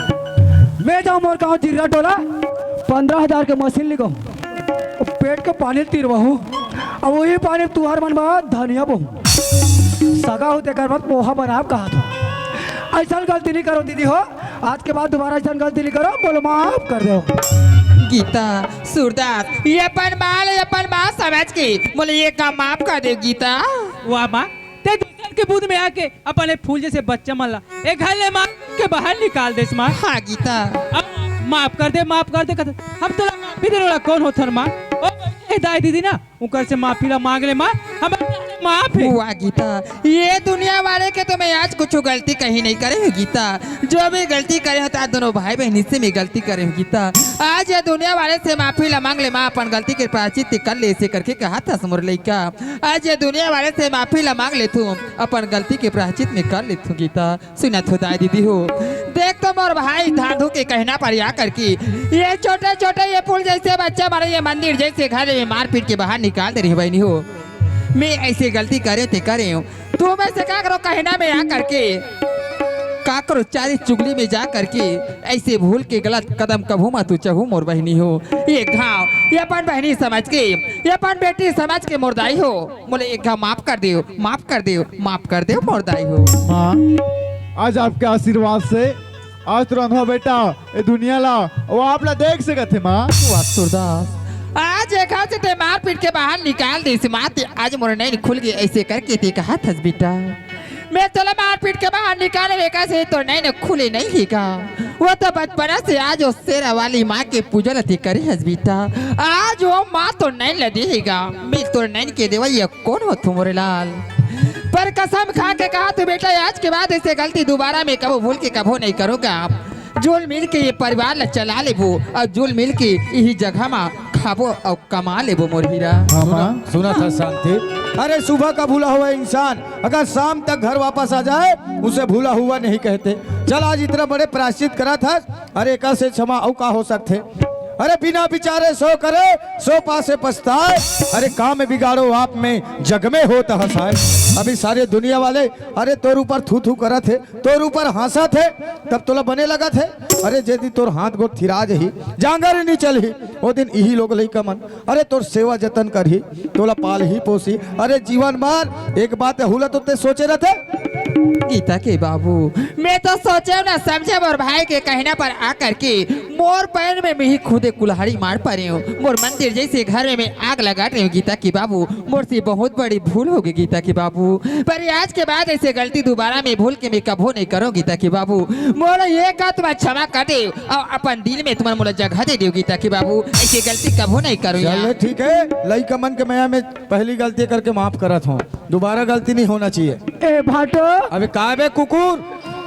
मैं जाऊँ मोर गाँव जिरा टोला 15,000 के मशीन लिखो पेट के पानी तीरवा हूँ अब वही पानी तुहार मन में धनिया बहु सगा होते कर बाद पोहा बना कहा था ऐसा गलती नहीं करो दीदी हो आज के बाद दोबारा ऐसा गलती नहीं करो बोलो माफ कर दो गीता सूरदास ये अपन माँ समझ के बोले ये काम माफ कर दे गीता वाह माँ ते दूसर के बूंद में आके अपन एक फूल जैसे बच्चा मल्ला एक घर ले माँ के बाहर निकाल दे माँ हाँ गीता अब माफ कर दे कहते हम तो माफी देने वाला कौन होता माँ ओ दाई दीदी ना उनकर से माफी ला मांग ले माँ हमारे माफ है हुआ गीता ये दुनिया वाले के तो मैं आज कुछ गलती कहीं नहीं करे हूँ गीता जो भी गलती करे होता है दोनों भाई बहन से मैं गलती करे हूँ गीता आज ये दुनिया वाले से माफी ला मांग ले माँ अपन गलती के प्रायश्चित कर ले ऐसे करके कहा था समोर लड़का आज ये दुनिया वाले से माफी ला मांग ले तू अपन गलती के प्रायश्चित में कर ले गीता सुना तो दाई दीदी हो देख तो मोर भाई धाधु के कहना पर या करके ये छोटे छोटे ये फूल जैसे बच्चा मारे ये मंदिर जैसे घर में मारपीट के बाहर निकाल दे रही बहनी हो मैं ऐसे गलती करे थे करे हूँ तू मैं से क्या करो कहना में आ करके का करो चारी चुगली में जा करके ऐसे भूल के गलत कदम कभू मत चहू मोर बहनी हो ये घाव ये अपन बहनी समझ के ये अपन बेटी समझ के मोरदाई हो बोले एक घाव माफ कर दे मोरदाई हो माँ आज आपके आशीर्वाद से आज तुरंत हो बेटा ये दुनिया ला वो आप ला देख सकते माँ सूरदास आज ये देखा से ते मार पीट के बाहर निकाल दे से माते आज मोर नहीं खुल गई ऐसे करके ते कहा था बेटा मैं तोला मार पीट के बाहर निकाले बेका से तो नहीं खुले नहीं ही का वो तो बचपना से आज वो शेरा वाली माँ के पूजन थी करे हस बेटा आज वो माँ तो नहीं लदेगा मैं तो नहीं के देवा ये कौन हो तुमरे लाल पर कसम खा के कहा तो बेटा आज के बाद ऐसे गलती दोबारा मैं कबो भूल के कबो नहीं करूँगा जुल मिल के ये परिवार ला चला लेबो और जुल मिल के यही जगह में खाबो और कमा लेबो मोर हीरा। हाँ माँ सुना था शांति। अरे सुबह का भूला हुआ इंसान अगर शाम तक घर वापस आ जाए उसे भूला हुआ नहीं कहते। चल आज इतना बड़े प्रायश्चित करा था, अरे का से क्षमा औ का हो सकते। अरे बिना विचारे सो करे सो पासे पछताए, अरे काम में बिगाड़ो आप में जग में हो हंसाए। अभी सारे दुनिया वाले अरे तोर ऊपर थू थू करा थे, तोर ऊपर हंसा थे, तब तोला बने लगा थे। अरे जे दिन तोर हाथ गोड़ थिराज ही जांगर नहीं चल ही वो दिन यही लोग लई का मन अरे तोर सेवा जतन कर ही तोला पाल ही पोसी। अरे जीवन मार एक बात हुला तो ते सोचे रहते गीता के बाबू मैं तो सोचे ना समझे मोर भाई के कहना पर आकर के मोर पैर में मैं ही खुदे कुल्हाड़ी मार पा रही हूँ। मोर मंदिर जैसे घर में मैं आग लगा रही हूँ गीता की बाबू। मोर से बहुत बड़ी भूल होगी गीता की बाबू, पर आज के बाद ऐसे गलती दोबारा मैं भूल के मैं कबो नहीं करो गीता की बाबू। मोर ये का तुम क्षमा कर दे और अपन दिल में तुम्हारा मोला जगह दे दो गीता की बाबू, ऐसी गलती कबो नहीं करो। चल ठीक है लई का मन के मैं पहली गलती करके माफ करत हूँ, दोबारा गलती नहीं होना चाहिए। ए भाटो अबे का बे कुकुर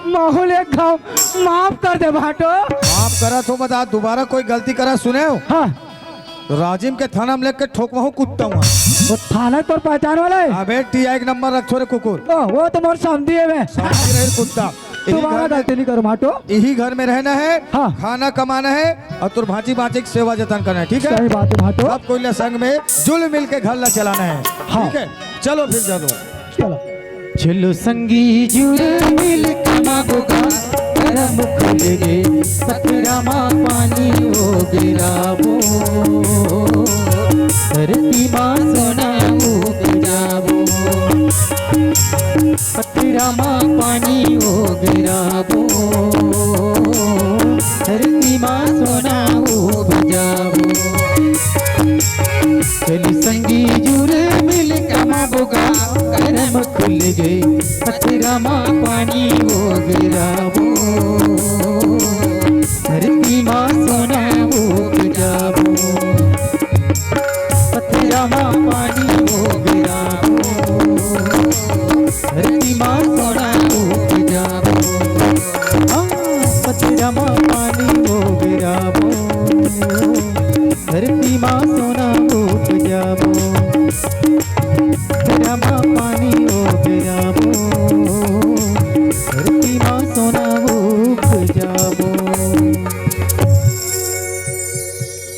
माहौल एक घाव माफ कर दे भाटो। माफ करा तो बता दोबारा कोई गलती करा सुने हो हाँ तो राजिम के थाना में लेके ठोकवा हूँ कुत्ता हूँ। वो थाना पर पहचान वाला है। अबे टी एक नंबर रख छोरे कुकुर ओ, वो तो मोर समझी है मैं। समझ रहे कुत्ता। तुम्हारा गलती नहीं करो भाटो। यही घर में रहना है हाँ। खाना कमाना है और तुर भांची भांची की सेवा जतन करना है ठीक है। सही बात है भाटो। सब कोई संग में जुल मिल के घर ला चलाना है हाँ। ठीक है। चलो फिर चलो चलो चलो संगी जुड़ मिल कमाबोगा गरम खुलगे पथरामा पानी हो गिराबो धरती माँ सोना हो गिराबो पथरामा पानी हो गिराबो धरती माँ सोना हो गिराबो चली संगी जुड़ मिल कमाबोगा गरम खुल गए पथरामा पानी हो गिराबो धरती माँ सोना हो गिराबो पथरामा पानी हो गिराबो धरती माँ सोना हो गिराबो पथरामा पानी हो गिराबो धरती माँ सोना हो गिराबो पथरामा पानी हो गिराबो धरती माँ